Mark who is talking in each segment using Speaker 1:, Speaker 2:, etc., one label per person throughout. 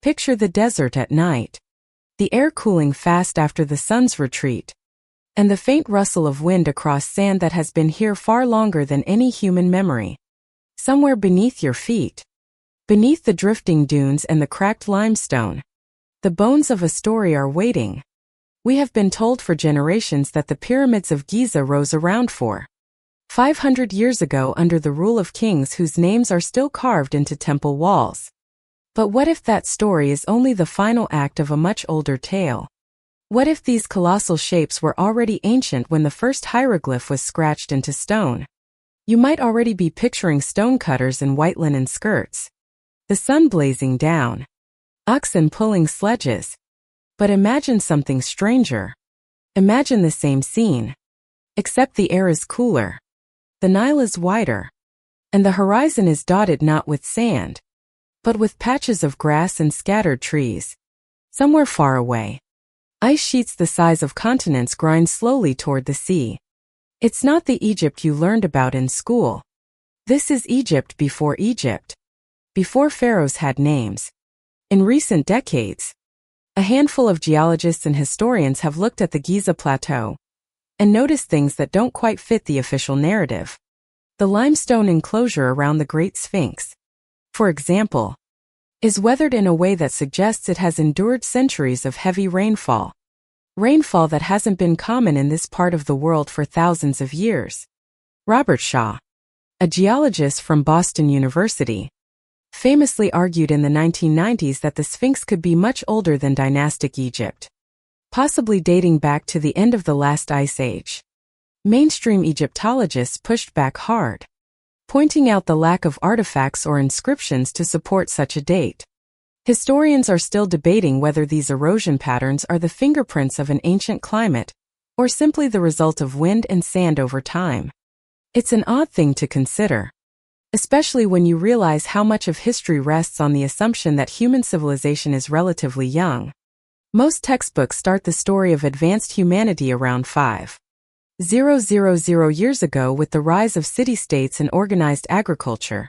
Speaker 1: Picture the desert at night. The air cooling fast after the sun's retreat. And the faint rustle of wind across sand that has been here far longer than any human memory. Somewhere beneath your feet. Beneath the drifting dunes and the cracked limestone. The bones of a story are waiting. We have been told for generations that the pyramids of Giza rose around 500 years ago under the rule of kings whose names are still carved into temple walls. But what if that story is only the final act of a much older tale? What if these colossal shapes were already ancient when the first hieroglyph was scratched into stone? You might already be picturing stonecutters in white linen skirts. The sun blazing down. Oxen pulling sledges. But imagine something stranger. Imagine the same scene. Except the air is cooler. The Nile is wider. And the horizon is dotted not with sand, but with patches of grass and scattered trees. Somewhere far away, ice sheets the size of continents grind slowly toward the sea. It's not the Egypt you learned about in school. This is Egypt. Before pharaohs had names. In recent decades, a handful of geologists and historians have looked at the Giza Plateau and noticed things that don't quite fit the official narrative. The limestone enclosure around the Great Sphinx, for example, is weathered in a way that suggests it has endured centuries of heavy rainfall. Rainfall that hasn't been common in this part of the world for thousands of years. Robert Shaw, a geologist from Boston University, famously argued in the 1990s that the Sphinx could be much older than dynastic Egypt, possibly dating back to the end of the last ice age. Mainstream Egyptologists pushed back hard, pointing out the lack of artifacts or inscriptions to support such a date. Historians are still debating whether these erosion patterns are the fingerprints of an ancient climate, or simply the result of wind and sand over time. It's an odd thing to consider, especially when you realize how much of history rests on the assumption that human civilization is relatively young. Most textbooks start the story of advanced humanity around 5,000 years ago with the rise of city-states and organized agriculture.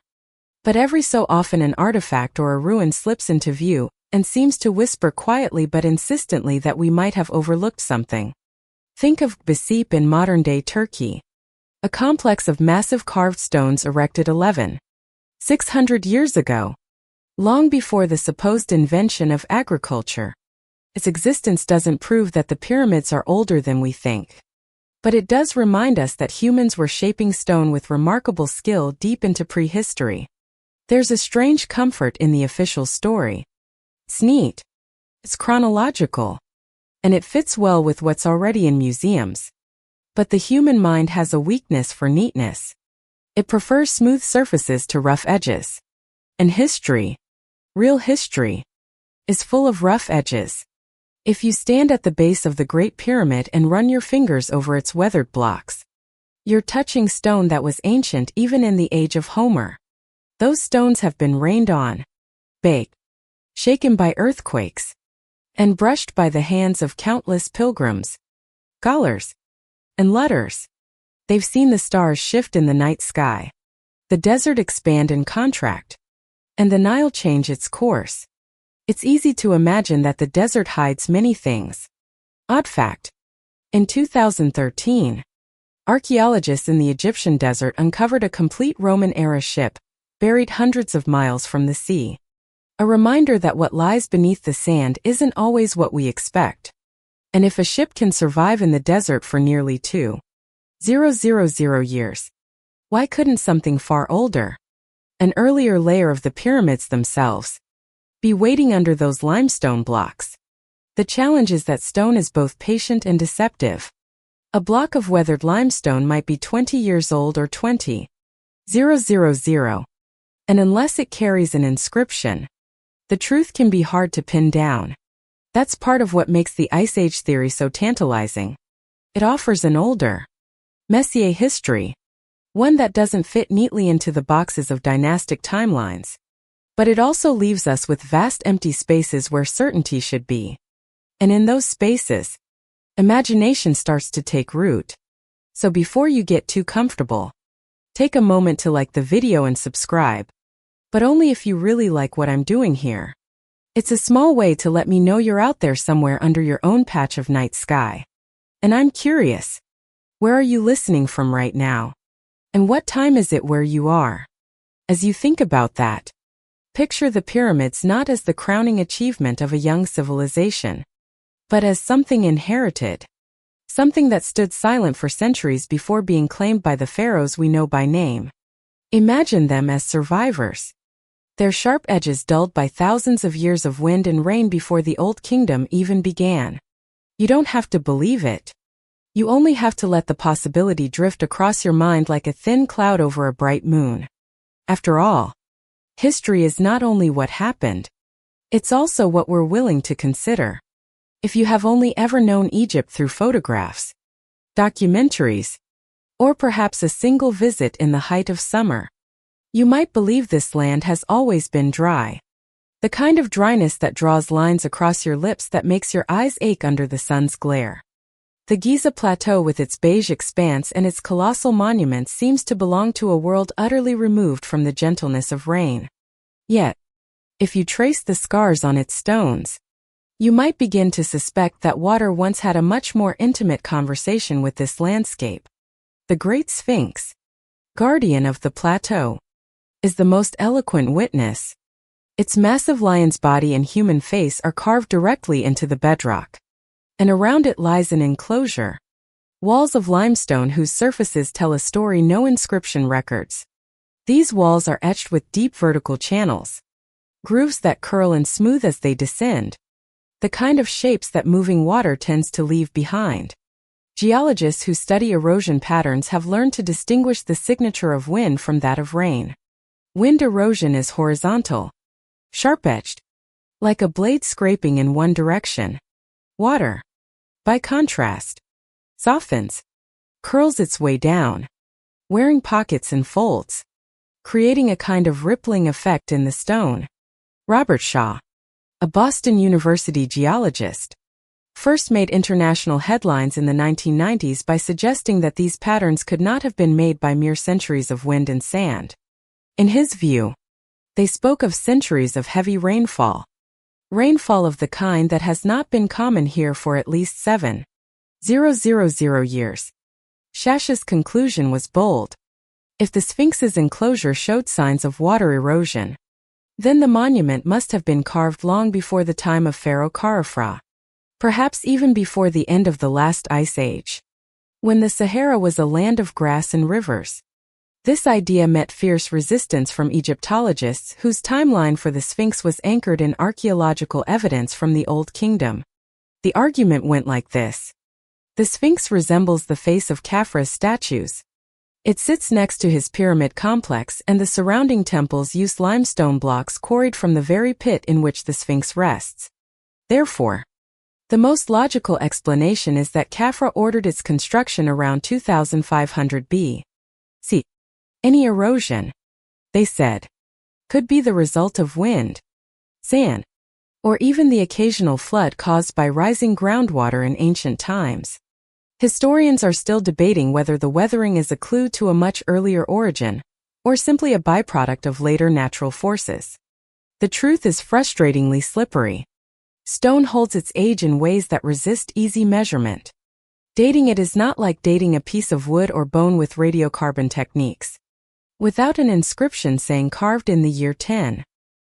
Speaker 1: But every so often an artifact or a ruin slips into view and seems to whisper quietly but insistently that we might have overlooked something. Think of Gebesip in modern-day Turkey. A complex of massive carved stones erected 1,600 years ago, long before the supposed invention of agriculture. Its existence doesn't prove that the pyramids are older than we think. But it does remind us that humans were shaping stone with remarkable skill deep into prehistory. There's a strange comfort in the official story. It's neat. It's chronological. And it fits well with what's already in museums. But the human mind has a weakness for neatness. It prefers smooth surfaces to rough edges. And history, real history, is full of rough edges. If you stand at the base of the Great Pyramid and run your fingers over its weathered blocks, you're touching stone that was ancient even in the age of Homer. Those stones have been rained on, baked, shaken by earthquakes, and brushed by the hands of countless pilgrims, scholars, and letters. They've seen the stars shift in the night sky, the desert expand and contract, and the Nile change its course. It's easy to imagine that the desert hides many things. Odd fact. In 2013, archaeologists in the Egyptian desert uncovered a complete Roman-era ship, buried hundreds of miles from the sea. A reminder that what lies beneath the sand isn't always what we expect. And if a ship can survive in the desert for nearly 2,000 years, why couldn't something far older, an earlier layer of the pyramids themselves, be waiting under those limestone blocks? The challenge is that stone is both patient and deceptive. A block of weathered limestone might be 20 years old or 20,000, and unless it carries an inscription, the truth can be hard to pin down. That's part of what makes the Ice Age theory so tantalizing. It offers an older, Messier history, one that doesn't fit neatly into the boxes of dynastic timelines. But it also leaves us with vast empty spaces where certainty should be. And in those spaces, imagination starts to take root. So before you get too comfortable, take a moment to like the video and subscribe. But only if you really like what I'm doing here. It's a small way to let me know you're out there somewhere under your own patch of night sky. And I'm curious. Where are you listening from right now? And what time is it where you are? As you think about that, picture the pyramids not as the crowning achievement of a young civilization, but as something inherited. Something that stood silent for centuries before being claimed by the pharaohs we know by name. Imagine them as survivors. Their sharp edges dulled by thousands of years of wind and rain before the Old Kingdom even began. You don't have to believe it. You only have to let the possibility drift across your mind like a thin cloud over a bright moon. After all, history is not only what happened, it's also what we're willing to consider. If you have only ever known Egypt through photographs, documentaries, or perhaps a single visit in the height of summer, you might believe this land has always been dry. The kind of dryness that draws lines across your lips that makes your eyes ache under the sun's glare. The Giza Plateau with its beige expanse and its colossal monuments seems to belong to a world utterly removed from the gentleness of rain. Yet, if you trace the scars on its stones, you might begin to suspect that water once had a much more intimate conversation with this landscape. The Great Sphinx, guardian of the plateau, is the most eloquent witness. Its massive lion's body and human face are carved directly into the bedrock, and around it lies an enclosure. Walls of limestone whose surfaces tell a story no inscription records. These walls are etched with deep vertical channels, grooves that curl and smooth as they descend, the kind of shapes that moving water tends to leave behind. Geologists who study erosion patterns have learned to distinguish the signature of wind from that of rain. Wind erosion is horizontal, sharp-edged, like a blade scraping in one direction. Water, by contrast, softens, curls its way down, wearing pockets and folds, creating a kind of rippling effect in the stone. Robert Shaw, a Boston University geologist, first made international headlines in the 1990s by suggesting that these patterns could not have been made by mere centuries of wind and sand. In his view, they spoke of centuries of heavy rainfall. Rainfall of the kind that has not been common here for at least 7,000 years. Shash's conclusion was bold. If the Sphinx's enclosure showed signs of water erosion, then the monument must have been carved long before the time of Pharaoh Khafra, perhaps even before the end of the last ice age, when the Sahara was a land of grass and rivers. This idea met fierce resistance from Egyptologists whose timeline for the Sphinx was anchored in archaeological evidence from the Old Kingdom. The argument went like this. The Sphinx resembles the face of Khafra's statues. It sits next to his pyramid complex, and the surrounding temples use limestone blocks quarried from the very pit in which the Sphinx rests. Therefore, the most logical explanation is that Khafra ordered its construction around 2500 B.C. Any erosion, they said, could be the result of wind, sand, or even the occasional flood caused by rising groundwater in ancient times. Historians are still debating whether the weathering is a clue to a much earlier origin, or simply a byproduct of later natural forces. The truth is frustratingly slippery. Stone holds its age in ways that resist easy measurement. Dating it is not like dating a piece of wood or bone with radiocarbon techniques. Without an inscription saying carved in the year 10,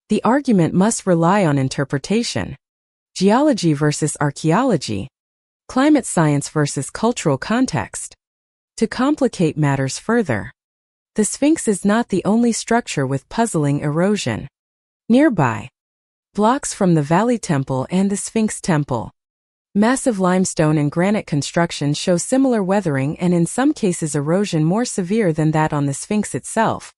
Speaker 1: the argument must rely on interpretation. Geology versus archaeology, climate science versus cultural context. To complicate matters further, the Sphinx is not the only structure with puzzling erosion. Nearby, blocks from the Valley Temple and the Sphinx Temple, massive limestone and granite constructions show similar weathering and in some cases erosion more severe than that on the Sphinx itself.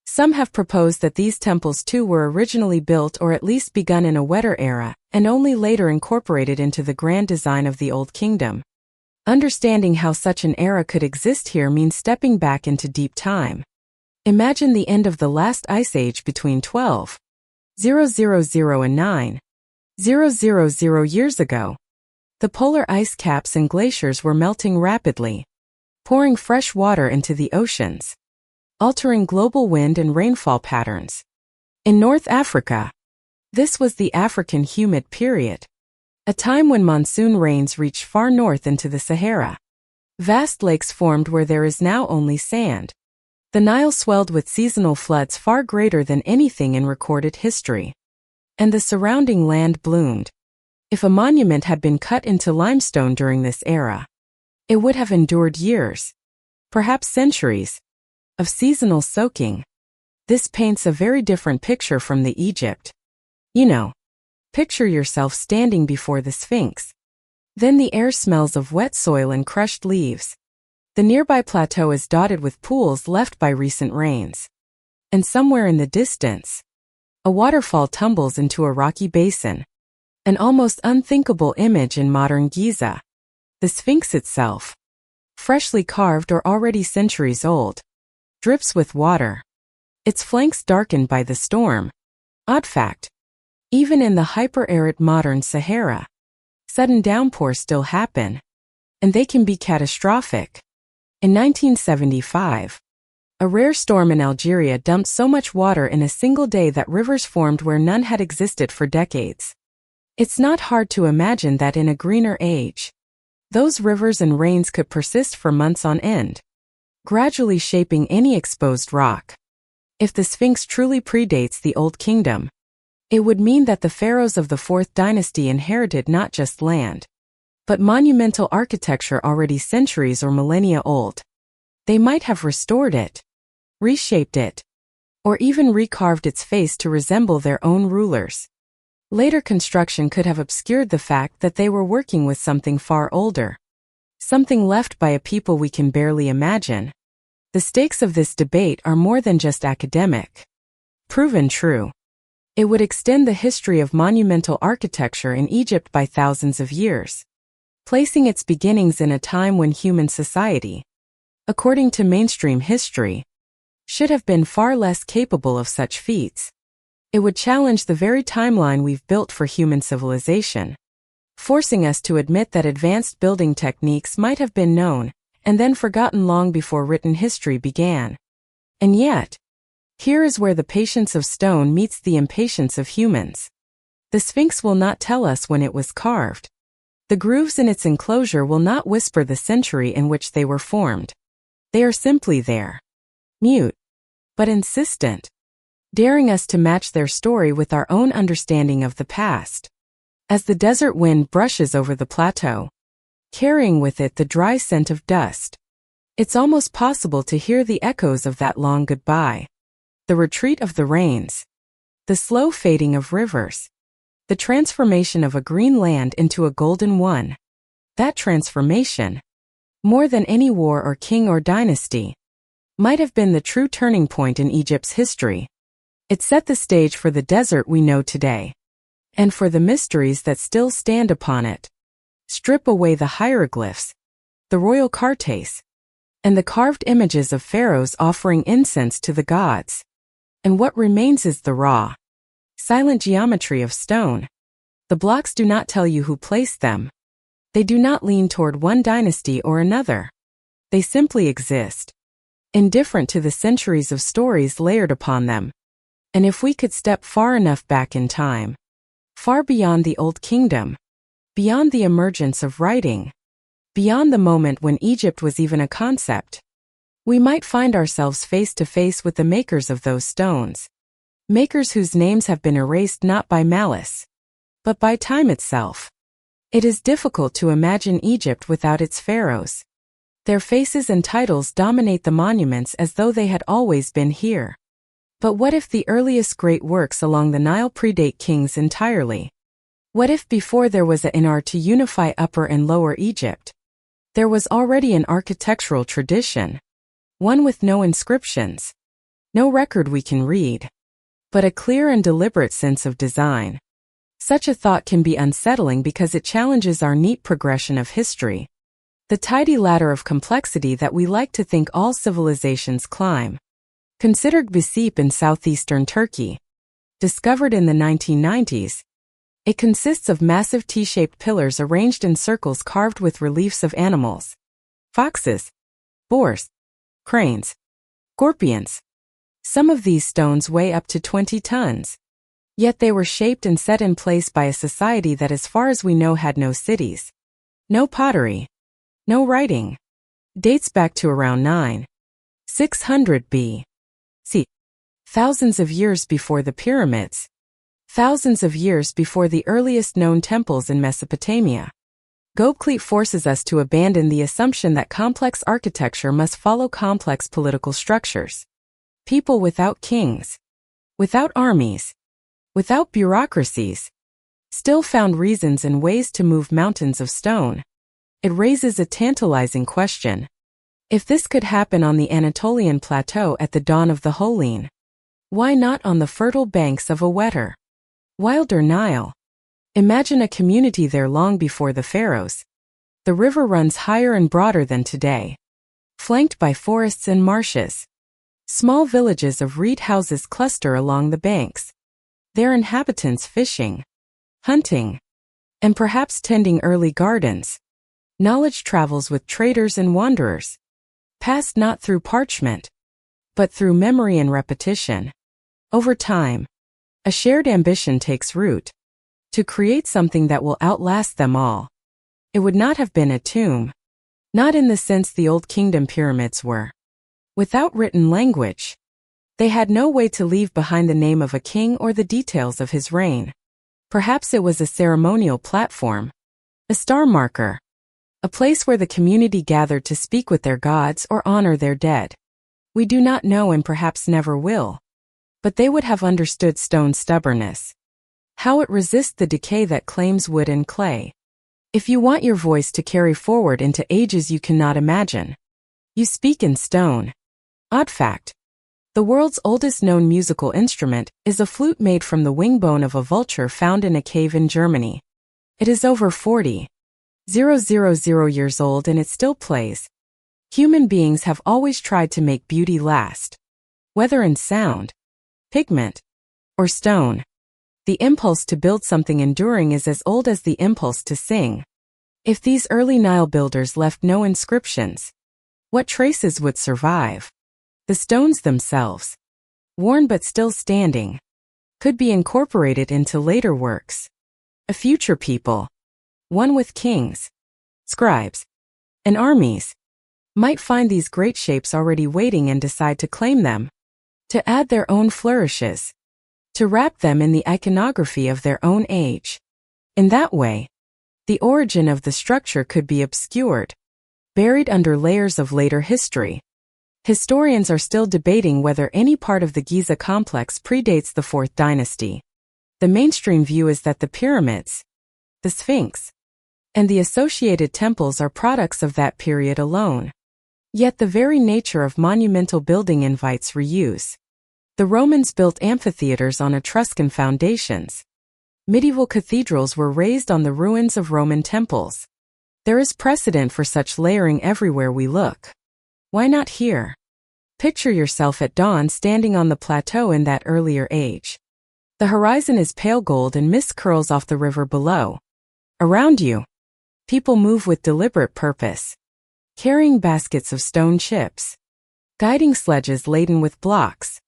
Speaker 1: Some have proposed that these temples too were originally built or at least begun in a wetter era, and only later incorporated into the grand design of the Old Kingdom. Understanding how such an era could exist here means stepping back into deep time. Imagine the end of the last ice age between 12,000 and 9,000 years ago. The polar ice caps and glaciers were melting rapidly, pouring fresh water into the oceans, altering global wind and rainfall patterns. In North Africa, This was the African humid period, a time when monsoon rains reached far north into the Sahara. Vast lakes formed where there is now only sand. The Nile swelled with seasonal floods far greater than anything in recorded history. And the surrounding land bloomed. If a monument had been cut into limestone during this era, it would have endured years, perhaps centuries, of seasonal soaking. This paints a very different picture from the Egypt. You know, picture yourself standing before the Sphinx. Then the air smells of wet soil and crushed leaves. The nearby plateau is dotted with pools left by recent rains. And somewhere in the distance, a waterfall tumbles into a rocky basin. An almost unthinkable image in modern Giza. The Sphinx itself, freshly carved or already centuries old, drips with water. Its flanks darkened by the storm. Odd fact. Even in the hyper-arid modern Sahara, sudden downpours still happen. And they can be catastrophic. In 1975, a rare storm in Algeria dumped so much water in a single day that rivers formed where none had existed for decades. It's not hard to imagine that in a greener age, those rivers and rains could persist for months on end, gradually shaping any exposed rock. If the Sphinx truly predates the Old Kingdom, it would mean that the pharaohs of the Fourth Dynasty inherited not just land, but monumental architecture already centuries or millennia old. They might have restored it, reshaped it, or even recarved its face to resemble their own rulers. Later construction could have obscured the fact that they were working with something far older, something left by a people we can barely imagine. The stakes of this debate are more than just academic. Proven true. It would extend the history of monumental architecture in Egypt by thousands of years, placing its beginnings in a time when human society, according to mainstream history, should have been far less capable of such feats. It would challenge the very timeline we've built for human civilization, forcing us to admit that advanced building techniques might have been known and then forgotten long before written history began. And yet, here is where the patience of stone meets the impatience of humans. The Sphinx will not tell us when it was carved. The grooves in its enclosure will not whisper the century in which they were formed. They are simply there, mute, but insistent, daring us to match their story with our own understanding of the past. As the desert wind brushes over the plateau, carrying with it the dry scent of dust, it's almost possible to hear the echoes of that long goodbye. The retreat of the rains, the slow fading of rivers, the transformation of a green land into a golden one. That transformation, more than any war or king or dynasty, might have been the true turning point in Egypt's history. It set the stage for the desert we know today, and for the mysteries that still stand upon it. Strip away the hieroglyphs, the royal cartes, and the carved images of pharaohs offering incense to the gods, and what remains is the raw, silent geometry of stone. The blocks do not tell you who placed them. They do not lean toward one dynasty or another. They simply exist, indifferent to the centuries of stories layered upon them. And if we could step far enough back in time, far beyond the Old Kingdom, beyond the emergence of writing, beyond the moment when Egypt was even a concept, we might find ourselves face to face with the makers of those stones. Makers whose names have been erased not by malice, but by time itself. It is difficult to imagine Egypt without its pharaohs. Their faces and titles dominate the monuments as though they had always been here. But what if the earliest great works along the Nile predate kings entirely? What if before there was an art to unify Upper and Lower Egypt, there was already an architectural tradition, one with no inscriptions, no record we can read, but a clear and deliberate sense of design? Such a thought can be unsettling because it challenges our neat progression of history, the tidy ladder of complexity that we like to think all civilizations climb. Consider Gbasip in southeastern Turkey. Discovered in the 1990s, it consists of massive T-shaped pillars arranged in circles carved with reliefs of animals: foxes, boars, cranes, scorpions. Some of these stones weigh up to 20 tons. Yet they were shaped and set in place by a society that, as far as we know, had no cities, no pottery, no writing. Dates back to around 9,600 B.C. Thousands of years before the pyramids. Thousands of years before the earliest known temples in Mesopotamia. Göbekli forces us to abandon the assumption that complex architecture must follow complex political structures. People without kings, without armies, without bureaucracies, still found reasons and ways to move mountains of stone. It raises a tantalizing question. If this could happen on the Anatolian plateau at the dawn of the Holene, why not on the fertile banks of a wetter, wilder Nile? Imagine a community there long before the pharaohs. The river runs higher and broader than today, flanked by forests and marshes. Small villages of reed houses cluster along the banks, their inhabitants fishing, hunting, and perhaps tending early gardens. Knowledge travels with traders and wanderers, passed not through parchment, but through memory and repetition. Over time, a shared ambition takes root, to create something that will outlast them all. It would not have been a tomb, not in the sense the Old Kingdom pyramids were. Without written language, they had no way to leave behind the name of a king or the details of his reign. Perhaps it was a ceremonial platform, a star marker, a place where the community gathered to speak with their gods or honor their dead. We do not know and perhaps never will. But they would have understood stone's stubbornness, how it resists the decay that claims wood and clay. If you want your voice to carry forward into ages you cannot imagine, you speak in stone. Odd fact: the world's oldest known musical instrument is a flute made from the wing bone of a vulture found in a cave in Germany. It is over 40,000 years old and it still plays. Human beings have always tried to make beauty last, whether in sound, pigment, or stone. The impulse to build something enduring is as old as the impulse to sing. If these early Nile builders left no inscriptions, what traces would survive? The stones themselves, worn but still standing, could be incorporated into later works. A future people, one with kings, scribes, and armies, might find these great shapes already waiting and decide to claim them, to add their own flourishes, to wrap them in the iconography of their own age. In that way, the origin of the structure could be obscured, buried under layers of later history. Historians are still debating whether any part of the Giza complex predates the 4th dynasty. The mainstream view is that the pyramids, the Sphinx, and the associated temples are products of that period alone. Yet the very nature of monumental building invites reuse. The Romans built amphitheaters on Etruscan foundations. Medieval cathedrals were raised on the ruins of Roman temples. There is precedent for such layering everywhere we look. Why not here? Picture yourself at dawn standing on the plateau in that earlier age. The horizon is pale gold and mist curls off the river below. Around you, people move with deliberate purpose, carrying baskets of stone chips, guiding sledges laden with blocks,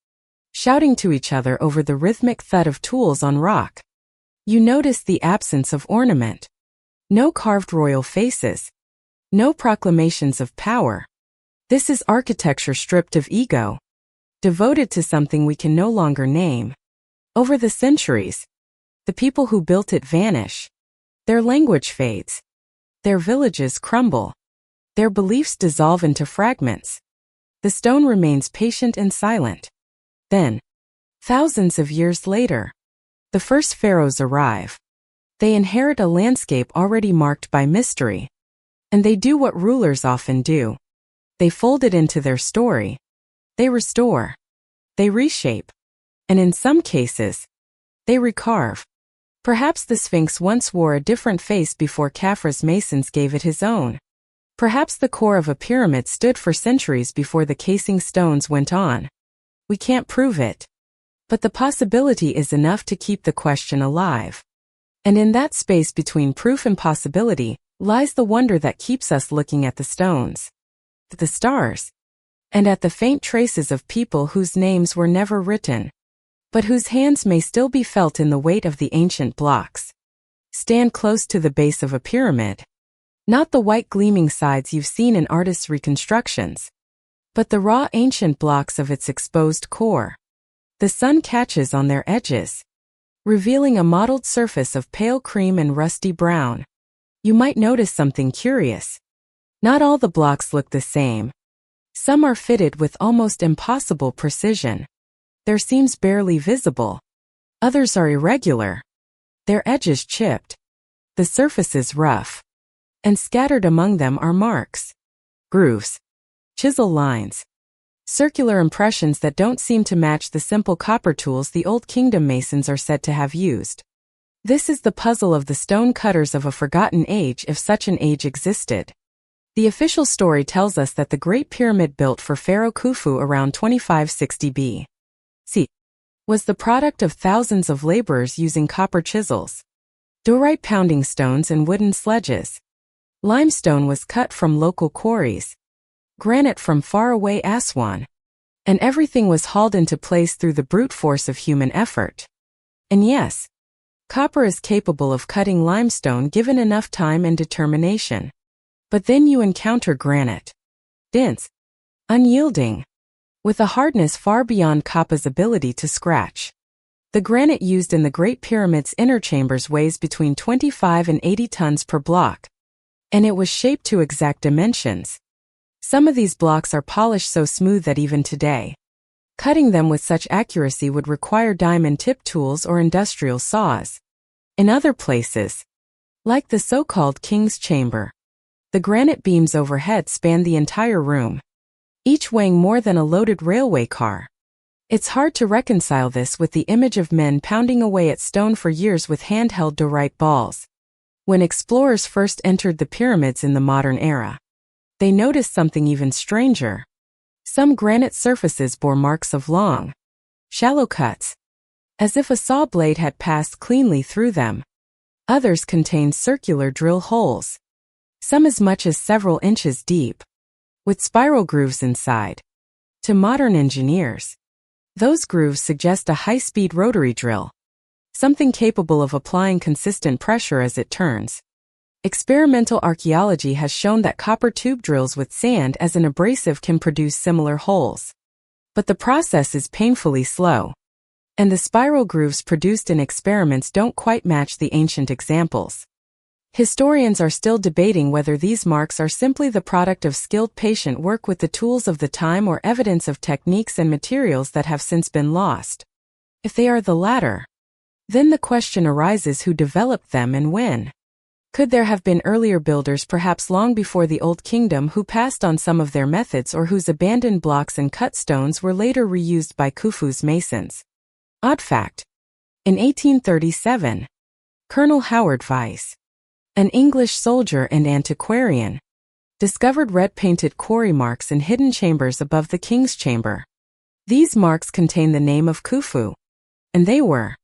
Speaker 1: shouting to each other over the rhythmic thud of tools on rock. You notice the absence of ornament. No carved royal faces. No proclamations of power. This is architecture stripped of ego, devoted to something we can no longer name. Over the centuries, the people who built it vanish. Their language fades. Their villages crumble. Their beliefs dissolve into fragments. The stone remains patient and silent. Then, thousands of years later, the first pharaohs arrive. They inherit a landscape already marked by mystery. And they do what rulers often do. They fold it into their story. They restore. They reshape. And in some cases, they recarve. Perhaps the Sphinx once wore a different face before Khafre's masons gave it his own. Perhaps the core of a pyramid stood for centuries before the casing stones went on. We can't prove it. But the possibility is enough to keep the question alive. And in that space between proof and possibility lies the wonder that keeps us looking at the stones, at the stars, and at the faint traces of people whose names were never written. but whose hands may still be felt in the weight of the ancient blocks. Stand close to the base of a pyramid. Not the white gleaming sides you've seen in artists' reconstructions, but the raw ancient blocks of its exposed core. The sun catches on their edges, revealing a mottled surface of pale cream and rusty brown. You might notice something curious. Not all the blocks look the same. Some are fitted with almost impossible precision. Their seams barely visible. Others are irregular, their edges chipped, the surfaces rough, and scattered among them are marks, grooves, chisel lines, circular impressions that don't seem to match the simple copper tools the Old Kingdom masons are said to have used. This is the puzzle of the stone cutters of a forgotten age, if such an age existed. The official story tells us that the Great Pyramid, built for Pharaoh Khufu around 2560 B.C., was the product of thousands of laborers using copper chisels, diorite pounding stones, and wooden sledges. Limestone was cut from local quarries, granite from faraway Aswan, and everything was hauled into place through the brute force of human effort. And yes, copper is capable of cutting limestone given enough time and determination. But then you encounter granite. Dense, unyielding, with a hardness far beyond copper's ability to scratch. The granite used in the Great Pyramid's inner chambers weighs between 25 and 80 tons per block, and it was shaped to exact dimensions. Some of these blocks are polished so smooth that even today, cutting them with such accuracy would require diamond-tipped tools or industrial saws. In other places, like the so-called King's Chamber, the granite beams overhead span the entire room, each weighing more than a loaded railway car. It's hard to reconcile this with the image of men pounding away at stone for years with handheld diorite balls. When explorers first entered the pyramids in the modern era, they noticed something even stranger. Some granite surfaces bore marks of long, shallow cuts, as if a saw blade had passed cleanly through them. Others contained circular drill holes, some as much as several inches deep, with spiral grooves inside. To modern engineers, those grooves suggest a high-speed rotary drill, something capable of applying consistent pressure as it turns. Experimental archaeology has shown that copper tube drills with sand as an abrasive can produce similar holes. But the process is painfully slow, and the spiral grooves produced in experiments don't quite match the ancient examples. Historians are still debating whether these marks are simply the product of skilled patient work with the tools of the time or evidence of techniques and materials that have since been lost. If they are the latter, then the question arises who developed them and when. Could there have been earlier builders, perhaps long before the Old Kingdom, who passed on some of their methods or whose abandoned blocks and cut stones were later reused by Khufu's masons? Odd fact: in 1837, Colonel Howard Vyse, an English soldier and antiquarian, discovered red-painted quarry marks in hidden chambers above the King's Chamber. These marks contain the name of Khufu, and they were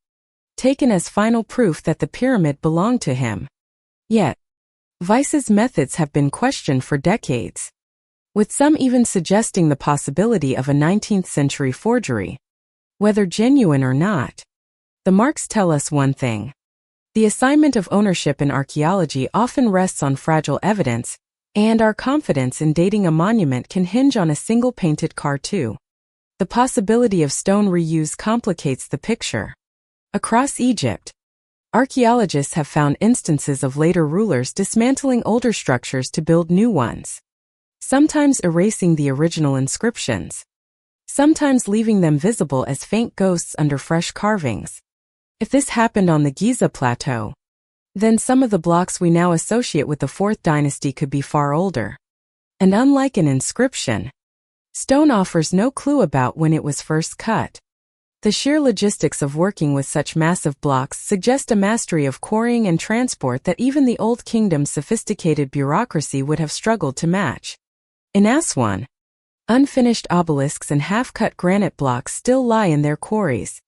Speaker 1: taken as final proof that the pyramid belonged to him. Yet, Vyse's methods have been questioned for decades, with some even suggesting the possibility of a 19th-century forgery. Whether genuine or not, the marks tell us one thing. The assignment of ownership in archaeology often rests on fragile evidence, and our confidence in dating a monument can hinge on a single painted car too. The possibility of stone reuse complicates the picture. Across Egypt, archaeologists have found instances of later rulers dismantling older structures to build new ones, sometimes erasing the original inscriptions, sometimes leaving them visible as faint ghosts under fresh carvings. If this happened on the Giza Plateau, then some of the blocks we now associate with the 4th dynasty could be far older. And unlike an inscription, stone offers no clue about when it was first cut. The sheer logistics of working with such massive blocks suggest a mastery of quarrying and transport that even the Old Kingdom's sophisticated bureaucracy would have struggled to match. In Aswan, unfinished obelisks and half-cut granite blocks still lie in their quarries,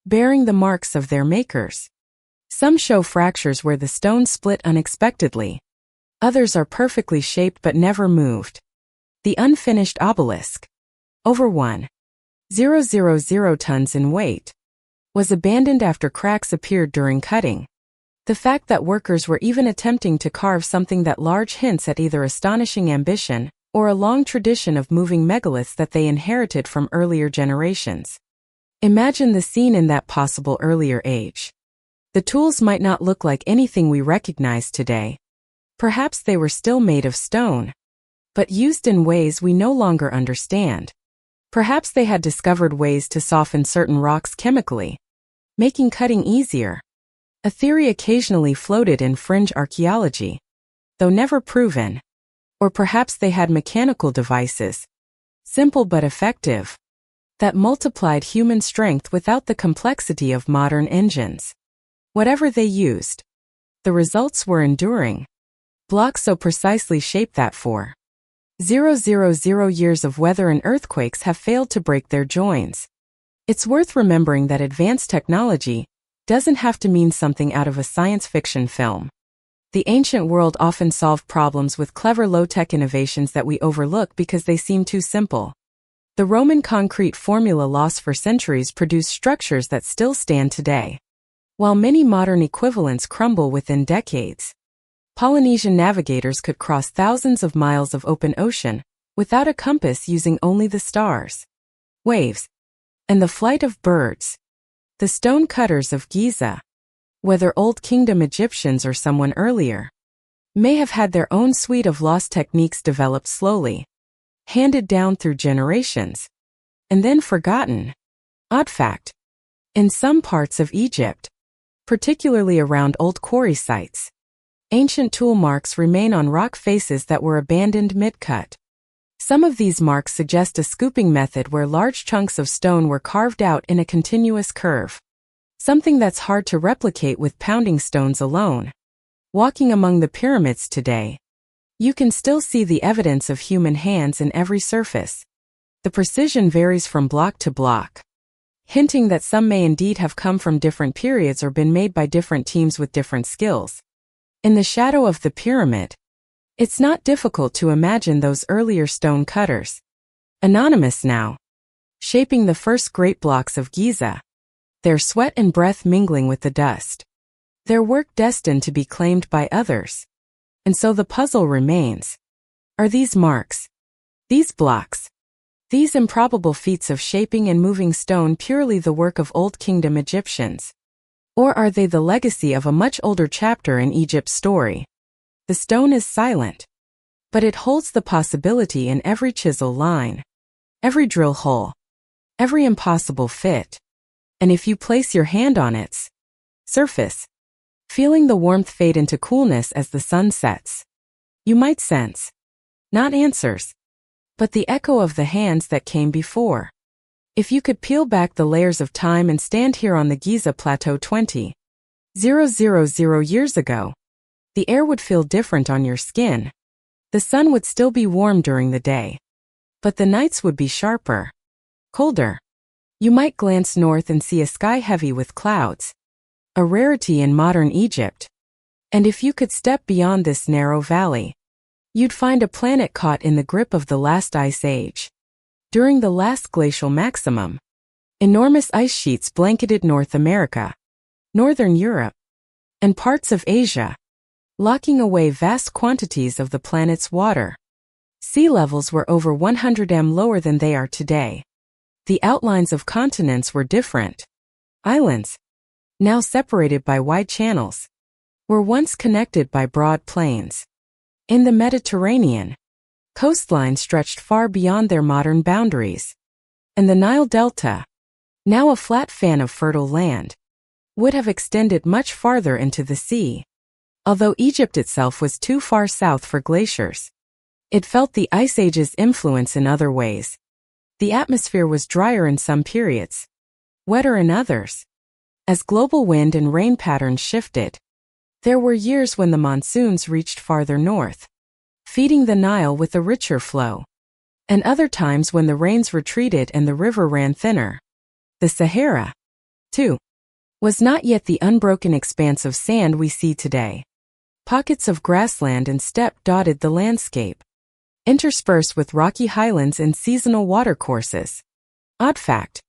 Speaker 1: bearing the marks of their makers. Some show fractures where the stone split unexpectedly. Others are perfectly shaped but never moved. The unfinished obelisk, over 1,000 tons in weight, was abandoned after cracks appeared during cutting. The fact that workers were even attempting to carve something that large hints at either astonishing ambition or a long tradition of moving megaliths that they inherited from earlier generations. Imagine the scene in that possible earlier age. The tools might not look like anything we recognize today. Perhaps they were still made of stone, but used in ways we no longer understand. Perhaps they had discovered ways to soften certain rocks chemically, making cutting easier. A theory occasionally floated in fringe archaeology, though never proven. Or perhaps they had mechanical devices, simple but effective, that multiplied human strength without the complexity of modern engines. Whatever they used, the results were enduring. Blocks so precisely shaped that 4,000 years of weather and earthquakes have failed to break their joins. It's worth remembering that advanced technology doesn't have to mean something out of a science fiction film. The ancient world often solved problems with clever low-tech innovations that we overlook because they seem too simple. The Roman concrete formula lost for centuries produced structures that still stand today, while many modern equivalents crumble within decades. Polynesian navigators could cross thousands of miles of open ocean without a compass, using only the stars, waves, and the flight of birds. The stone cutters of Giza, whether Old Kingdom Egyptians or someone earlier, may have had their own suite of lost techniques developed slowly, handed down through generations, and then forgotten. Odd fact: in some parts of Egypt, particularly around old quarry sites, ancient tool marks remain on rock faces that were abandoned mid-cut. Some of these marks suggest a scooping method where large chunks of stone were carved out in a continuous curve, something that's hard to replicate with pounding stones alone. Walking among the pyramids today, you can still see the evidence of human hands in every surface. The precision varies from block to block, hinting that some may indeed have come from different periods or been made by different teams with different skills. In the shadow of the pyramid, it's not difficult to imagine those earlier stone cutters, anonymous now, shaping the first great blocks of Giza, their sweat and breath mingling with the dust, their work destined to be claimed by others. And so the puzzle remains. Are these marks, these blocks, these improbable feats of shaping and moving stone purely the work of Old Kingdom Egyptians? Or are they the legacy of a much older chapter in Egypt's story? The stone is silent, but it holds the possibility in every chisel line, every drill hole, every impossible fit. And if you place your hand on its surface, feeling the warmth fade into coolness as the sun sets, you might sense, not answers, but the echo of the hands that came before. If you could peel back the layers of time and stand here on the Giza Plateau 20,000 years ago, the air would feel different on your skin. The sun would still be warm during the day, but the nights would be sharper, colder. You might glance north and see a sky heavy with clouds, a rarity in modern Egypt. And if you could step beyond this narrow valley, you'd find a planet caught in the grip of the last ice age. During the last glacial maximum, enormous ice sheets blanketed North America, Northern Europe, and parts of Asia, locking away vast quantities of the planet's water. Sea levels were over 100 m lower than they are today. The outlines of continents were different. Islands, now separated by wide channels, were once connected by broad plains. In the Mediterranean, coastlines stretched far beyond their modern boundaries, and the Nile Delta, now a flat fan of fertile land, would have extended much farther into the sea. Although Egypt itself was too far south for glaciers, it felt the Ice Age's influence in other ways. The atmosphere was drier in some periods, wetter in others. As global wind and rain patterns shifted, there were years when the monsoons reached farther north, feeding the Nile with a richer flow, and other times when the rains retreated and the river ran thinner. The Sahara, too, was not yet the unbroken expanse of sand we see today. Pockets of grassland and steppe dotted the landscape, interspersed with rocky highlands and seasonal watercourses. Odd fact: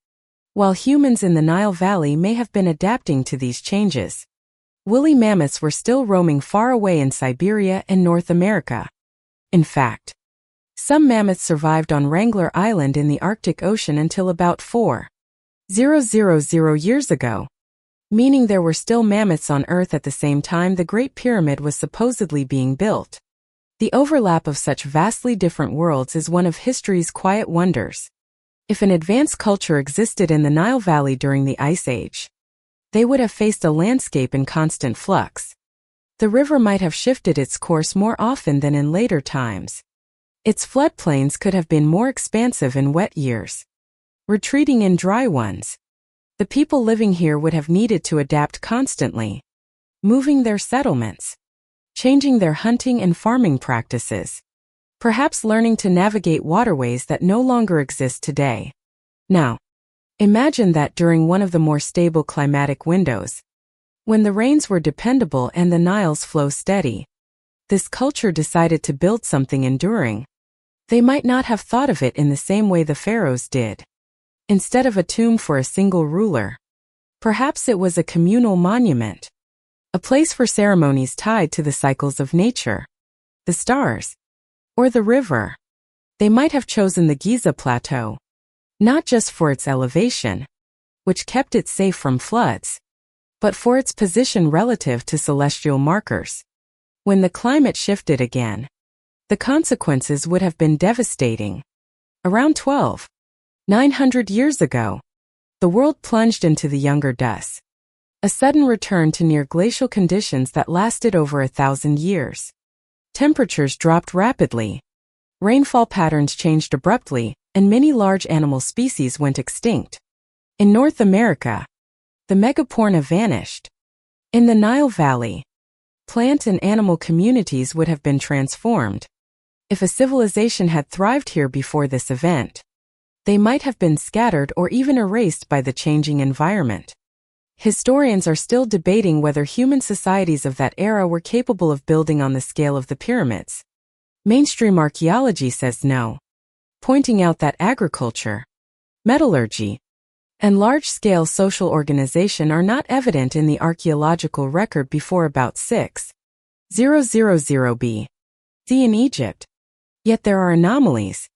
Speaker 1: while humans in the Nile Valley may have been adapting to these changes. Woolly mammoths were still roaming far away in Siberia and North America. In fact, some mammoths survived on Wrangler Island in the Arctic Ocean until about 4,000 years ago, meaning there were still mammoths on Earth at the same time the Great Pyramid was supposedly being built. The overlap of such vastly different worlds is one of history's quiet wonders. If an advanced culture existed in the Nile Valley during the Ice Age, they would have faced a landscape in constant flux. The river might have shifted its course more often than in later times. Its floodplains could have been more expansive in wet years, retreating in dry ones. The people living here would have needed to adapt constantly, moving their settlements, changing their hunting and farming practices, perhaps learning to navigate waterways that no longer exist today. Now, imagine that during one of the more stable climatic windows, when the rains were dependable and the Nile's flow steady, this culture decided to build something enduring. They might not have thought of it in the same way the pharaohs did. Instead of a tomb for a single ruler, perhaps it was a communal monument, a place for ceremonies tied to the cycles of nature, the stars, or the river. They might have chosen the Giza Plateau, not just for its elevation, which kept it safe from floods, but for its position relative to celestial markers. When the climate shifted again, the consequences would have been devastating. Around 12,900 years ago, the world plunged into the Younger Dust, a sudden return to near glacial conditions that lasted over 1,000 years. Temperatures dropped rapidly, rainfall patterns changed abruptly, and many large animal species went extinct. In North America, the megafauna vanished. In the Nile Valley, plant and animal communities would have been transformed. If a civilization had thrived here before this event, they might have been scattered or even erased by the changing environment. Historians are still debating whether human societies of that era were capable of building on the scale of the pyramids. Mainstream archaeology says no, pointing out that agriculture, metallurgy, and large-scale social organization are not evident in the archaeological record before about 6,000 BC in Egypt. Yet there are anomalies.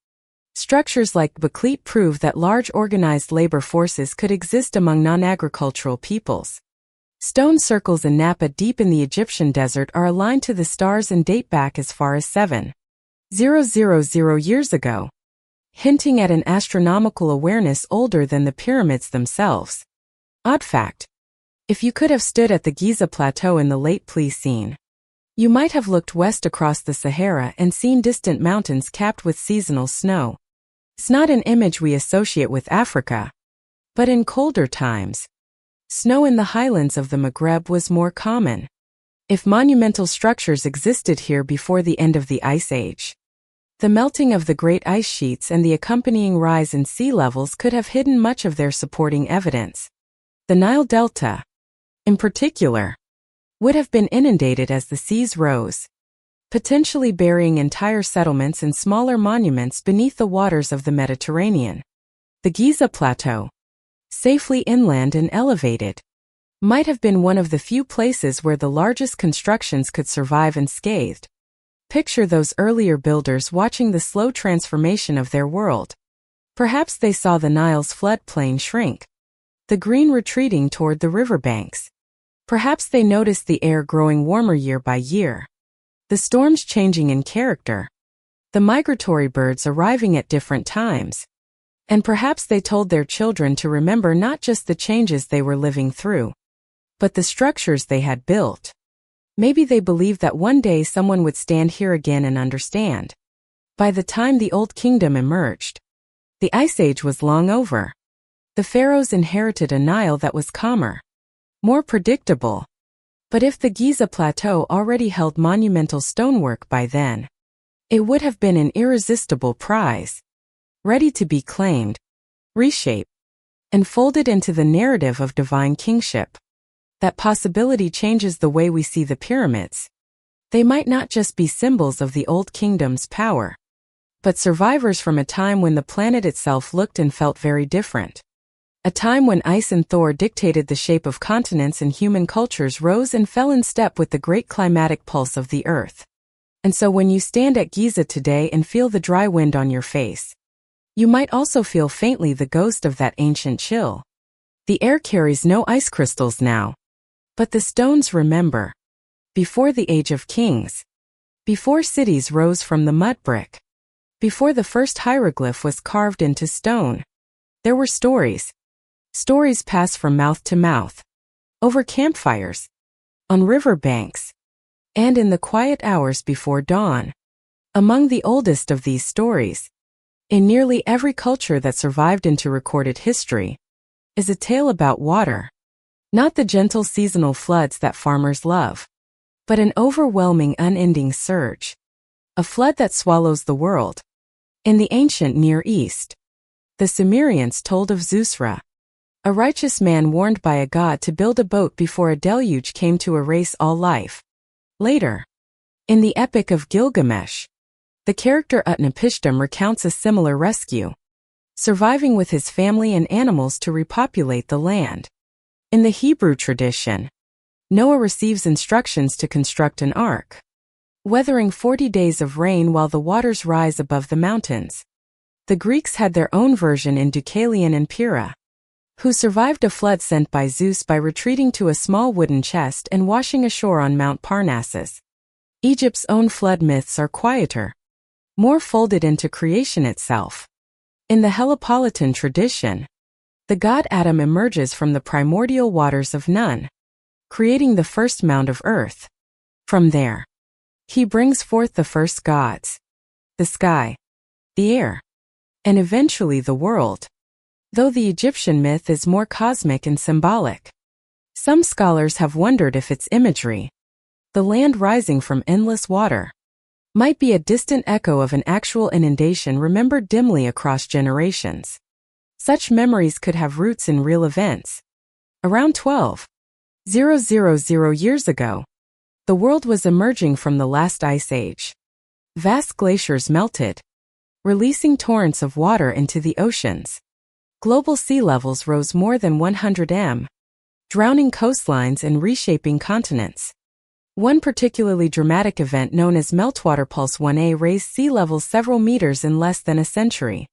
Speaker 1: Structures like Baklit prove that large organized labor forces could exist among non-agricultural peoples. Stone circles in Napa deep in the Egyptian desert are aligned to the stars and date back as far as 7,000 years ago, hinting at an astronomical awareness older than the pyramids themselves. Odd fact: if you could have stood at the Giza Plateau in the late Pleistocene, you might have looked west across the Sahara and seen distant mountains capped with seasonal snow. It's not an image we associate with Africa, but in colder times, snow in the highlands of the Maghreb was more common. If monumental structures existed here before the end of the Ice Age, the melting of the great ice sheets and the accompanying rise in sea levels could have hidden much of their supporting evidence. The Nile Delta, in particular, would have been inundated as the seas rose, potentially burying entire settlements and smaller monuments beneath the waters of the Mediterranean. The Giza Plateau, safely inland and elevated, might have been one of the few places where the largest constructions could survive unscathed. Picture those earlier builders watching the slow transformation of their world. Perhaps they saw the Nile's floodplain shrink, the green retreating toward the riverbanks. Perhaps they noticed the air growing warmer year by year, the storms changing in character, the migratory birds arriving at different times, and perhaps they told their children to remember not just the changes they were living through, but the structures they had built. Maybe they believed that one day someone would stand here again and understand. By the time the Old Kingdom emerged, the Ice Age was long over. The pharaohs inherited a Nile that was calmer, more predictable. But if the Giza Plateau already held monumental stonework by then, it would have been an irresistible prize, ready to be claimed, reshaped, and folded into the narrative of divine kingship. That possibility changes the way we see the pyramids. They might not just be symbols of the Old Kingdom's power, but survivors from a time when the planet itself looked and felt very different. A time when ice and thaw dictated the shape of continents and human cultures rose and fell in step with the great climatic pulse of the earth. And so when you stand at Giza today and feel the dry wind on your face, you might also feel faintly the ghost of that ancient chill. The air carries no ice crystals now, but the stones remember. Before the age of kings, before cities rose from the mud brick, before the first hieroglyph was carved into stone, there were stories. Stories passed from mouth to mouth, over campfires, on river banks, and in the quiet hours before dawn. Among the oldest of these stories, in nearly every culture that survived into recorded history, is a tale about water. Not the gentle seasonal floods that farmers love, but an overwhelming unending surge. A flood that swallows the world. In the ancient Near East, the Sumerians told of Zusra, a righteous man warned by a god to build a boat before a deluge came to erase all life. Later, in the Epic of Gilgamesh, the character Utnapishtim recounts a similar rescue, surviving with his family and animals to repopulate the land. In the Hebrew tradition, Noah receives instructions to construct an ark, weathering 40 days of rain while the waters rise above the mountains. The Greeks had their own version in Deucalion and Pyrrha, who survived a flood sent by Zeus by retreating to a small wooden chest and washing ashore on Mount Parnassus. Egypt's own flood myths are quieter, more folded into creation itself. In the Helipolitan tradition, the god Adam emerges from the primordial waters of Nun, creating the first mound of earth. From there, he brings forth the first gods, the sky, the air, and eventually the world. Though the Egyptian myth is more cosmic and symbolic, some scholars have wondered if its imagery, the land rising from endless water, might be a distant echo of an actual inundation remembered dimly across generations. Such memories could have roots in real events. Around 12,000 years ago, the world was emerging from the last ice age. Vast glaciers melted, releasing torrents of water into the oceans. Global sea levels rose more than 100 m, drowning coastlines and reshaping continents. One particularly dramatic event known as Meltwater Pulse 1a raised sea levels several meters in less than a century.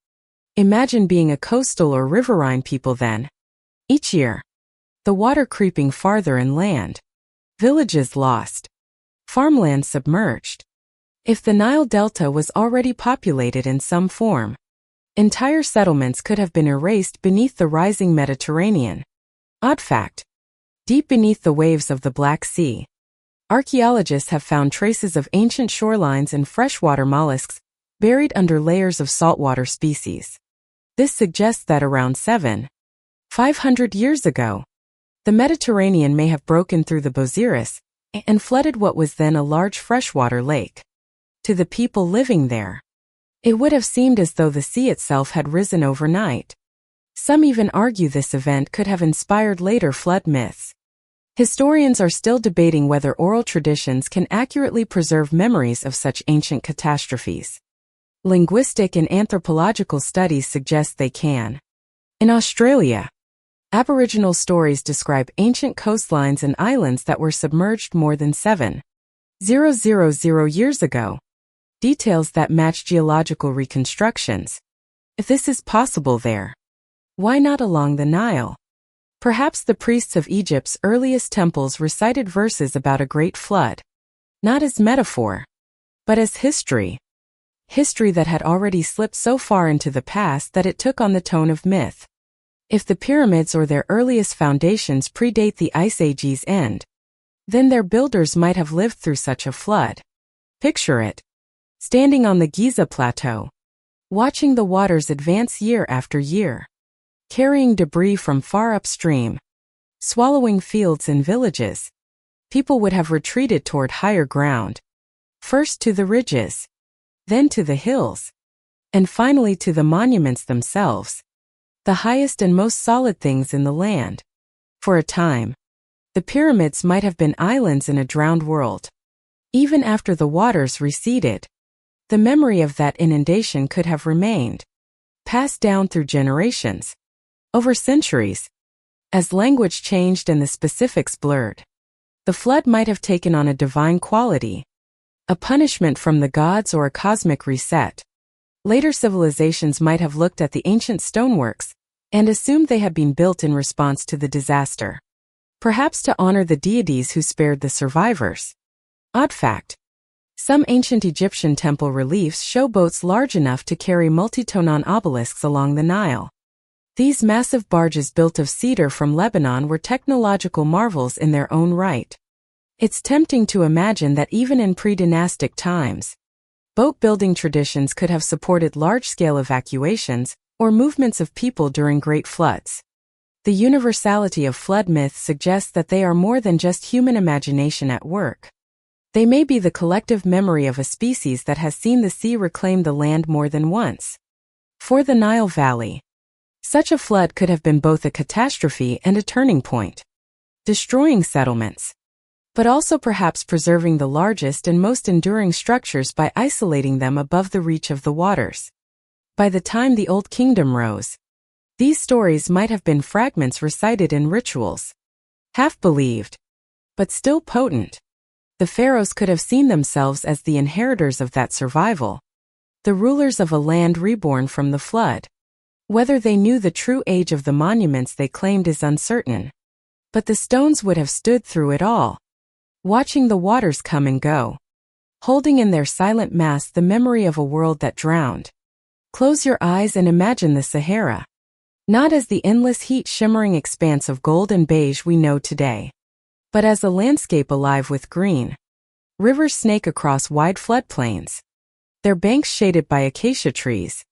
Speaker 1: Imagine being a coastal or riverine people then. Each year, the water creeping farther inland. Villages lost. Farmland submerged. If the Nile Delta was already populated in some form, entire settlements could have been erased beneath the rising Mediterranean. Odd fact. Deep beneath the waves of the Black Sea, archaeologists have found traces of ancient shorelines and freshwater mollusks buried under layers of saltwater species. This suggests that around 7,500 years ago, the Mediterranean may have broken through the Bozrah and flooded what was then a large freshwater lake. To the people living there, it would have seemed as though the sea itself had risen overnight. Some even argue this event could have inspired later flood myths. Historians are still debating whether oral traditions can accurately preserve memories of such ancient catastrophes. Linguistic and anthropological studies suggest they can. In Australia, Aboriginal stories describe ancient coastlines and islands that were submerged more than 7,000 years ago. Details that match geological reconstructions. If this is possible there, why not along the Nile? Perhaps the priests of Egypt's earliest temples recited verses about a great flood, not as metaphor, but as history. History that had already slipped so far into the past that it took on the tone of myth. If the pyramids or their earliest foundations predate the Ice Age's end, then their builders might have lived through such a flood. Picture it. Standing on the Giza Plateau, watching the waters advance year after year, carrying debris from far upstream, swallowing fields and villages. People would have retreated toward higher ground, first to the ridges, then to the hills, and finally to the monuments themselves, the highest and most solid things in the land. For a time, the pyramids might have been islands in a drowned world. Even after the waters receded, the memory of that inundation could have remained, passed down through generations. Over centuries, as language changed and the specifics blurred, the flood might have taken on a divine quality, a punishment from the gods or a cosmic reset. Later civilizations might have looked at the ancient stoneworks and assumed they had been built in response to the disaster, perhaps to honor the deities who spared the survivors. Odd fact: some ancient Egyptian temple reliefs show boats large enough to carry multi-ton obelisks along the Nile. These massive barges built of cedar from Lebanon were technological marvels in their own right. It's tempting to imagine that even in pre-dynastic times, boat-building traditions could have supported large-scale evacuations or movements of people during great floods. The universality of flood myths suggests that they are more than just human imagination at work. They may be the collective memory of a species that has seen the sea reclaim the land more than once. For the Nile Valley, such a flood could have been both a catastrophe and a turning point, destroying settlements, but also perhaps preserving the largest and most enduring structures by isolating them above the reach of the waters. By the time the Old Kingdom rose, these stories might have been fragments recited in rituals, half believed, but still potent. The pharaohs could have seen themselves as the inheritors of that survival, the rulers of a land reborn from the flood. Whether they knew the true age of the monuments they claimed is uncertain, but the stones would have stood through it all, watching the waters come and go, holding in their silent mass the memory of a world that drowned. Close your eyes and imagine the Sahara, not as the endless heat-shimmering expanse of gold and beige we know today, but as a landscape alive with green. Rivers snake across wide floodplains, their banks shaded by acacia trees.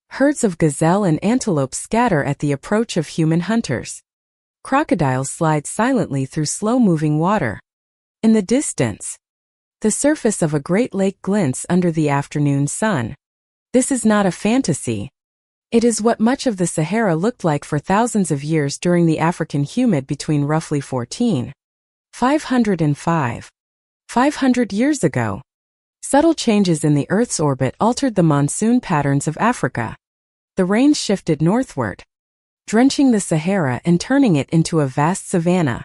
Speaker 1: Herds of gazelle and antelope scatter at the approach of human hunters. Crocodiles slide silently through slow-moving water. In the distance, the surface of a great lake glints under the afternoon sun. This is not a fantasy. It is what much of the Sahara looked like for thousands of years during the African humid between roughly 14,500 and 500 years ago. Subtle changes in the Earth's orbit altered the monsoon patterns of Africa. The rains shifted northward, drenching the Sahara and turning it into a vast savanna.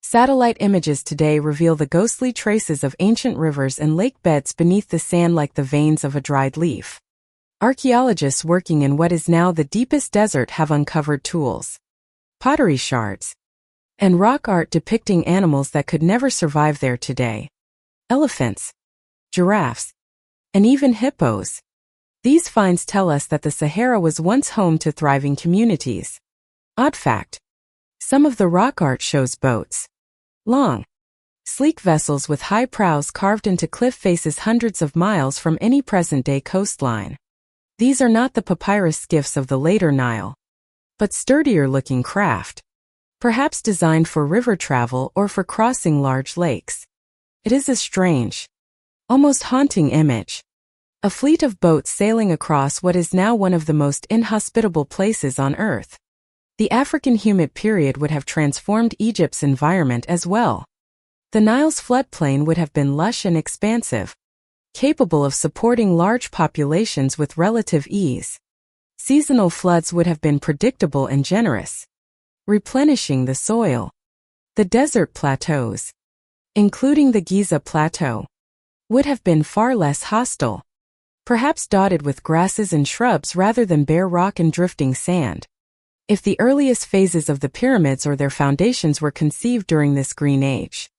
Speaker 1: Satellite images today reveal the ghostly traces of ancient rivers and lake beds beneath the sand like the veins of a dried leaf. Archaeologists working in what is now the deepest desert have uncovered tools, pottery shards, and rock art depicting animals that could never survive there today. Elephants, giraffes, and even hippos. These finds tell us that the Sahara was once home to thriving communities. Odd fact: some of the rock art shows boats, long, sleek vessels with high prows carved into cliff faces hundreds of miles from any present-day coastline. These are not the papyrus skiffs of the later Nile, but sturdier-looking craft, perhaps designed for river travel or for crossing large lakes. It is a strange, almost haunting image. A fleet of boats sailing across what is now one of the most inhospitable places on Earth. The African humid period would have transformed Egypt's environment as well. The Nile's floodplain would have been lush and expansive, capable of supporting large populations with relative ease. Seasonal floods would have been predictable and generous, replenishing the soil. The desert plateaus, including the Giza Plateau, would have been far less hostile, perhaps dotted with grasses and shrubs rather than bare rock and drifting sand. If the earliest phases of the pyramids or their foundations were conceived during this green age,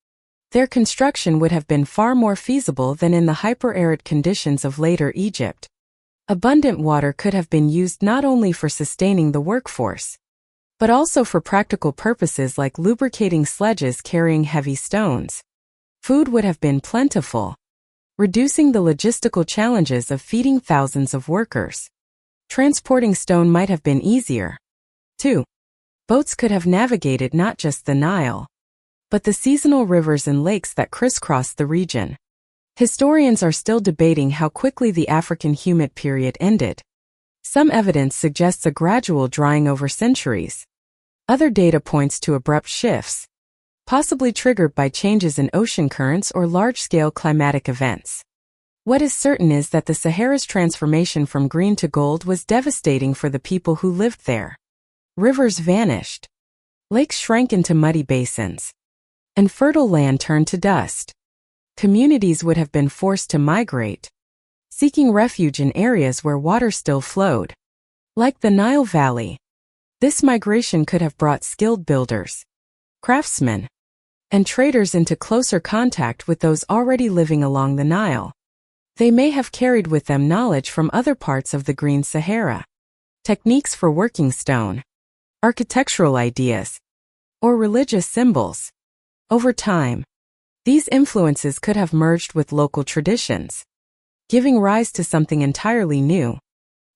Speaker 1: their construction would have been far more feasible than in the hyper-arid conditions of later Egypt. Abundant water could have been used not only for sustaining the workforce, but also for practical purposes like lubricating sledges carrying heavy stones. Food would have been plentiful, reducing the logistical challenges of feeding thousands of workers. Transporting stone might have been easier, too. Boats could have navigated not just the Nile, but the seasonal rivers and lakes that crisscrossed the region. Historians are still debating how quickly the African humid period ended. Some evidence suggests a gradual drying over centuries. Other data points to abrupt shifts, possibly triggered by changes in ocean currents or large-scale climatic events. What is certain is that the Sahara's transformation from green to gold was devastating for the people who lived there. Rivers vanished. Lakes shrank into muddy basins. And fertile land turned to dust. Communities would have been forced to migrate, seeking refuge in areas where water still flowed. Like the Nile Valley, this migration could have brought skilled builders, craftsmen, and traders into closer contact with those already living along the Nile. They may have carried with them knowledge from other parts of the Green Sahara, techniques for working stone, architectural ideas, or religious symbols. Over time, these influences could have merged with local traditions, giving rise to something entirely new.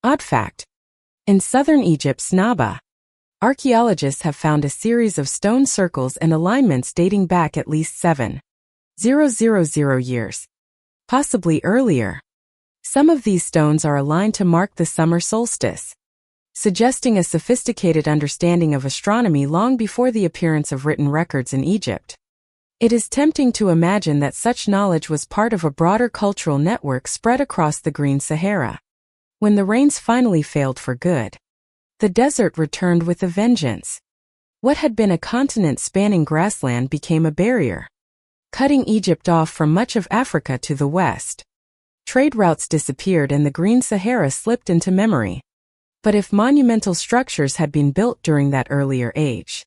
Speaker 1: Odd fact: in southern Egypt's Naba, archaeologists have found a series of stone circles and alignments dating back at least 7,000 years, possibly earlier. Some of these stones are aligned to mark the summer solstice, suggesting a sophisticated understanding of astronomy long before the appearance of written records in Egypt. It is tempting to imagine that such knowledge was part of a broader cultural network spread across the Green Sahara. When the rains finally failed for good, the desert returned with a vengeance. What had been a continent-spanning grassland became a barrier, cutting Egypt off from much of Africa to the west. Trade routes disappeared and the Green Sahara slipped into memory. But if monumental structures had been built during that earlier age,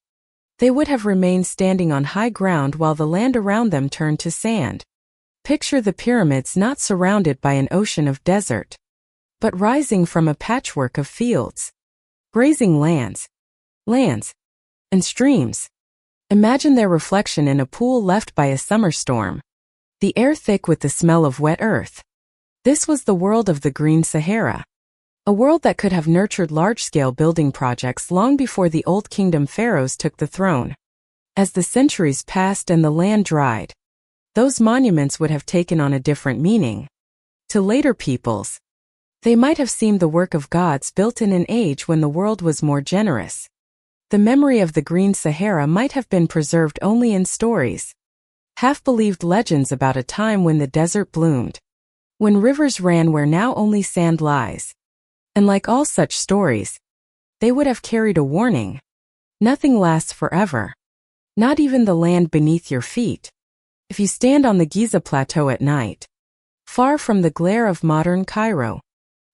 Speaker 1: they would have remained standing on high ground while the land around them turned to sand. Picture the pyramids not surrounded by an ocean of desert, but rising from a patchwork of fields, grazing lands, and streams. Imagine their reflection in a pool left by a summer storm, the air thick with the smell of wet earth. This was the world of the Green Sahara. A world that could have nurtured large-scale building projects long before the Old Kingdom pharaohs took the throne. As the centuries passed and the land dried, those monuments would have taken on a different meaning. To later peoples, they might have seemed the work of gods built in an age when the world was more generous. The memory of the Green Sahara might have been preserved only in stories, half-believed legends about a time when the desert bloomed, when rivers ran where now only sand lies. And like all such stories, they would have carried a warning. Nothing lasts forever. Not even the land beneath your feet. If you stand on the Giza Plateau at night, far from the glare of modern Cairo,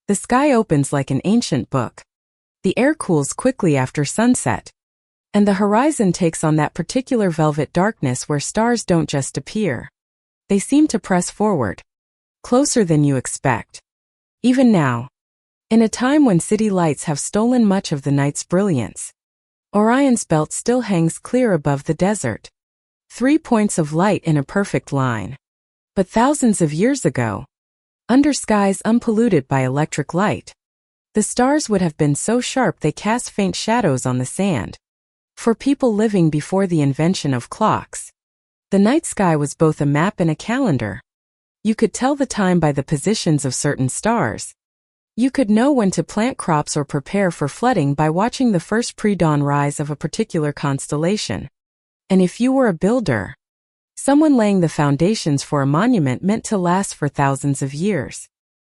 Speaker 1: the sky opens like an ancient book. The air cools quickly after sunset, and the horizon takes on that particular velvet darkness where stars don't just appear. They seem to press forward, closer than you expect. Even now, in a time when city lights have stolen much of the night's brilliance, Orion's belt still hangs clear above the desert. 3 points of light in a perfect line. But thousands of years ago, under skies unpolluted by electric light, the stars would have been so sharp they cast faint shadows on the sand. For people living before the invention of clocks, the night sky was both a map and a calendar. You could tell the time by the positions of certain stars. You could know when to plant crops or prepare for flooding by watching the first pre-dawn rise of a particular constellation. And if you were a builder, someone laying the foundations for a monument meant to last for thousands of years,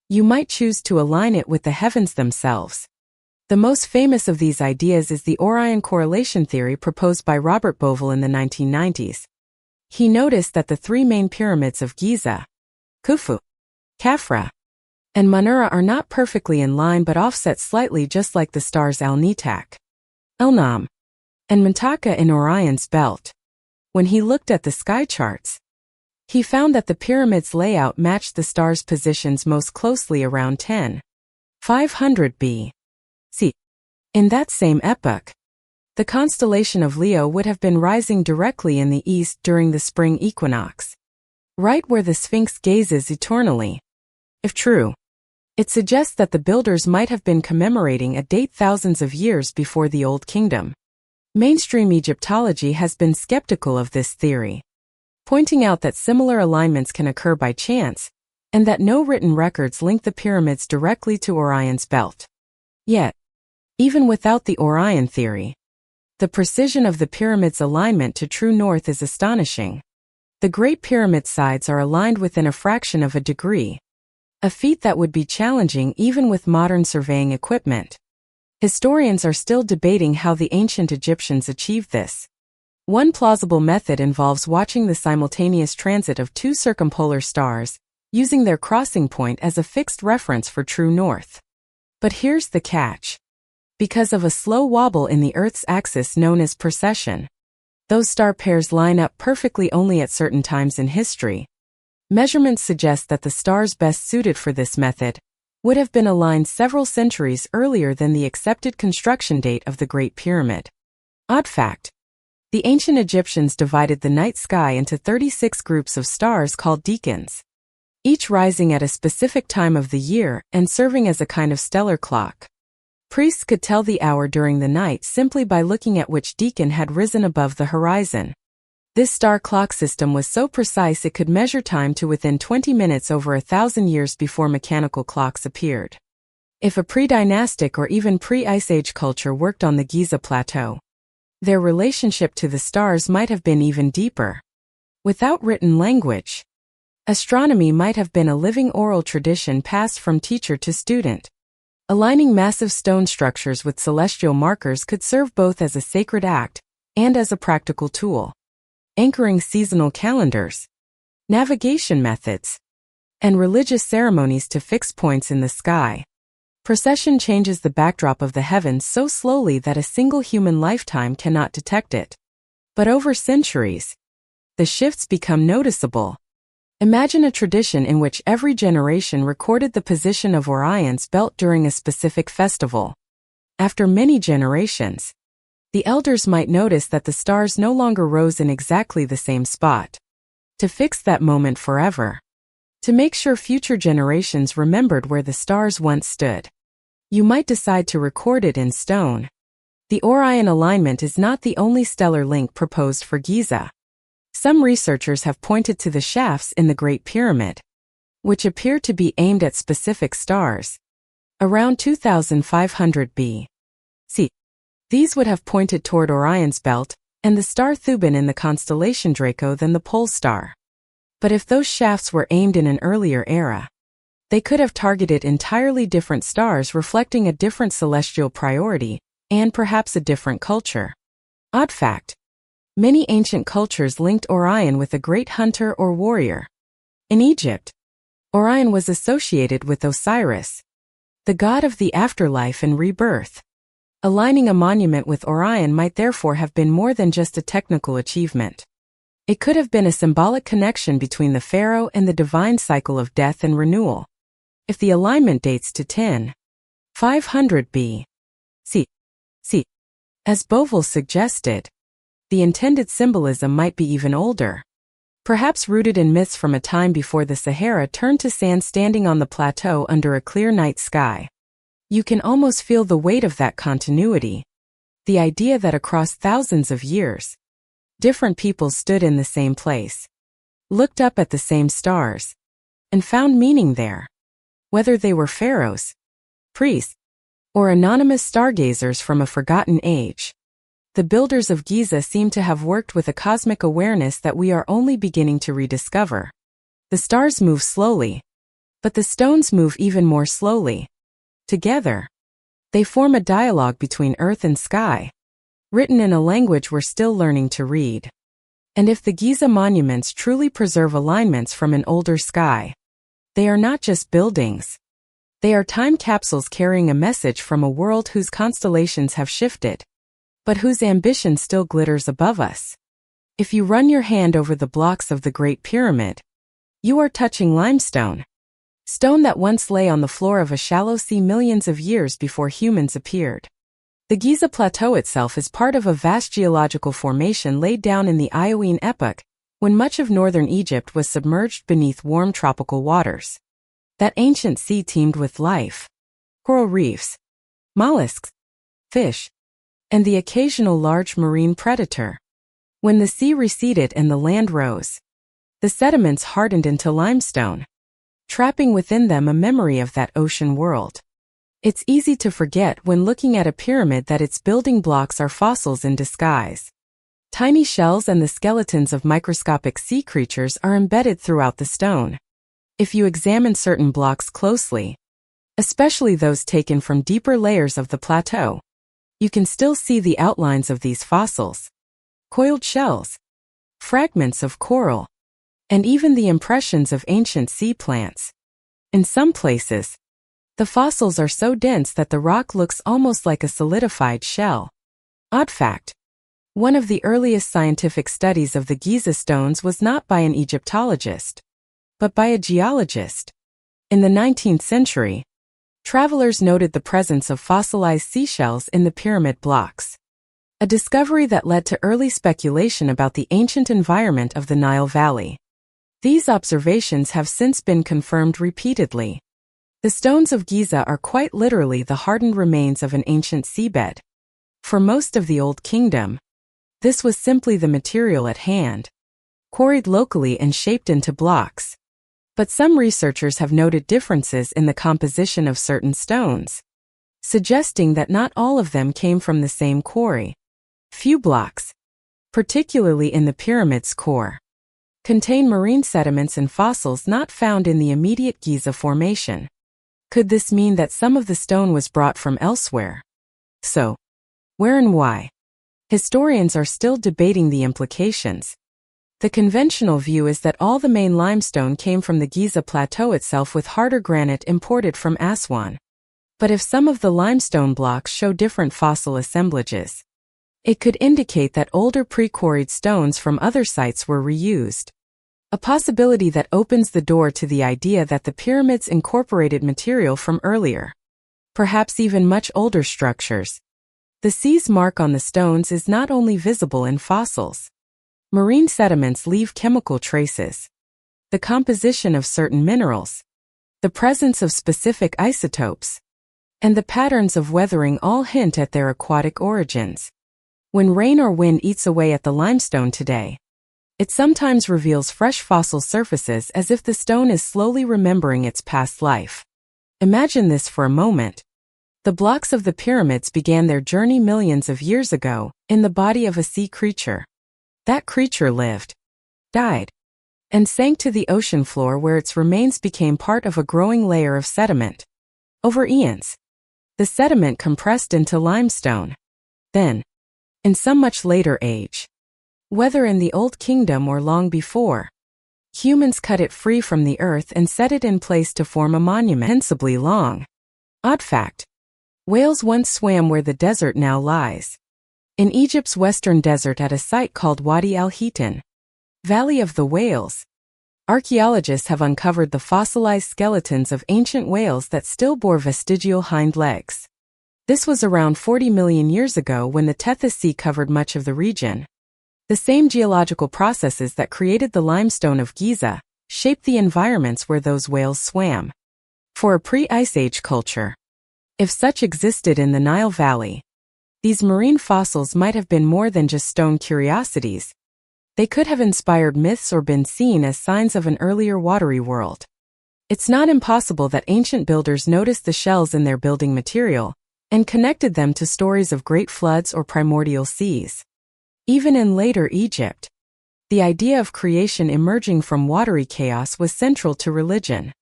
Speaker 1: you might choose to align it with the heavens themselves. The most famous of these ideas is the Orion correlation theory proposed by Robert Bovell in the 1990s. He noticed that the 3 main pyramids of Giza, Khufu, Khafra, and Menara are not perfectly in line but offset slightly, just like the stars Al-Nitak, El-Nam, and Mintaka in Orion's belt. When he looked at the sky charts, he found that the pyramid's layout matched the stars' positions most closely around 10,500 B.C. In that same epoch, the constellation of Leo would have been rising directly in the east during the spring equinox, right where the Sphinx gazes eternally. If true, it suggests that the builders might have been commemorating a date thousands of years before the Old Kingdom. Mainstream Egyptology has been skeptical of this theory, pointing out that similar alignments can occur by chance, and that no written records link the pyramids directly to Orion's belt. Yet, even without the Orion theory, the precision of the pyramid's alignment to true north is astonishing. The Great Pyramid sides are aligned within a fraction of a degree, a feat that would be challenging even with modern surveying equipment. Historians are still debating how the ancient Egyptians achieved this. One plausible method involves watching the simultaneous transit of two circumpolar stars, using their crossing point as a fixed reference for true north. But here's the catch. Because of a slow wobble in the Earth's axis known as precession, those star pairs line up perfectly only at certain times in history. Measurements suggest that the stars best suited for this method would have been aligned several centuries earlier than the accepted construction date of the Great Pyramid. Odd fact. The ancient Egyptians divided the night sky into 36 groups of stars called decans, each rising at a specific time of the year and serving as a kind of stellar clock. Priests could tell the hour during the night simply by looking at which decan had risen above the horizon. This star clock system was so precise it could measure time to within 20 minutes over 1,000 years before mechanical clocks appeared. If a pre-dynastic or even pre-Ice Age culture worked on the Giza Plateau, their relationship to the stars might have been even deeper. Without written language, astronomy might have been a living oral tradition passed from teacher to student. Aligning massive stone structures with celestial markers could serve both as a sacred act and as a practical tool. Anchoring seasonal calendars, navigation methods, and religious ceremonies to fixed points in the sky. Precession changes the backdrop of the heavens so slowly that a single human lifetime cannot detect it. But over centuries, the shifts become noticeable. Imagine a tradition in which every generation recorded the position of Orion's belt during a specific festival. After many generations, the elders might notice that the stars no longer rose in exactly the same spot. To fix that moment forever, to make sure future generations remembered where the stars once stood, you might decide to record it in stone. The Orion alignment is not the only stellar link proposed for Giza. Some researchers have pointed to the shafts in the Great Pyramid, which appear to be aimed at specific stars. Around 2500 B.C., these would have pointed toward Orion's belt and the star Thuban in the constellation Draco than the pole star. But if those shafts were aimed in an earlier era, they could have targeted entirely different stars reflecting a different celestial priority and perhaps a different culture. Odd fact. Many ancient cultures linked Orion with a great hunter or warrior. In Egypt, Orion was associated with Osiris, the god of the afterlife and rebirth. Aligning a monument with Orion might therefore have been more than just a technical achievement. It could have been a symbolic connection between the pharaoh and the divine cycle of death and renewal. If the alignment dates to 500 B.C., as Bovell suggested, the intended symbolism might be even older. Perhaps rooted in myths from a time before the Sahara turned to sand standing on the plateau under a clear night sky. You can almost feel the weight of that continuity. The idea that across thousands of years, different peoples stood in the same place, looked up at the same stars, and found meaning there. Whether they were pharaohs, priests, or anonymous stargazers from a forgotten age, the builders of Giza seem to have worked with a cosmic awareness that we are only beginning to rediscover. The stars move slowly, but the stones move even more slowly. Together, they form a dialogue between earth and sky, written in a language we're still learning to read. And if the Giza monuments truly preserve alignments from an older sky, they are not just buildings. They are time capsules carrying a message from a world whose constellations have shifted, but whose ambition still glitters above us. If you run your hand over the blocks of the Great Pyramid, you are touching limestone, stone that once lay on the floor of a shallow sea millions of years before humans appeared. The Giza Plateau itself is part of a vast geological formation laid down in the Iowine epoch, when much of northern Egypt was submerged beneath warm tropical waters. That ancient sea teemed with life, coral reefs, mollusks, fish, and the occasional large marine predator. When the sea receded and the land rose, the sediments hardened into limestone, trapping within them a memory of that ocean world. It's easy to forget when looking at a pyramid that its building blocks are fossils in disguise. Tiny shells and the skeletons of microscopic sea creatures are embedded throughout the stone. If you examine certain blocks closely, especially those taken from deeper layers of the plateau. You can still see the outlines of these fossils, coiled shells, fragments of coral, and even the impressions of ancient sea plants. In some places, the fossils are so dense that the rock looks almost like a solidified shell. Odd fact: one of the earliest scientific studies of the Giza stones was not by an Egyptologist, but by a geologist. In the 19th century, travelers noted the presence of fossilized seashells in the pyramid blocks, a discovery that led to early speculation about the ancient environment of the Nile Valley. These observations have since been confirmed repeatedly. The stones of Giza are quite literally the hardened remains of an ancient seabed. For most of the Old Kingdom, this was simply the material at hand, quarried locally and shaped into blocks. But some researchers have noted differences in the composition of certain stones, suggesting that not all of them came from the same quarry. Few blocks, particularly in the pyramid's core, contain marine sediments and fossils not found in the immediate Giza formation. Could this mean that some of the stone was brought from elsewhere? So, where and why? Historians are still debating the implications. The conventional view is that all the main limestone came from the Giza plateau itself, with harder granite imported from Aswan. But if some of the limestone blocks show different fossil assemblages, it could indicate that older pre-quarried stones from other sites were reused. A possibility that opens the door to the idea that the pyramids incorporated material from earlier, perhaps even much older structures. The C's mark on the stones is not only visible in fossils. Marine sediments leave chemical traces. The composition of certain minerals, the presence of specific isotopes, and the patterns of weathering all hint at their aquatic origins. When rain or wind eats away at the limestone today, it sometimes reveals fresh fossil surfaces, as if the stone is slowly remembering its past life. Imagine this for a moment. The blocks of the pyramids began their journey millions of years ago, in the body of a sea creature. That creature lived, died, and sank to the ocean floor, where its remains became part of a growing layer of sediment. Over eons, the sediment compressed into limestone. Then, in some much later age, whether in the Old Kingdom or long before, humans cut it free from the earth and set it in place to form a monument sensibly long. Odd fact: whales once swam where the desert now lies, in Egypt's western desert at a site called Wadi al-Hitan, Valley of the Whales. Archaeologists have uncovered the fossilized skeletons of ancient whales that still bore vestigial hind legs. This was around 40 million years ago, when the Tethys Sea covered much of the region. The same geological processes that created the limestone of Giza shaped the environments where those whales swam. For a pre-Ice Age culture, if such existed in the Nile Valley, these marine fossils might have been more than just stone curiosities. They could have inspired myths or been seen as signs of an earlier watery world. It's not impossible that ancient builders noticed the shells in their building material and connected them to stories of great floods or primordial seas. Even in later Egypt, the idea of creation emerging from watery chaos was central to religion.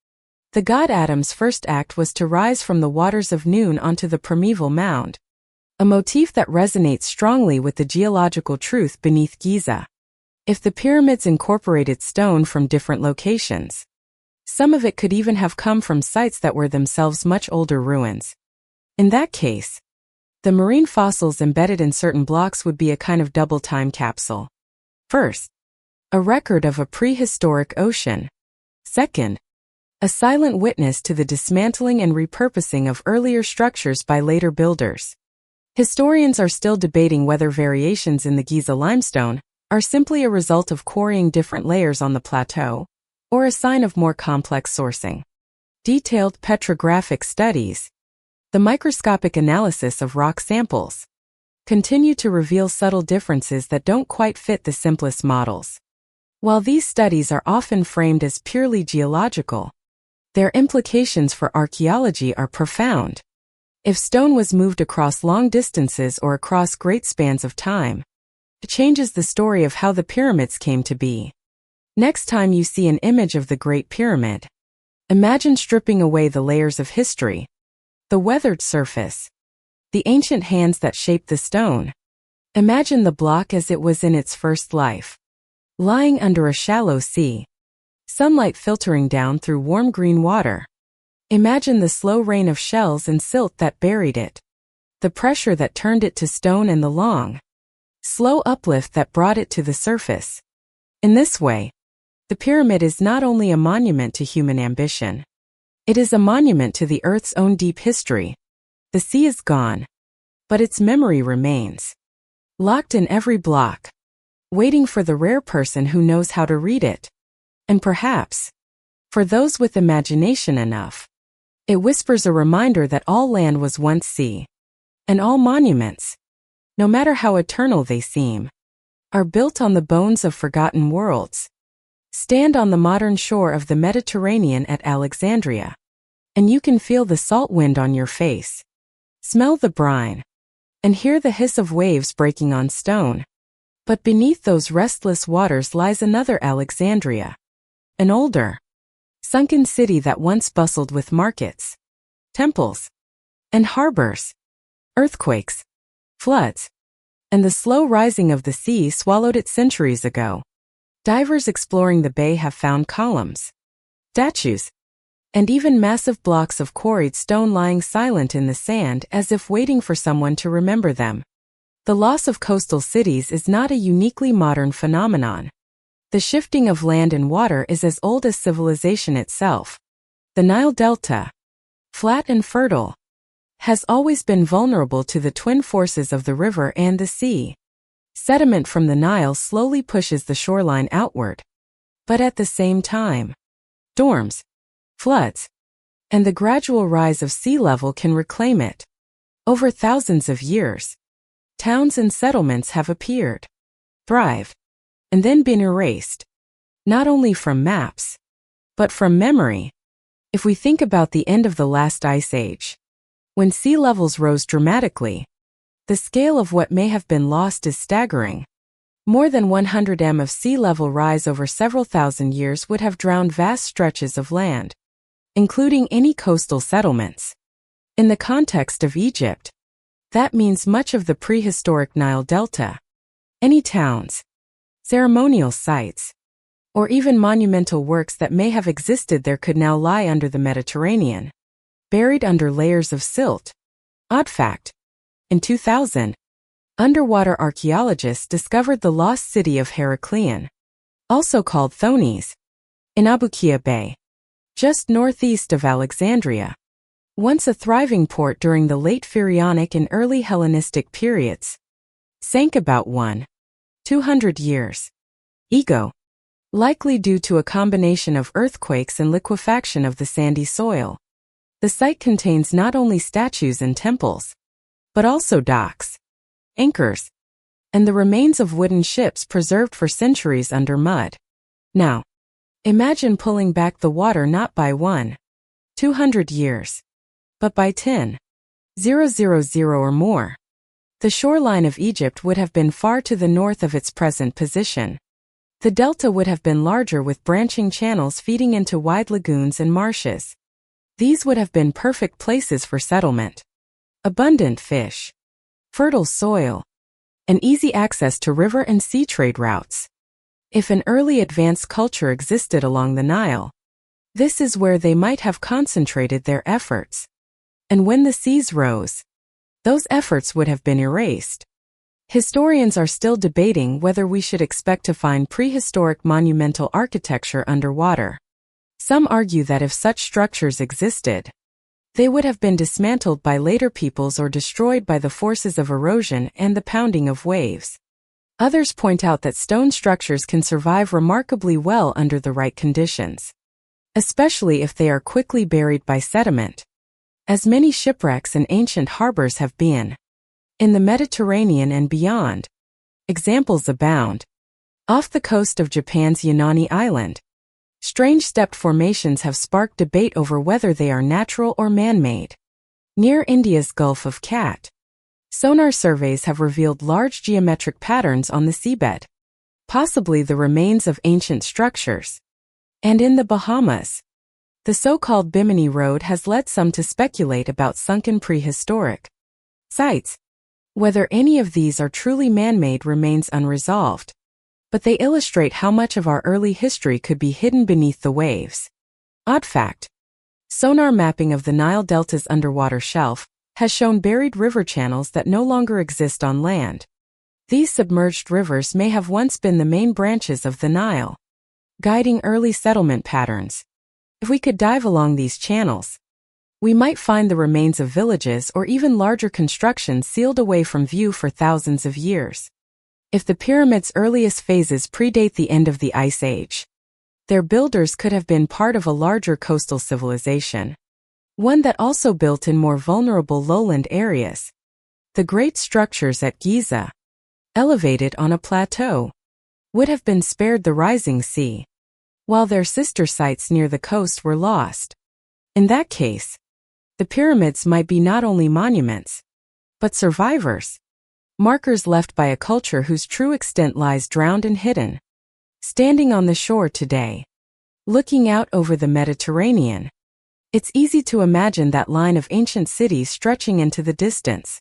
Speaker 1: The god Adam's first act was to rise from the waters of Nun onto the primeval mound, a motif that resonates strongly with the geological truth beneath Giza. If the pyramids incorporated stone from different locations, some of it could even have come from sites that were themselves much older ruins. In that case, the marine fossils embedded in certain blocks would be a kind of double time capsule. First, a record of a prehistoric ocean. Second, a silent witness to the dismantling and repurposing of earlier structures by later builders. Historians are still debating whether variations in the Giza limestone are simply a result of quarrying different layers on the plateau, or a sign of more complex sourcing. Detailed petrographic studies, the microscopic analysis of rock samples, continue to reveal subtle differences that don't quite fit the simplest models. While these studies are often framed as purely geological, their implications for archaeology are profound. If stone was moved across long distances or across great spans of time, it changes the story of how the pyramids came to be. Next time you see an image of the Great Pyramid, Imagine stripping away the layers of history, the weathered surface, the ancient hands that shaped the stone. Imagine the block as it was in its first life, lying under a shallow sea, sunlight filtering down through warm green water. Imagine the slow rain of shells and silt that buried it, the pressure that turned it to stone and the long, slow uplift that brought it to the surface. In this way, the pyramid is not only a monument to human ambition, it is a monument to the Earth's own deep history. The sea is gone, but its memory remains, locked in every block, waiting for the rare person who knows how to read it. And perhaps, for those with imagination enough, it whispers a reminder that all land was once sea, and all monuments, no matter how eternal they seem, are built on the bones of forgotten worlds. Stand on the modern shore of the Mediterranean at Alexandria, and you can feel the salt wind on your face, smell the brine, and hear the hiss of waves breaking on stone. But beneath those restless waters lies another Alexandria, an older, sunken city that once bustled with markets, temples, and harbors. Earthquakes, floods, and the slow rising of the sea swallowed it centuries ago. Divers exploring the bay have found columns, statues, and even massive blocks of quarried stone lying silent in the sand as if waiting for someone to remember them. The loss of coastal cities is not a uniquely modern phenomenon. The shifting of land and water is as old as civilization itself. The Nile Delta, flat and fertile, has always been vulnerable to the twin forces of the river and the sea. Sediment from the Nile slowly pushes the shoreline outward. But at the same time, storms, floods, and the gradual rise of sea level can reclaim it. Over thousands of years, towns and settlements have appeared, thrived, and then been erased, not only from maps, but from memory. If we think about the end of the last ice age, when sea levels rose dramatically, the scale of what may have been lost is staggering. More than 100 m of sea level rise over several thousand years would have drowned vast stretches of land, including any coastal settlements. In the context of Egypt, that means much of the prehistoric Nile Delta. Any towns, ceremonial sites, or even monumental works that may have existed there could now lie under the Mediterranean, buried under layers of silt. Odd fact: in 2000, underwater archaeologists discovered the lost city of Heraklion, also called Thonis, in Abukir Bay, just northeast of Alexandria. Once a thriving port during the late Pharaonic and early Hellenistic periods, sank about 200 years ago, likely due to a combination of earthquakes and liquefaction of the sandy soil. The site contains not only statues and temples, but also docks, anchors, and the remains of wooden ships preserved for centuries under mud. Now, imagine pulling back the water not by 200 years, but by 10,000 or more. The shoreline of Egypt would have been far to the north of its present position. The delta would have been larger with branching channels feeding into wide lagoons and marshes. These would have been perfect places for settlement. Abundant fish, fertile soil, and easy access to river and sea trade routes. If an early advanced culture existed along the Nile, this is where they might have concentrated their efforts. And when the seas rose, those efforts would have been erased. Historians are still debating whether we should expect to find prehistoric monumental architecture underwater. Some argue that if such structures existed, they would have been dismantled by later peoples or destroyed by the forces of erosion and the pounding of waves. Others point out that stone structures can survive remarkably well under the right conditions, especially if they are quickly buried by sediment, as many shipwrecks and ancient harbors have been. In the Mediterranean and beyond, examples abound. Off the coast of Japan's Yonane Island, strange stepped formations have sparked debate over whether they are natural or man-made. Near India's Gulf of Cat, sonar surveys have revealed large geometric patterns on the seabed, possibly the remains of ancient structures. And in the Bahamas, The so-called Bimini Road has led some to speculate about sunken prehistoric sites. Whether any of these are truly man-made remains unresolved, but they illustrate how much of our early history could be hidden beneath the waves. Odd fact: sonar mapping of the Nile Delta's underwater shelf has shown buried river channels that no longer exist on land. These submerged rivers may have once been the main branches of the Nile, guiding early settlement patterns. If we could dive along these channels, we might find the remains of villages or even larger constructions sealed away from view for thousands of years. If the pyramid's earliest phases predate the end of the Ice Age, their builders could have been part of a larger coastal civilization, one that also built in more vulnerable lowland areas. The great structures at Giza, elevated on a plateau, would have been spared the rising sea, while their sister sites near the coast were lost. In that case, the pyramids might be not only monuments, but survivors, markers left by a culture whose true extent lies drowned and hidden. Standing on the shore today, looking out over the Mediterranean, it's easy to imagine that line of ancient cities stretching into the distance,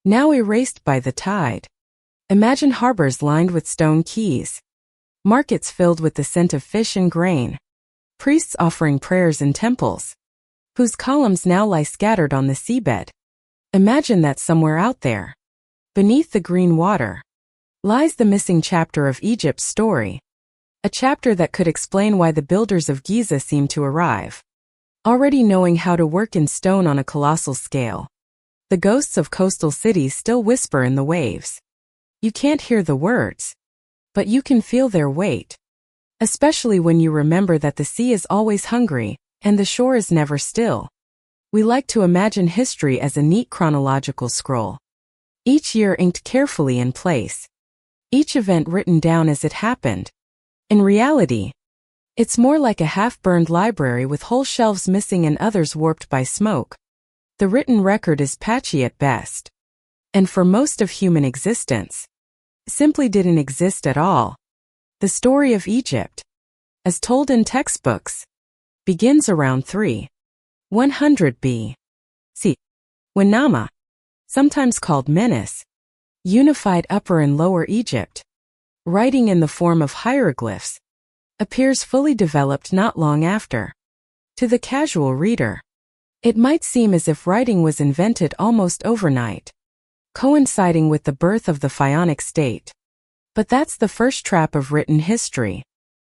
Speaker 1: now erased by the tide. Imagine harbors lined with stone quays, markets filled with the scent of fish and grain, priests offering prayers in temples, whose columns now lie scattered on the seabed. Imagine that somewhere out there, beneath the green water, lies the missing chapter of Egypt's story, a chapter that could explain why the builders of Giza seemed to arrive already knowing how to work in stone on a colossal scale. The ghosts of coastal cities still whisper in the waves. You can't hear the words, but you can feel their weight, especially when you remember that the sea is always hungry and the shore is never still. We like to imagine history as a neat chronological scroll, each year inked carefully in place, each event written down as it happened. In reality, it's more like a half-burned library with whole shelves missing and others warped by smoke. The written record is patchy at best, and for most of human existence, simply didn't exist at all. The story of Egypt, as told in textbooks, begins around 3100 B.C. when Nama, sometimes called Menes, unified Upper and Lower Egypt. Writing in the form of hieroglyphs appears fully developed not long after. To the casual reader, it might seem as if writing was invented almost overnight, coinciding with the birth of the Pharaonic state. But that's the first trap of written history.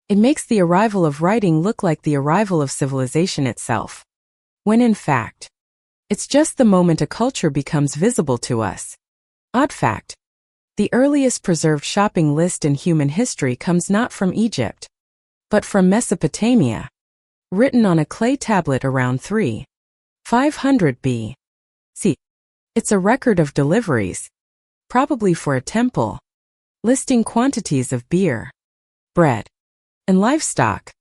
Speaker 1: It makes the arrival of writing look like the arrival of civilization itself, when in fact, it's just the moment a culture becomes visible to us. Odd fact: the earliest preserved shopping list in human history comes not from Egypt, but from Mesopotamia, written on a clay tablet around 3500 B.C. It's a record of deliveries, probably for a temple, listing quantities of beer, bread, and livestock.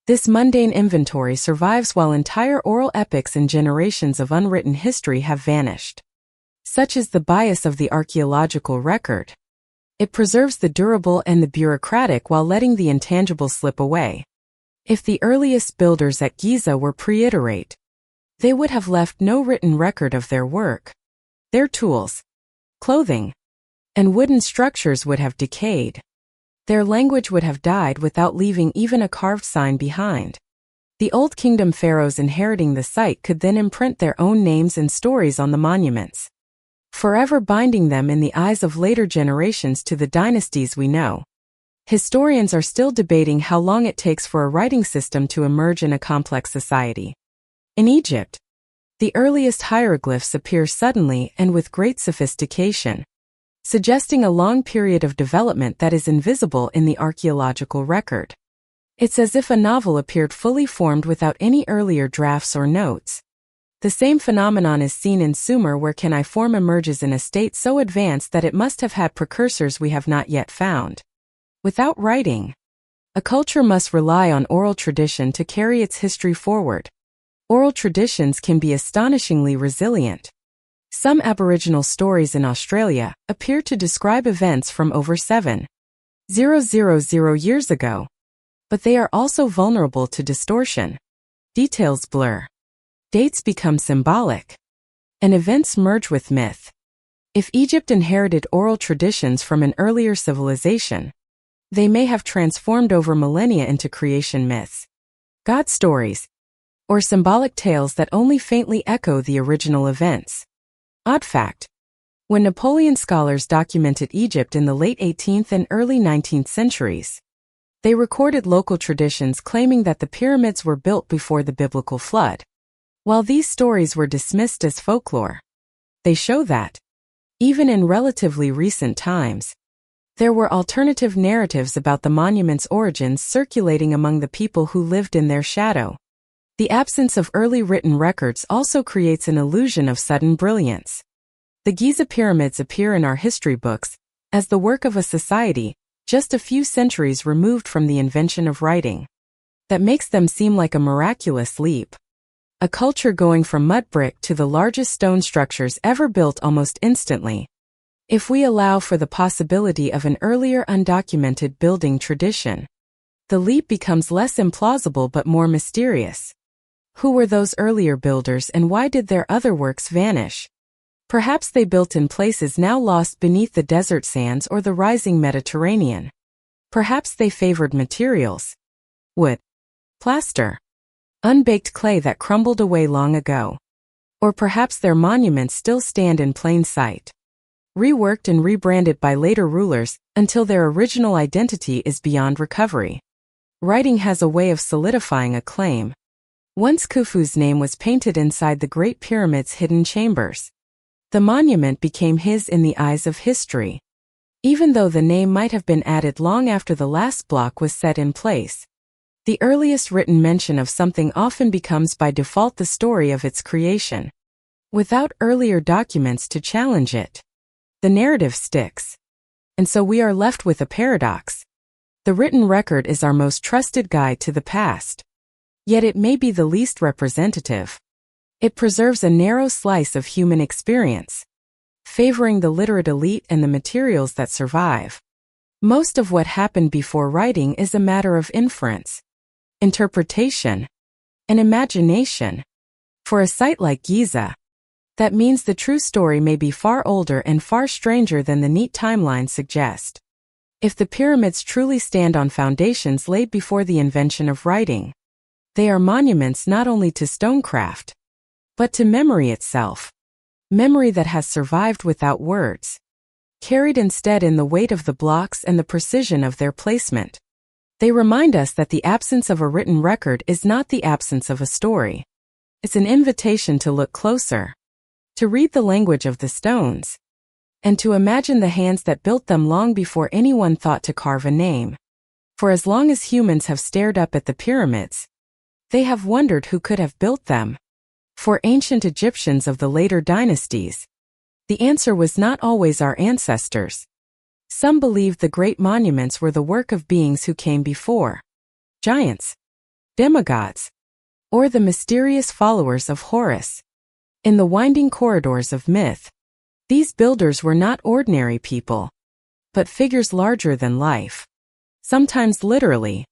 Speaker 1: This mundane inventory survives while entire oral epics and generations of unwritten history have vanished. Such is the bias of the archaeological record. It preserves the durable and the bureaucratic while letting the intangible slip away. If the earliest builders at Giza were preiterate, they would have left no written record of their work. Their tools, clothing, and wooden structures would have decayed. Their language would have died without leaving even a carved sign behind. The Old Kingdom pharaohs inheriting the site could then imprint their own names and stories on the monuments, forever binding them in the eyes of later generations to the dynasties we know. Historians are still debating how long it takes for a writing system to emerge in a complex society. In Egypt, the earliest hieroglyphs appear suddenly and with great sophistication, suggesting a long period of development that is invisible in the archaeological record. It's as if a novel appeared fully formed without any earlier drafts or notes. The same phenomenon is seen in Sumer, where cuneiform emerges in a state so advanced that it must have had precursors we have not yet found. Without writing, a culture must rely on oral tradition to carry its history forward. Oral traditions can be astonishingly resilient. Some Aboriginal stories in Australia appear to describe events from over 7,000 years ago, but they are also vulnerable to distortion. Details blur. Dates become symbolic. And events merge with myth. If Egypt inherited oral traditions from an earlier civilization, they may have transformed over millennia into creation myths, God stories, or symbolic tales that only faintly echo the original events. Odd fact: when Napoleon scholars documented Egypt in the late 18th and early 19th centuries, they recorded local traditions claiming that the pyramids were built before the biblical flood. While these stories were dismissed as folklore, they show that, even in relatively recent times, there were alternative narratives about the monument's origins circulating among the people who lived in their shadow. The absence of early written records also creates an illusion of sudden brilliance. The Giza pyramids appear in our history books as the work of a society just a few centuries removed from the invention of writing. That makes them seem like a miraculous leap. A culture going from mud brick to the largest stone structures ever built almost instantly. If we allow for the possibility of an earlier undocumented building tradition, the leap becomes less implausible but more mysterious. Who were those earlier builders and why did their other works vanish? Perhaps they built in places now lost beneath the desert sands or the rising Mediterranean. Perhaps they favored materials: wood, plaster, unbaked clay that crumbled away long ago. Or perhaps their monuments still stand in plain sight, reworked and rebranded by later rulers until their original identity is beyond recovery. Writing has a way of solidifying a claim. Once Khufu's name was painted inside the Great Pyramid's hidden chambers, the monument became his in the eyes of history. Even though the name might have been added long after the last block was set in place, the earliest written mention of something often becomes by default the story of its creation. Without earlier documents to challenge it, the narrative sticks. And so we are left with a paradox. The written record is our most trusted guide to the past. Yet it may be the least representative. It preserves a narrow slice of human experience, favoring the literate elite and the materials that survive. Most of what happened before writing is a matter of inference, interpretation, and imagination. For a site like Giza, that means the true story may be far older and far stranger than the neat timelines suggest. If the pyramids truly stand on foundations laid before the invention of writing, they are monuments not only to stonecraft, but to memory itself. Memory that has survived without words, carried instead in the weight of the blocks and the precision of their placement. They remind us that the absence of a written record is not the absence of a story. It's an invitation to look closer, to read the language of the stones, and to imagine the hands that built them long before anyone thought to carve a name. For as long as humans have stared up at the pyramids, they have wondered who could have built them. For ancient Egyptians of the later dynasties, the answer was not always our ancestors. Some believed the great monuments were the work of beings who came before, giants, demigods, or the mysterious followers of Horus. In the winding corridors of myth, these builders were not ordinary people, but figures larger than life. Sometimes literally.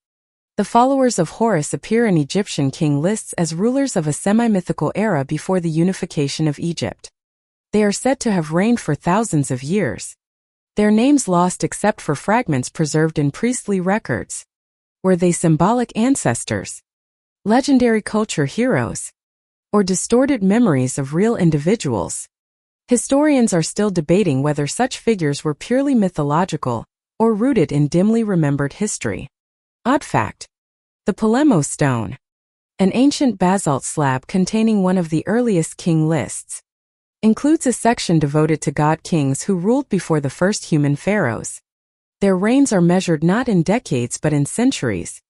Speaker 1: The followers of Horus appear in Egyptian king lists as rulers of a semi-mythical era before the unification of Egypt. They are said to have reigned for thousands of years. Their names lost except for fragments preserved in priestly records. Were they symbolic ancestors, legendary culture heroes, or distorted memories of real individuals? Historians are still debating whether such figures were purely mythological or rooted in dimly remembered history. Odd fact: the Polemo stone, an ancient basalt slab containing one of the earliest king lists, includes a section devoted to god kings who ruled before the first human pharaohs. Their reigns are measured not in decades but in centuries.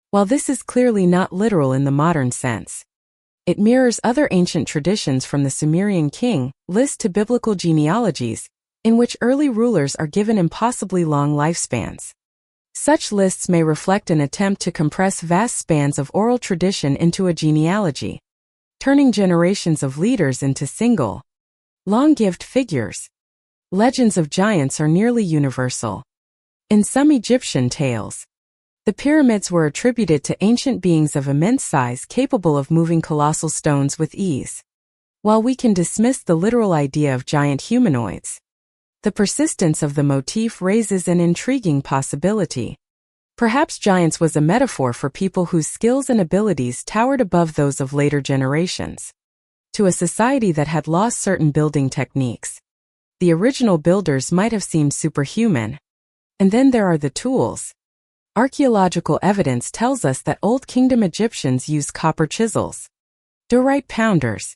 Speaker 1: While this is clearly not literal in the modern sense, it mirrors other ancient traditions from the Sumerian king list to biblical genealogies, in which early rulers are given impossibly long lifespans. Such lists may reflect an attempt to compress vast spans of oral tradition into a genealogy, turning generations of leaders into single, long-lived figures. Legends of giants are nearly universal. In some Egyptian tales, The pyramids were attributed to ancient beings of immense size capable of moving colossal stones with ease. While we can dismiss the literal idea of giant humanoids, the persistence of the motif raises an intriguing possibility. Perhaps giants was a metaphor for people whose skills and abilities towered above those of later generations. To a society that had lost certain building techniques, the original builders might have seemed superhuman. And then there are the tools. Archaeological evidence tells us that Old Kingdom Egyptians used copper chisels, diorite pounders,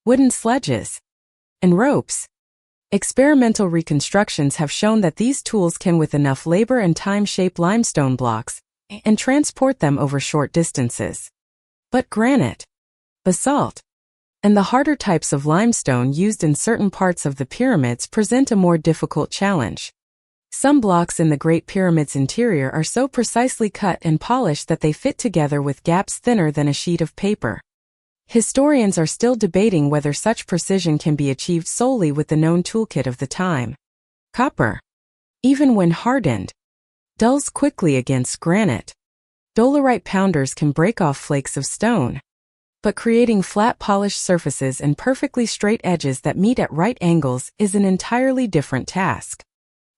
Speaker 1: wooden sledges, and ropes. Experimental reconstructions have shown that these tools can with enough labor and time shape limestone blocks and transport them over short distances. But granite, basalt, and the harder types of limestone used in certain parts of the pyramids present a more difficult challenge. Some blocks in the Great Pyramid's interior are so precisely cut and polished that they fit together with gaps thinner than a sheet of paper. Historians are still debating whether such precision can be achieved solely with the known toolkit of the time. Copper, even when hardened, dulls quickly against granite. Dolerite pounders can break off flakes of stone, but creating flat polished surfaces and perfectly straight edges that meet at right angles is an entirely different task.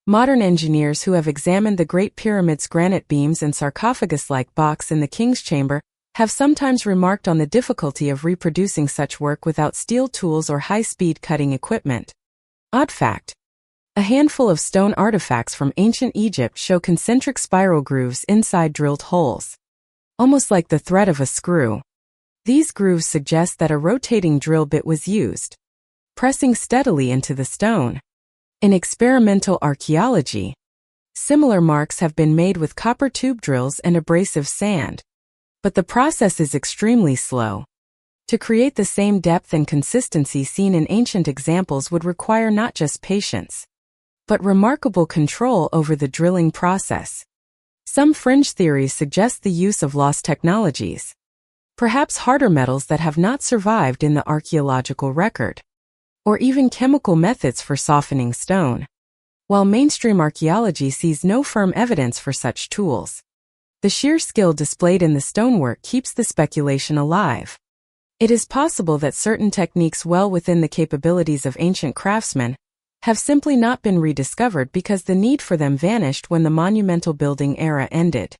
Speaker 1: Modern engineers who have examined the Great Pyramid's granite beams and sarcophagus-like box in the King's Chamber have sometimes remarked on the difficulty of reproducing such work without steel tools or high-speed cutting equipment. Odd fact: a handful of stone artifacts from ancient Egypt show concentric spiral grooves inside drilled holes, almost like the thread of a screw. These grooves suggest that a rotating drill bit was used, pressing steadily into the stone. In experimental archaeology, similar marks have been made with copper tube drills and abrasive sand. But the process is extremely slow. To create the same depth and consistency seen in ancient examples would require not just patience, but remarkable control over the drilling process. Some fringe theories suggest the use of lost technologies, perhaps harder metals that have not survived in the archaeological record, or even chemical methods for softening stone. While mainstream archaeology sees no firm evidence for such tools, the sheer skill displayed in the stonework keeps the speculation alive. It is possible that certain techniques well within the capabilities of ancient craftsmen have simply not been rediscovered because the need for them vanished when the monumental building era ended.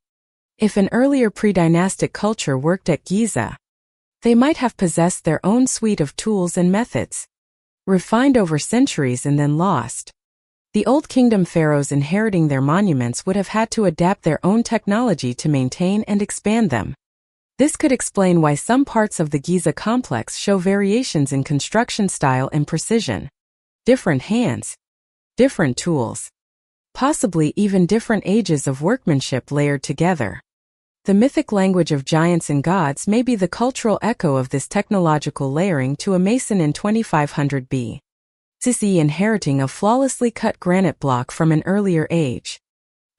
Speaker 1: If an earlier pre-dynastic culture worked at Giza, they might have possessed their own suite of tools and methods, refined over centuries and then lost. The Old Kingdom pharaohs inheriting their monuments would have had to adapt their own technology to maintain and expand them. This could explain why some parts of the Giza complex show variations in construction style and precision. Different hands, different tools, possibly even different ages of workmanship layered together. The mythic language of giants and gods may be the cultural echo of this technological layering to a mason in 2500 BCE inheriting a flawlessly cut granite block from an earlier age.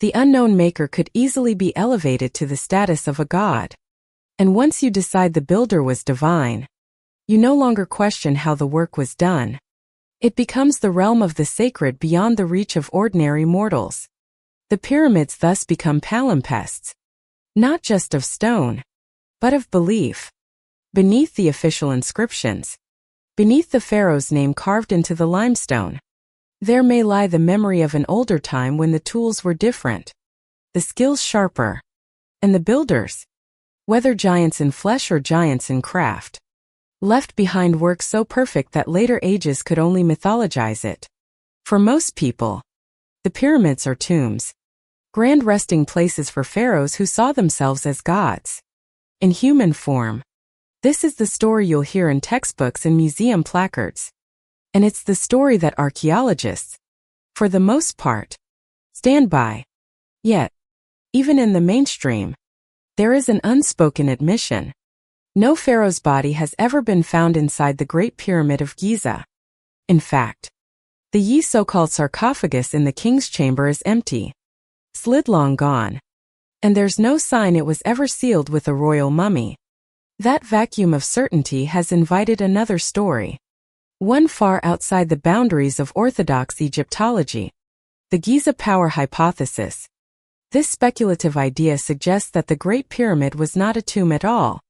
Speaker 1: The unknown maker could easily be elevated to the status of a god. And once you decide the builder was divine, you no longer question how the work was done. It becomes the realm of the sacred beyond the reach of ordinary mortals. The pyramids thus become palimpsests, not just of stone, but of belief. Beneath the official inscriptions, beneath the pharaoh's name carved into the limestone, there may lie the memory of an older time when the tools were different, the skills sharper, and the builders, whether giants in flesh or giants in craft, left behind work so perfect that later ages could only mythologize it. For most people, the pyramids are tombs, grand resting places for pharaohs who saw themselves as gods, in human form. This is the story you'll hear in textbooks and museum placards. And it's the story that archaeologists, for the most part, stand by. Yet, even in the mainstream, there is an unspoken admission. No pharaoh's body has ever been found inside the Great Pyramid of Giza. In fact, the so-called sarcophagus in the King's Chamber is empty, slid long gone, and there's no sign it was ever sealed with a royal mummy. That vacuum of certainty has invited another story, one far outside the boundaries of orthodox Egyptology, the Giza power hypothesis. This speculative idea suggests that the Great Pyramid was not a tomb at all,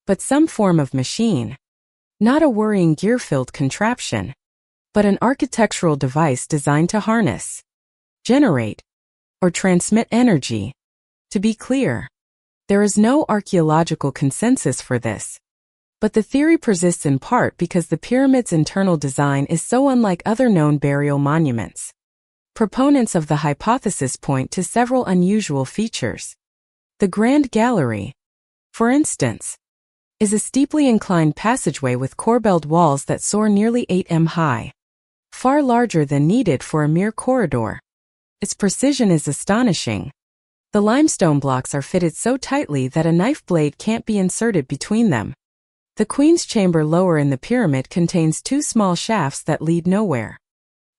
Speaker 1: but some form of machine. Not a worrying gear-filled contraption, but an architectural device designed to harness, generate, or transmit energy. To be clear, there is no archaeological consensus for this, but the theory persists in part because the pyramid's internal design is so unlike other known burial monuments. Proponents of the hypothesis point to several unusual features. The Grand Gallery, for instance, is a steeply inclined passageway with corbelled walls that soar nearly 8 m high, far larger than needed for a mere corridor. Its precision is astonishing. The limestone blocks are fitted so tightly that a knife blade can't be inserted between them. The Queen's Chamber lower in the pyramid contains 2 small shafts that lead nowhere,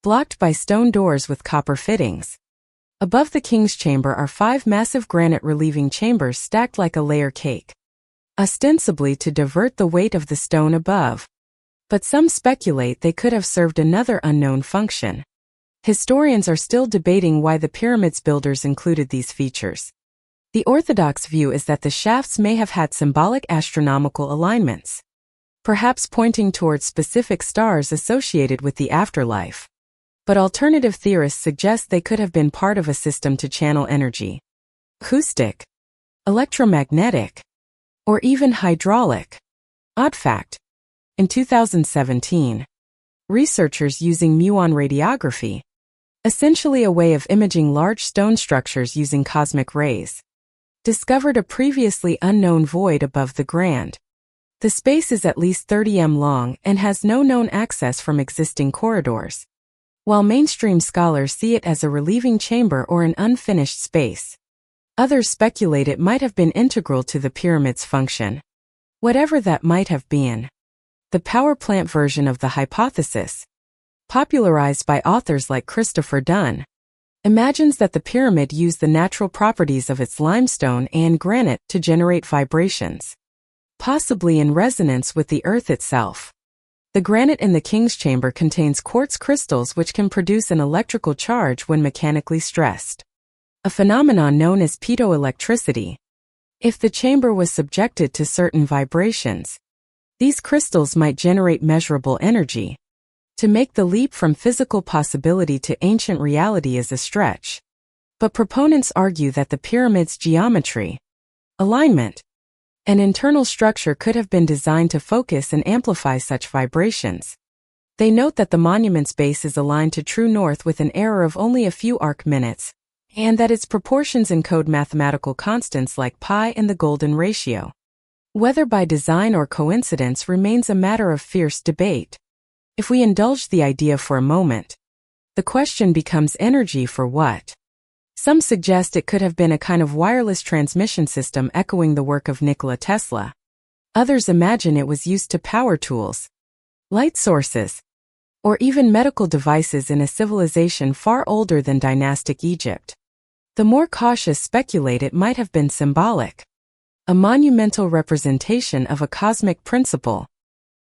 Speaker 1: blocked by stone doors with copper fittings. Above the King's Chamber are 5 massive granite relieving chambers stacked like a layer cake, ostensibly to divert the weight of the stone above. But some speculate they could have served another unknown function. Historians are still debating why the pyramid's builders included these features. The orthodox view is that the shafts may have had symbolic astronomical alignments, perhaps pointing towards specific stars associated with the afterlife. But alternative theorists suggest they could have been part of a system to channel energy, acoustic, electromagnetic, or even hydraulic. Odd fact: in 2017, researchers using muon radiography, essentially a way of imaging large stone structures using cosmic rays, discovered a previously unknown void above the Grand. The space is at least 30 m long and has no known access from existing corridors. While mainstream scholars see it as a relieving chamber or an unfinished space, others speculate it might have been integral to the pyramid's function. Whatever that might have been, the power plant version of the hypothesis, popularized by authors like Christopher Dunn, imagines that the pyramid used the natural properties of its limestone and granite to generate vibrations, possibly in resonance with the earth itself. The granite in the King's Chamber contains quartz crystals which can produce an electrical charge when mechanically stressed, a phenomenon known as piezoelectricity. If the chamber was subjected to certain vibrations, these crystals might generate measurable energy. To make the leap from physical possibility to ancient reality is a stretch, but proponents argue that the pyramid's geometry, alignment, and internal structure could have been designed to focus and amplify such vibrations. They note that the monument's base is aligned to true north with an error of only a few arc minutes, and that its proportions encode mathematical constants like pi and the golden ratio. Whether by design or coincidence remains a matter of fierce debate. If we indulge the idea for a moment, the question becomes energy for what? Some suggest it could have been a kind of wireless transmission system echoing the work of Nikola Tesla. Others imagine it was used to power tools, light sources, or even medical devices in a civilization far older than dynastic Egypt. The more cautious speculate it might have been symbolic, a monumental representation of a cosmic principle,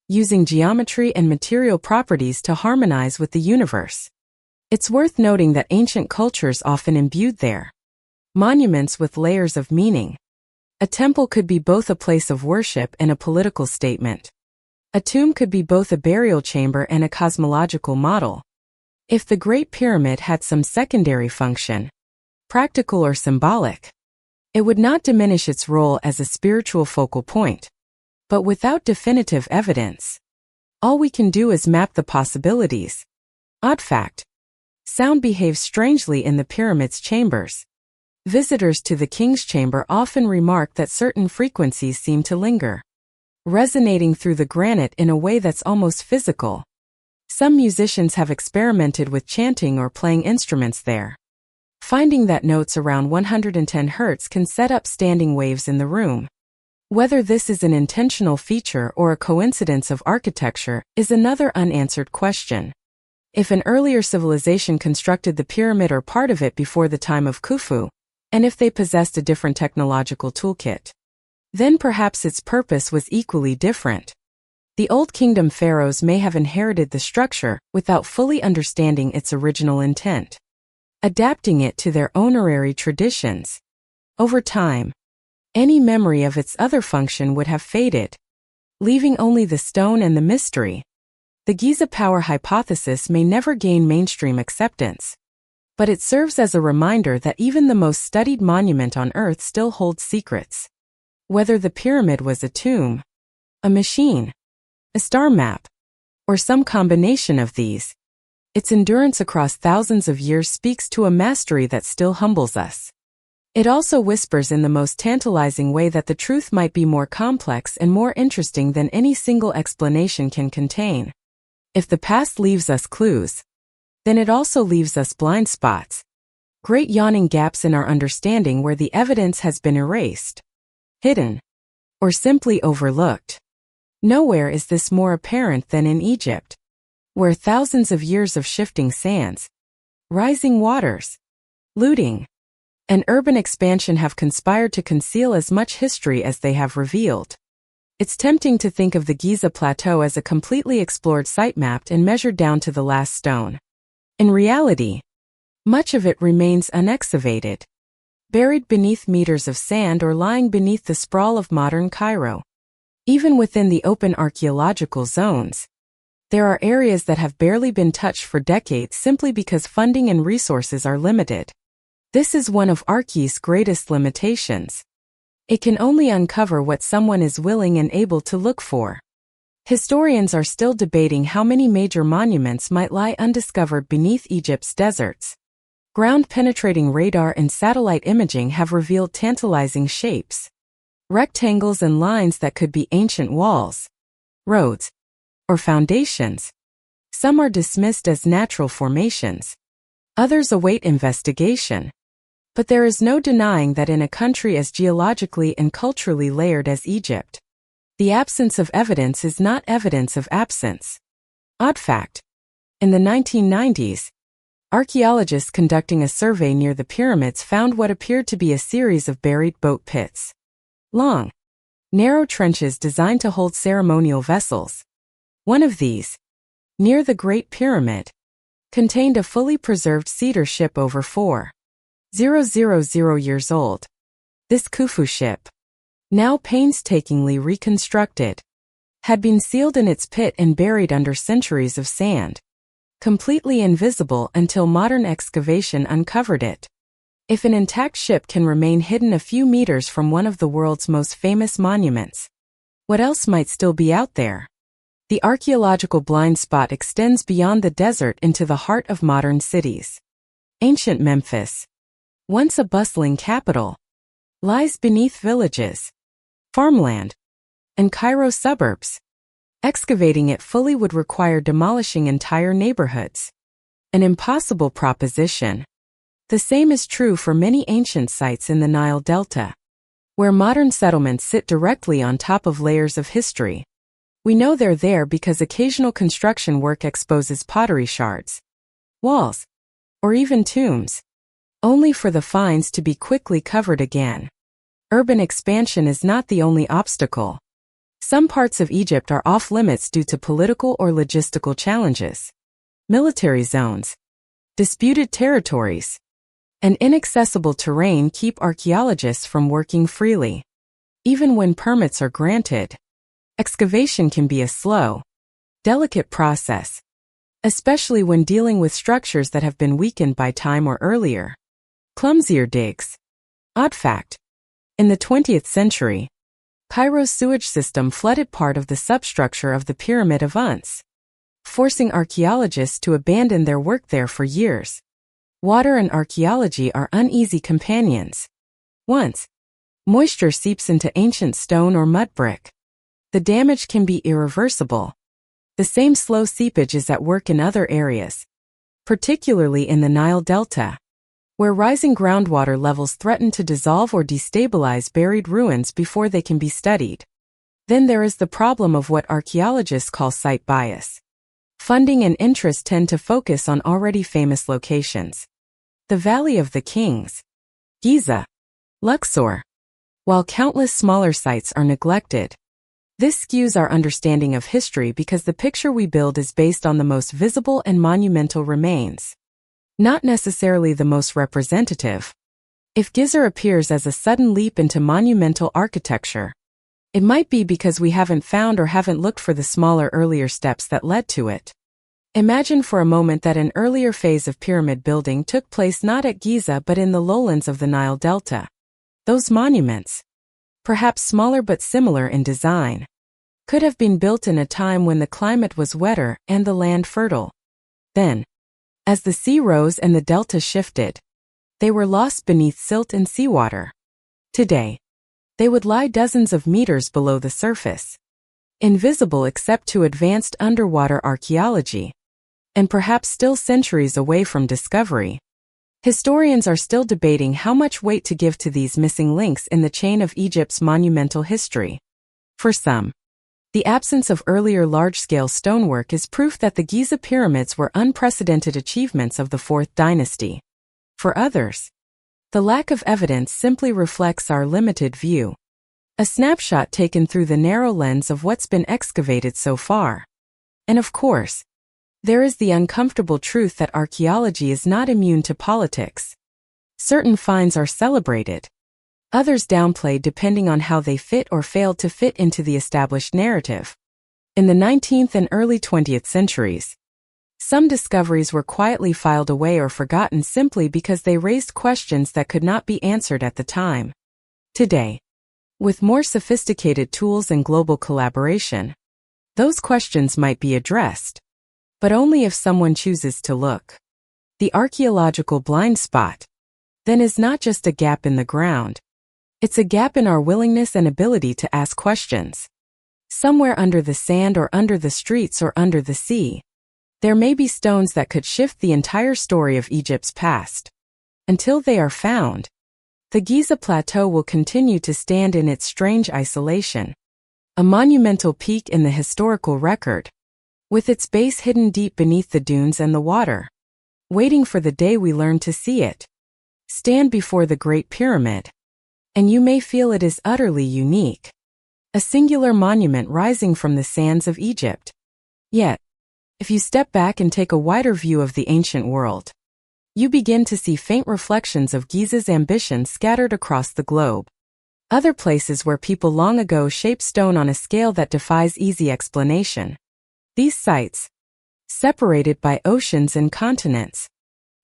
Speaker 1: using geometry and material properties to harmonize with the universe. It's worth noting that ancient cultures often imbued their monuments with layers of meaning. A temple could be both a place of worship and a political statement. A tomb could be both a burial chamber and a cosmological model. If the Great Pyramid had some secondary function, practical or symbolic, it would not diminish its role as a spiritual focal point. But without definitive evidence, all we can do is map the possibilities. Odd fact: sound behaves strangely in the pyramid's chambers. Visitors to the King's Chamber often remark that certain frequencies seem to linger, resonating through the granite in a way that's almost physical. Some musicians have experimented with chanting or playing instruments there, finding that notes around 110 Hz can set up standing waves in the room. Whether this is an intentional feature or a coincidence of architecture is another unanswered question. If an earlier civilization constructed the pyramid or part of it before the time of Khufu, and if they possessed a different technological toolkit, then perhaps its purpose was equally different. The Old Kingdom pharaohs may have inherited the structure without fully understanding its original intent. adapting it to their honorary traditions. Over time, any memory of its other function would have faded, leaving only the stone and the mystery. The Giza power hypothesis may never gain mainstream acceptance, but it serves as a reminder that even the most studied monument on Earth still holds secrets. Whether the pyramid was a tomb, a machine, a star map, or some combination of these, its endurance across thousands of years speaks to a mastery that still humbles us. It also whispers in the most tantalizing way that the truth might be more complex and more interesting than any single explanation can contain. If the past leaves us clues, then it also leaves us blind spots, great yawning gaps in our understanding where the evidence has been erased, hidden, or simply overlooked. Nowhere is this more apparent than in Egypt, where thousands of years of shifting sands, rising waters, looting, and urban expansion have conspired to conceal as much history as they have revealed. It's tempting to think of the Giza Plateau as a completely explored site mapped and measured down to the last stone. In reality, much of it remains unexcavated, buried beneath meters of sand or lying beneath the sprawl of modern Cairo. Even within the open archaeological zones, there are areas that have barely been touched for decades simply because funding and resources are limited. This is one of Archae's greatest limitations. It can only uncover what someone is willing and able to look for. Historians are still debating how many major monuments might lie undiscovered beneath Egypt's deserts. Ground-penetrating radar and satellite imaging have revealed tantalizing shapes, rectangles and lines that could be ancient walls, roads, or foundations. Some are dismissed as natural formations. Others await investigation. But there is no denying that in a country as geologically and culturally layered as Egypt, the absence of evidence is not evidence of absence. Odd fact: in the 1990s, archaeologists conducting a survey near the pyramids found what appeared to be a series of buried boat pits. Long, narrow trenches designed to hold ceremonial vessels. One of these, near the Great Pyramid, contained a fully preserved cedar ship over 4,000 years old. This Khufu ship, now painstakingly reconstructed, had been sealed in its pit and buried under centuries of sand, completely invisible until modern excavation uncovered it. If an intact ship can remain hidden a few meters from one of the world's most famous monuments, what else might still be out there? The archaeological blind spot extends beyond the desert into the heart of modern cities. Ancient Memphis, once a bustling capital, lies beneath villages, farmland, and Cairo suburbs. Excavating it fully would require demolishing entire neighborhoods. An impossible proposition. The same is true for many ancient sites in the Nile Delta, where modern settlements sit directly on top of layers of history. We know they're there because occasional construction work exposes pottery shards, walls, or even tombs, only for the finds to be quickly covered again. Urban expansion is not the only obstacle. Some parts of Egypt are off-limits due to political or logistical challenges. Military zones, disputed territories, and inaccessible terrain keep archaeologists from working freely. Even when permits are granted, excavation can be a slow, delicate process, especially when dealing with structures that have been weakened by time or earlier, clumsier digs. Odd fact: in the 20th century, Cairo's sewage system flooded part of the substructure of the Pyramid of Uns, forcing archaeologists to abandon their work there for years. Water and archaeology are uneasy companions. Once moisture seeps into ancient stone or mud brick, the damage can be irreversible. The same slow seepage is at work in other areas, particularly in the Nile Delta, where rising groundwater levels threaten to dissolve or destabilize buried ruins before they can be studied. Then there is the problem of what archaeologists call site bias. Funding and interest tend to focus on already famous locations. The Valley of the Kings, Giza, Luxor, while countless smaller sites are neglected. This skews our understanding of history because the picture we build is based on the most visible and monumental remains. not necessarily the most representative. If Giza appears as a sudden leap into monumental architecture, it might be because we haven't found or haven't looked for the smaller earlier steps that led to it. Imagine for a moment that an earlier phase of pyramid building took place not at Giza but in the lowlands of the Nile Delta. Those monuments, perhaps smaller but similar in design, could have been built in a time when the climate was wetter and the land fertile. Then, as the sea rose and the delta shifted, they were lost beneath silt and seawater. Today, they would lie dozens of meters below the surface, invisible except to advanced underwater archaeology, and perhaps still centuries away from discovery. Historians are still debating how much weight to give to these missing links in the chain of Egypt's monumental history. For some, the absence of earlier large-scale stonework is proof that the Giza pyramids were unprecedented achievements of the Fourth Dynasty. For others, the lack of evidence simply reflects our limited view, a snapshot taken through the narrow lens of what's been excavated so far. And of course, there is the uncomfortable truth that archaeology is not immune to politics. Certain finds are celebrated, others downplayed depending on how they fit or failed to fit into the established narrative. In the 19th and early 20th centuries, some discoveries were quietly filed away or forgotten simply because they raised questions that could not be answered at the time. Today, with more sophisticated tools and global collaboration, those questions might be addressed, but only if someone chooses to look. The archaeological blind spot, then, is not just a gap in the ground. It's a gap in our willingness and ability to ask questions. Somewhere under the sand or under the streets or under the sea, there may be stones that could shift the entire story of Egypt's past. Until they are found, the Giza Plateau will continue to stand in its strange isolation, a monumental peak in the historical record, with its base hidden deep beneath the dunes and the water, waiting for the day we learn to see it. Stand before the Great Pyramid, and you may feel it is utterly unique, a singular monument rising from the sands of Egypt. Yet, if you step back and take a wider view of the ancient world, you begin to see faint reflections of Giza's ambition scattered across the globe. Other places where people long ago shaped stone on a scale that defies easy explanation. These sites, separated by oceans and continents,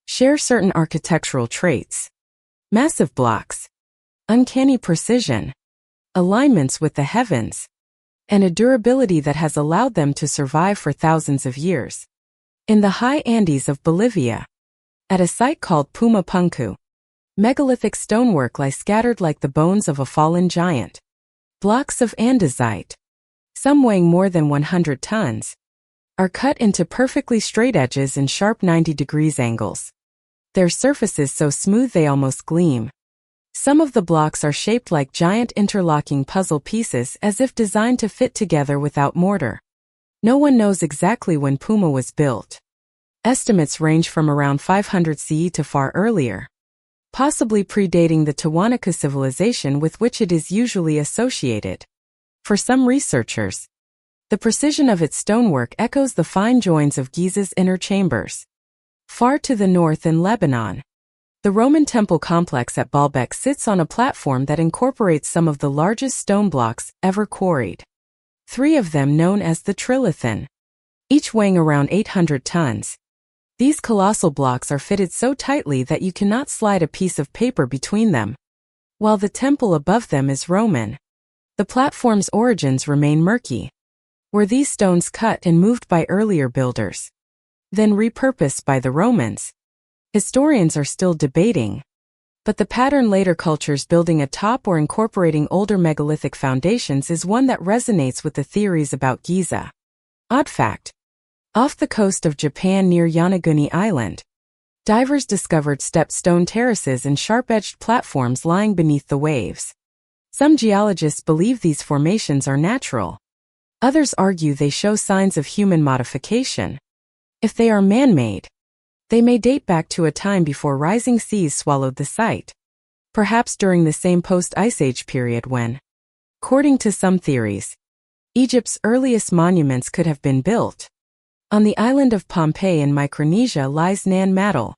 Speaker 1: share certain architectural traits: massive blocks, uncanny precision, alignments with the heavens, and a durability that has allowed them to survive for thousands of years. In the high Andes of Bolivia, at a site called Puma Punku, megalithic stonework lies scattered like the bones of a fallen giant. Blocks of andesite, some weighing more than 100 tons, are cut into perfectly straight edges and sharp 90-degree angles. Their surfaces so smooth they almost gleam. Some of the blocks are shaped like giant interlocking puzzle pieces, as if designed to fit together without mortar. No one knows exactly when Puma was built. Estimates range from around 500 CE to far earlier, possibly predating the Tiwanaku civilization with which it is usually associated. For some researchers, the precision of its stonework echoes the fine joins of Giza's inner chambers. Far to the north in Lebanon, the Roman temple complex at Baalbek sits on a platform that incorporates some of the largest stone blocks ever quarried. 3 of them known as the Trilithon, each weighing around 800 tons. These colossal blocks are fitted so tightly that you cannot slide a piece of paper between them. While the temple above them is Roman, the platform's origins remain murky. Were these stones cut and moved by earlier builders, then repurposed by the Romans? Historians are still debating, but the pattern later cultures building atop or incorporating older megalithic foundations is one that resonates with the theories about Giza. Odd fact: off the coast of Japan near Yonaguni Island, divers discovered stepped stone terraces and sharp-edged platforms lying beneath the waves. Some geologists believe these formations are natural. Others argue they show signs of human modification. If they are man-made, they may date back to a time before rising seas swallowed the site, perhaps during the same post-Ice Age period when, according to some theories, Egypt's earliest monuments could have been built. On the island of Pompeii in Micronesia lies Nan Madol,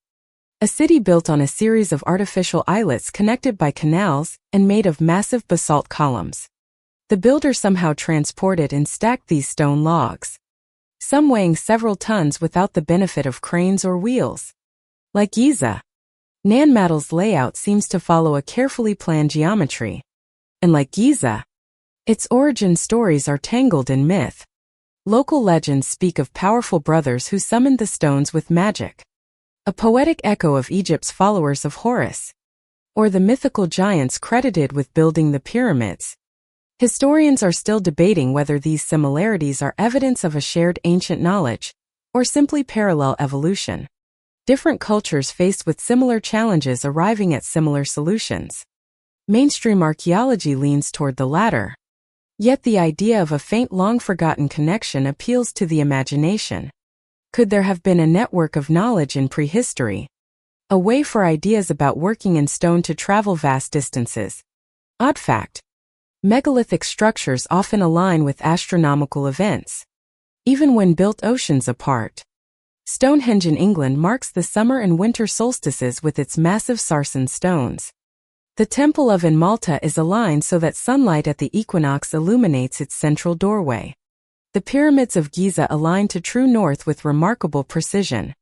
Speaker 1: A city built on a series of artificial islets connected by canals and made of massive basalt columns. The builder somehow transported and stacked these stone logs, some weighing several tons without the benefit of cranes or wheels. Like Giza, Nanmadol's layout seems to follow a carefully planned geometry. And like Giza, its origin stories are tangled in myth. Local legends speak of powerful brothers who summoned the stones with magic, a poetic echo of Egypt's followers of Horus, or the mythical giants credited with building the pyramids. Historians are still debating whether these similarities are evidence of a shared ancient knowledge, or simply parallel evolution. Different cultures faced with similar challenges arriving at similar solutions. Mainstream archaeology leans toward the latter. Yet the idea of a faint, long-forgotten connection appeals to the imagination. Could there have been a network of knowledge in prehistory? A way for ideas about working in stone to travel vast distances. Odd fact: megalithic structures often align with astronomical events, even when built oceans apart. Stonehenge in England marks the summer and winter solstices with its massive sarsen stones. The Temple of in Malta is aligned so that sunlight at the equinox illuminates its central doorway. The pyramids of Giza align to true north with remarkable precision.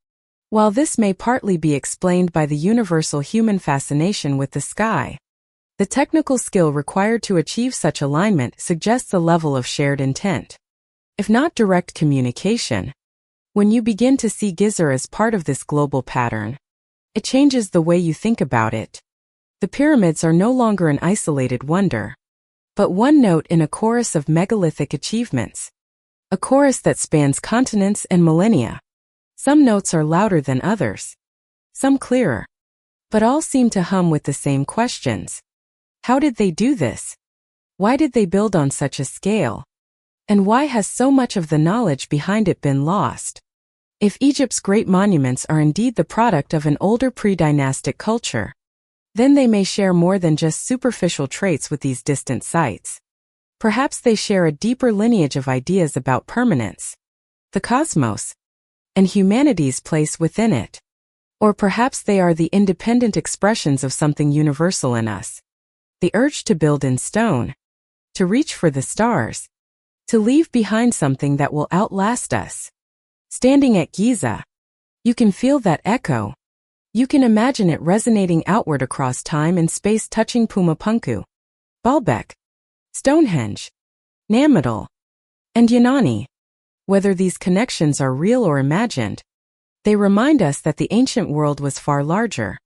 Speaker 1: While this may partly be explained by the universal human fascination with the sky, the technical skill required to achieve such alignment suggests a level of shared intent, if not direct communication. When you begin to see Giza as part of this global pattern, it changes the way you think about it. The pyramids are no longer an isolated wonder, but one note in a chorus of megalithic achievements. A chorus that spans continents and millennia. Some notes are louder than others, some clearer, but all seem to hum with the same questions. How did they do this? Why did they build on such a scale? And why has so much of the knowledge behind it been lost? If Egypt's great monuments are indeed the product of an older pre-dynastic culture, then they may share more than just superficial traits with these distant sites. Perhaps they share a deeper lineage of ideas about permanence, the cosmos, and humanity's place within it. Or perhaps they are the independent expressions of something universal in us. The urge to build in stone, to reach for the stars, to leave behind something that will outlast us. Standing at Giza, you can feel that echo. You can imagine it resonating outward across time and space, touching Pumapunku, Baalbek, Stonehenge, Nanmadol, and Yunani. Whether these connections are real or imagined, they remind us that the ancient world was far larger,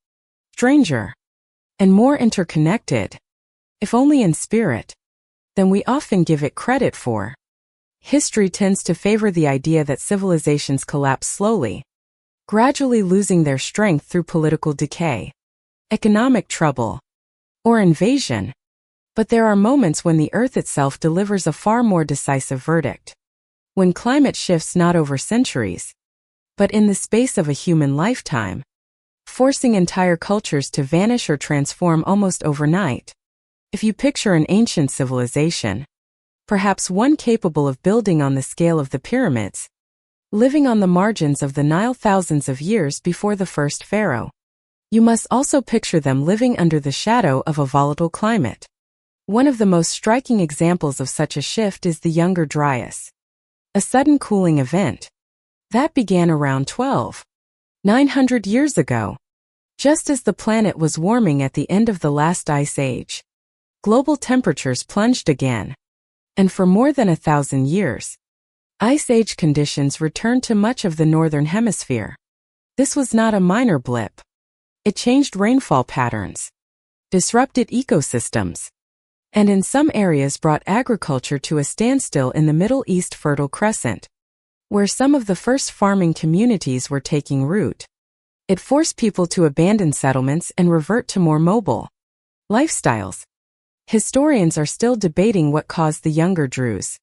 Speaker 1: stranger, and more interconnected, if only in spirit, than we often give it credit for. History tends to favor the idea that civilizations collapse slowly, gradually losing their strength through political decay, economic trouble, or invasion. But there are moments when the Earth itself delivers a far more decisive verdict. When climate shifts not over centuries, but in the space of a human lifetime, forcing entire cultures to vanish or transform almost overnight. If you picture an ancient civilization, perhaps one capable of building on the scale of the pyramids, living on the margins of the Nile thousands of years before the first pharaoh, you must also picture them living under the shadow of a volatile climate. One of the most striking examples of such a shift is the Younger Dryas, a sudden cooling event that began around 12,900 years ago, just as the planet was warming at the end of the last ice age. Global temperatures plunged again, and for more than 1,000 years, ice age conditions returned to much of the northern hemisphere. This was not a minor blip. It changed rainfall patterns, disrupted ecosystems, and in some areas brought agriculture to a standstill in the Middle East Fertile Crescent, where some of the first farming communities were taking root. It forced people to abandon settlements and revert to more mobile lifestyles. Historians are still debating what caused the Younger Druze.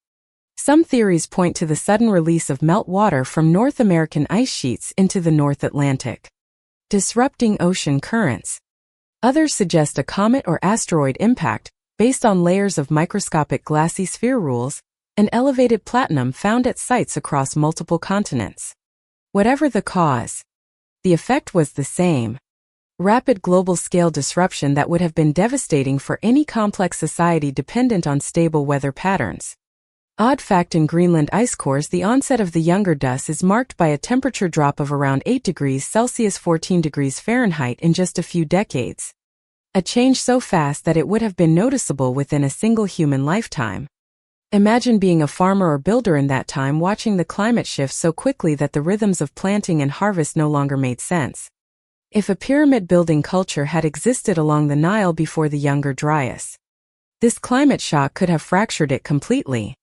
Speaker 1: Some theories point to the sudden release of meltwater from North American ice sheets into the North Atlantic, disrupting ocean currents. Others suggest a comet or asteroid impact, based on layers of microscopic glassy spherules and elevated platinum found at sites across multiple continents. Whatever the cause, The effect was the same. Rapid global-scale disruption that would have been devastating for any complex society dependent on stable weather patterns. Odd fact: in Greenland ice cores, the onset of the Younger Dus is marked by a temperature drop of around 8 degrees Celsius 14 degrees Fahrenheit in just a few decades. A change so fast that it would have been noticeable within a single human lifetime. Imagine being a farmer or builder in that time, watching the climate shift so quickly that the rhythms of planting and harvest no longer made sense. If a pyramid-building culture had existed along the Nile before the Younger Dryas, this climate shock could have fractured it completely.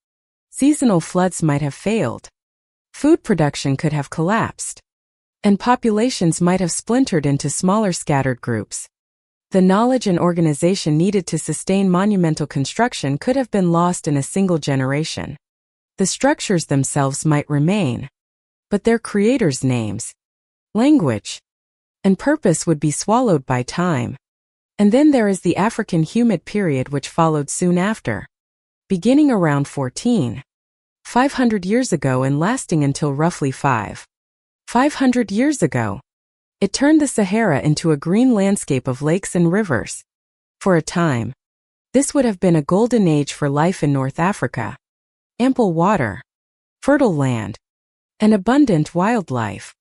Speaker 1: Seasonal floods might have failed. Food production could have collapsed. And populations might have splintered into smaller scattered groups. The knowledge and organization needed to sustain monumental construction could have been lost in a single generation. The structures themselves might remain, but their creators' names, language, and purpose would be swallowed by time. And then there is the African humid period which followed soon after, beginning around 14,500 years ago and lasting until roughly 500 years ago. It turned the Sahara into a green landscape of lakes and rivers. For a time, this would have been a golden age for life in North Africa. Ample water, fertile land, and abundant wildlife.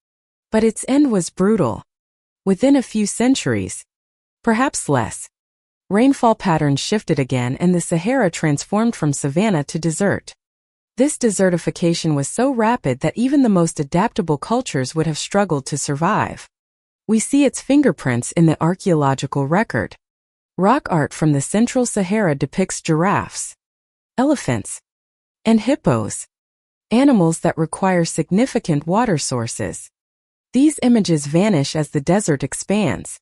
Speaker 1: But its end was brutal. Within a few centuries, perhaps less, rainfall patterns shifted again and the Sahara transformed from savanna to desert. This desertification was so rapid that even the most adaptable cultures would have struggled to survive. We see its fingerprints in the archaeological record. Rock art from the Central Sahara depicts giraffes, elephants, and hippos, animals that require significant water sources. These images vanish as the desert expands.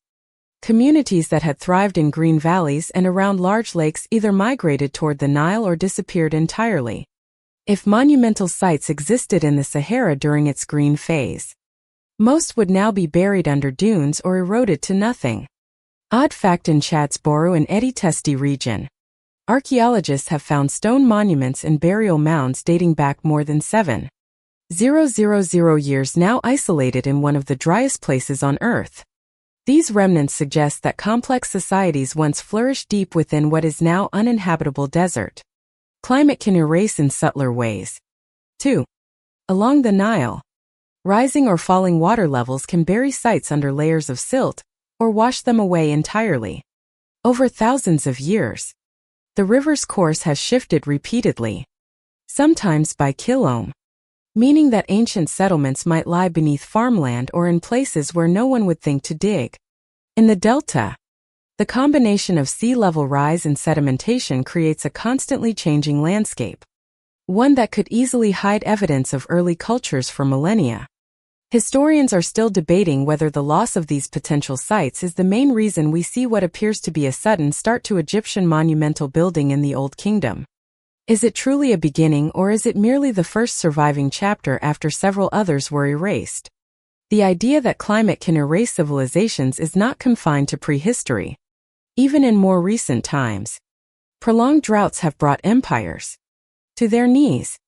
Speaker 1: Communities that had thrived in green valleys and around large lakes either migrated toward the Nile or disappeared entirely. If monumental sites existed in the Sahara during its green phase, most would now be buried under dunes or eroded to nothing. Odd fact: in Chatsboro and Etitesti region, archaeologists have found stone monuments and burial mounds dating back more than 7,000 years, now isolated in one of the driest places on Earth. These remnants suggest that complex societies once flourished deep within what is now uninhabitable desert. Climate can erase in subtler ways, too. Along the Nile, rising or falling water levels can bury sites under layers of silt or wash them away entirely. Over thousands of years, the river's course has shifted repeatedly, sometimes by kilome, meaning that ancient settlements might lie beneath farmland or in places where no one would think to dig. In the delta, the combination of sea level rise and sedimentation creates a constantly changing landscape, one that could easily hide evidence of early cultures for millennia. Historians are still debating whether the loss of these potential sites is the main reason we see what appears to be a sudden start to Egyptian monumental building in the Old Kingdom. Is it truly a beginning, or is it merely the first surviving chapter after several others were erased? The idea that climate can erase civilizations is not confined to prehistory. Even in more recent times, prolonged droughts have brought empires to their knees.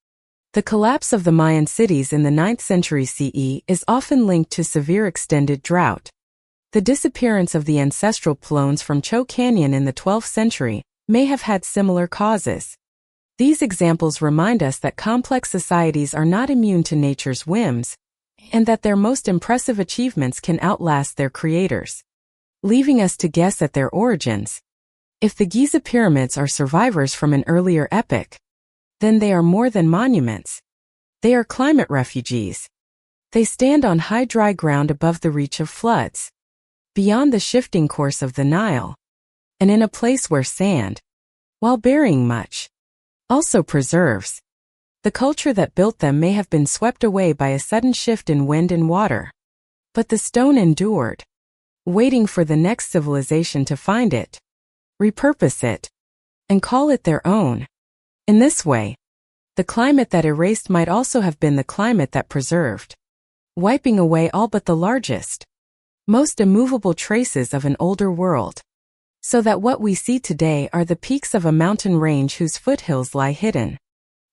Speaker 1: The collapse of the Mayan cities in the 9th century CE is often linked to severe extended drought. The disappearance of the ancestral Plones from Cho Canyon in the 12th century may have had similar causes. These examples remind us that complex societies are not immune to nature's whims, and that their most impressive achievements can outlast their creators, leaving us to guess at their origins. If the Giza pyramids are survivors from an earlier epoch, then they are more than monuments. They are climate refugees. They stand on high dry ground above the reach of floods, beyond the shifting course of the Nile, and in a place where sand, while burying much, also preserves. The culture that built them may have been swept away by a sudden shift in wind and water, but the stone endured, waiting for the next civilization to find it, repurpose it, and call it their own. In this way, the climate that erased might also have been the climate that preserved, wiping away all but the largest, most immovable traces of an older world, so that what we see today are the peaks of a mountain range whose foothills lie hidden,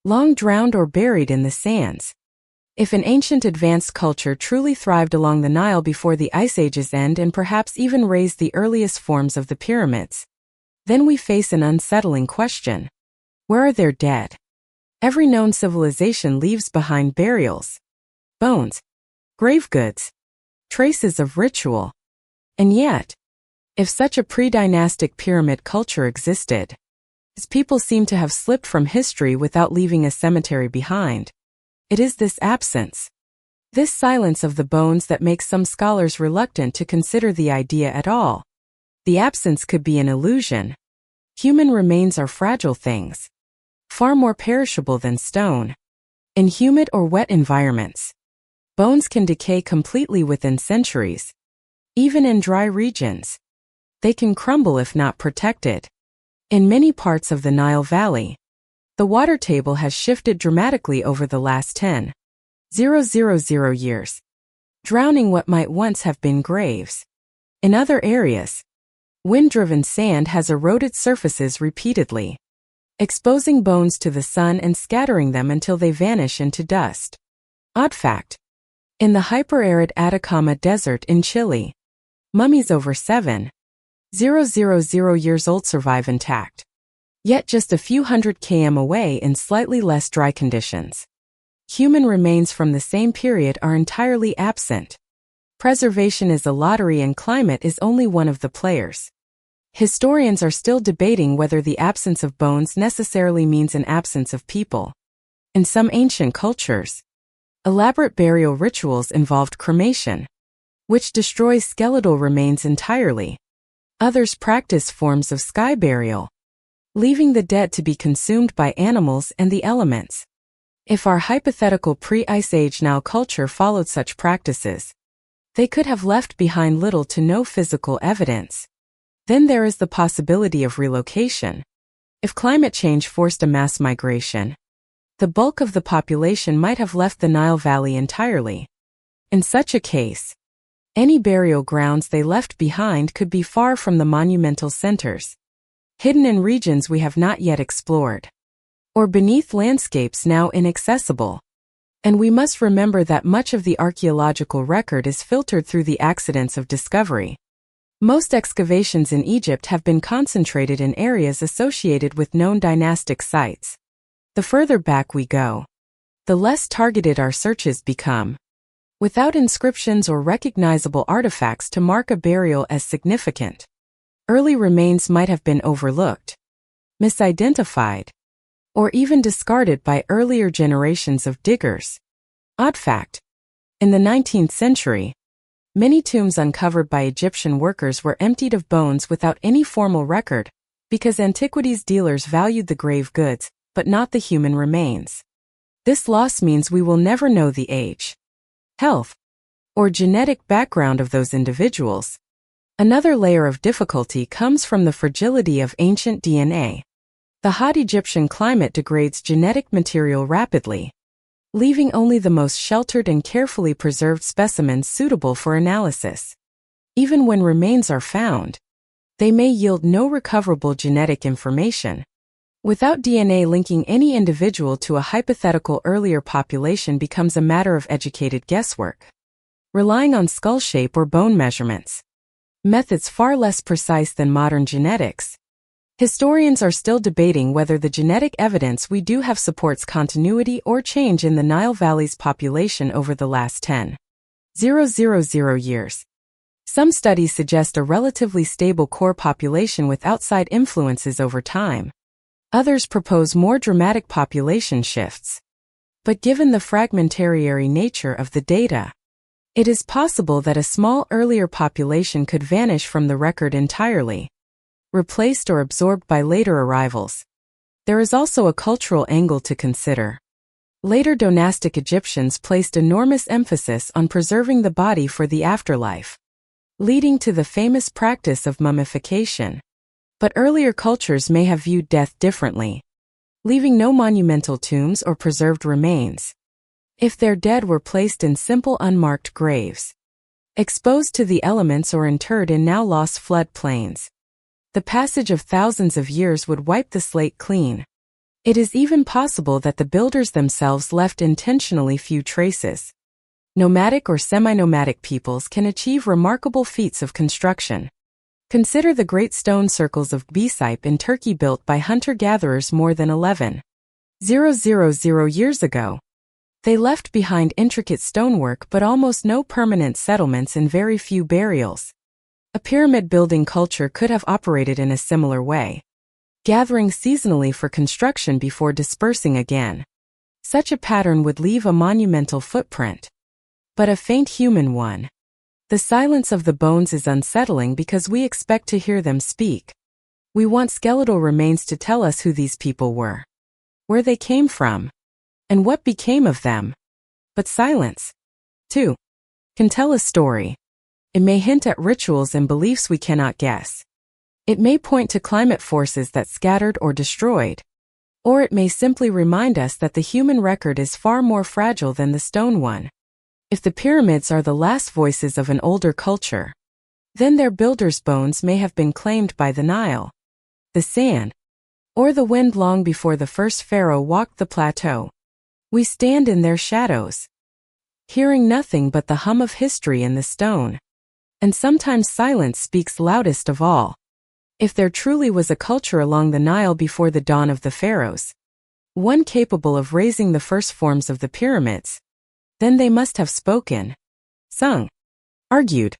Speaker 1: long drowned or buried in the sands. If an ancient advanced culture truly thrived along the Nile before the Ice Age's end and perhaps even raised the earliest forms of the pyramids, then we face an unsettling question. Where are their dead? Every known civilization leaves behind burials, bones, grave goods, traces of ritual. And yet, if such a pre-dynastic pyramid culture existed, its people seem to have slipped from history without leaving a cemetery behind. It is this absence, this silence of the bones that makes some scholars reluctant to consider the idea at all. The absence could be an illusion. Human remains are fragile things, far more perishable than stone. In humid or wet environments, bones can decay completely within centuries. Even in dry regions, they can crumble if not protected. In many parts of the Nile Valley, the water table has shifted dramatically over the last 10,000 years, drowning what might once have been graves. In other areas, wind-driven sand has eroded surfaces repeatedly, exposing bones to the sun and scattering them until they vanish into dust. Odd fact: in the hyper-arid Atacama Desert in Chile, mummies over 7,000 years old survive intact, yet just a few hundred km away in slightly less dry conditions. Human remains from the same period are entirely absent. Preservation is a lottery and climate is only one of the players. Historians are still debating whether the absence of bones necessarily means an absence of people. In some ancient cultures, elaborate burial rituals involved cremation, which destroys skeletal remains entirely. Others practice forms of sky burial, leaving the dead to be consumed by animals and the elements. If our hypothetical pre-Ice Age Nile culture followed such practices, they could have left behind little to no physical evidence. Then there is the possibility of relocation. If climate change forced a mass migration, the bulk of the population might have left the Nile Valley entirely. In such a case, any burial grounds they left behind could be far from the monumental centers, hidden in regions we have not yet explored, or beneath landscapes now inaccessible. And we must remember that much of the archaeological record is filtered through the accidents of discovery. Most excavations in Egypt have been concentrated in areas associated with known dynastic sites. The further back we go, the less targeted our searches become. Without inscriptions or recognizable artifacts to mark a burial as significant, early remains might have been overlooked, misidentified, or even discarded by earlier generations of diggers. Odd fact: in the 19th century, many tombs uncovered by Egyptian workers were emptied of bones without any formal record, because antiquities dealers valued the grave goods, but not the human remains. This loss means we will never know the age, health, or genetic background of those individuals. Another layer of difficulty comes from the fragility of ancient DNA. The hot Egyptian climate degrades genetic material rapidly, leaving only the most sheltered and carefully preserved specimens suitable for analysis. Even when remains are found, they may yield no recoverable genetic information. Without DNA, linking any individual to a hypothetical earlier population becomes a matter of educated guesswork, relying on skull shape or bone measurements, methods far less precise than modern genetics. Historians are still debating whether the genetic evidence we do have supports continuity or change in the Nile Valley's population over the last 10,000 years. Some studies suggest a relatively stable core population with outside influences over time. Others propose more dramatic population shifts. But given the fragmentary nature of the data, it is possible that a small earlier population could vanish from the record entirely, replaced or absorbed by later arrivals. There is also a cultural angle to consider. Later dynastic Egyptians placed enormous emphasis on preserving the body for the afterlife, leading to the famous practice of mummification. But earlier cultures may have viewed death differently, leaving no monumental tombs or preserved remains. If their dead were placed in simple unmarked graves, exposed to the elements or interred in now lost flood plains, the passage of thousands of years would wipe the slate clean. It is even possible that the builders themselves left intentionally few traces. Nomadic or semi-nomadic peoples can achieve remarkable feats of construction. Consider the great stone circles of Gbisipe in Turkey built by hunter-gatherers more than 11,000 years ago. They left behind intricate stonework but almost no permanent settlements and very few burials. A pyramid-building culture could have operated in a similar way, gathering seasonally for construction before dispersing again. Such a pattern would leave a monumental footprint, but a faint human one. The silence of the bones is unsettling because we expect to hear them speak. We want skeletal remains to tell us who these people were, where they came from, and what became of them. But silence, too, can tell a story. It may hint at rituals and beliefs we cannot guess. It may point to climate forces that scattered or destroyed. Or it may simply remind us that the human record is far more fragile than the stone one. If the pyramids are the last voices of an older culture, then their builders' bones may have been claimed by the Nile, the sand, or the wind long before the first pharaoh walked the plateau. We stand in their shadows, hearing nothing but the hum of history in the stone. And sometimes silence speaks loudest of all. If there truly was a culture along the Nile before the dawn of the pharaohs, one capable of raising the first forms of the pyramids, then they must have spoken, sung, argued,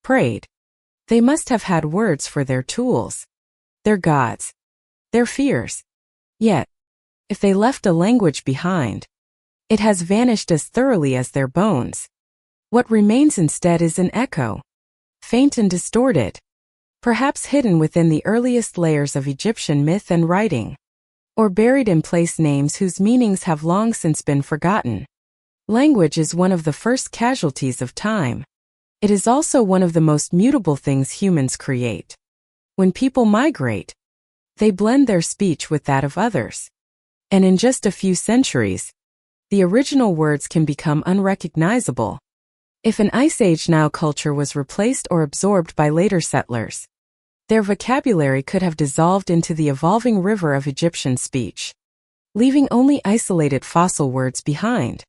Speaker 1: prayed. They must have had words for their tools, their gods, their fears. Yet, if they left a language behind, it has vanished as thoroughly as their bones. What remains instead is an echo, faint and distorted, perhaps hidden within the earliest layers of Egyptian myth and writing, or buried in place names whose meanings have long since been forgotten. Language is one of the first casualties of time. It is also one of the most mutable things humans create. When people migrate, they blend their speech with that of others. And in just a few centuries, the original words can become unrecognizable. If an Ice Age Nile culture was replaced or absorbed by later settlers, their vocabulary could have dissolved into the evolving river of Egyptian speech, leaving only isolated fossil words behind.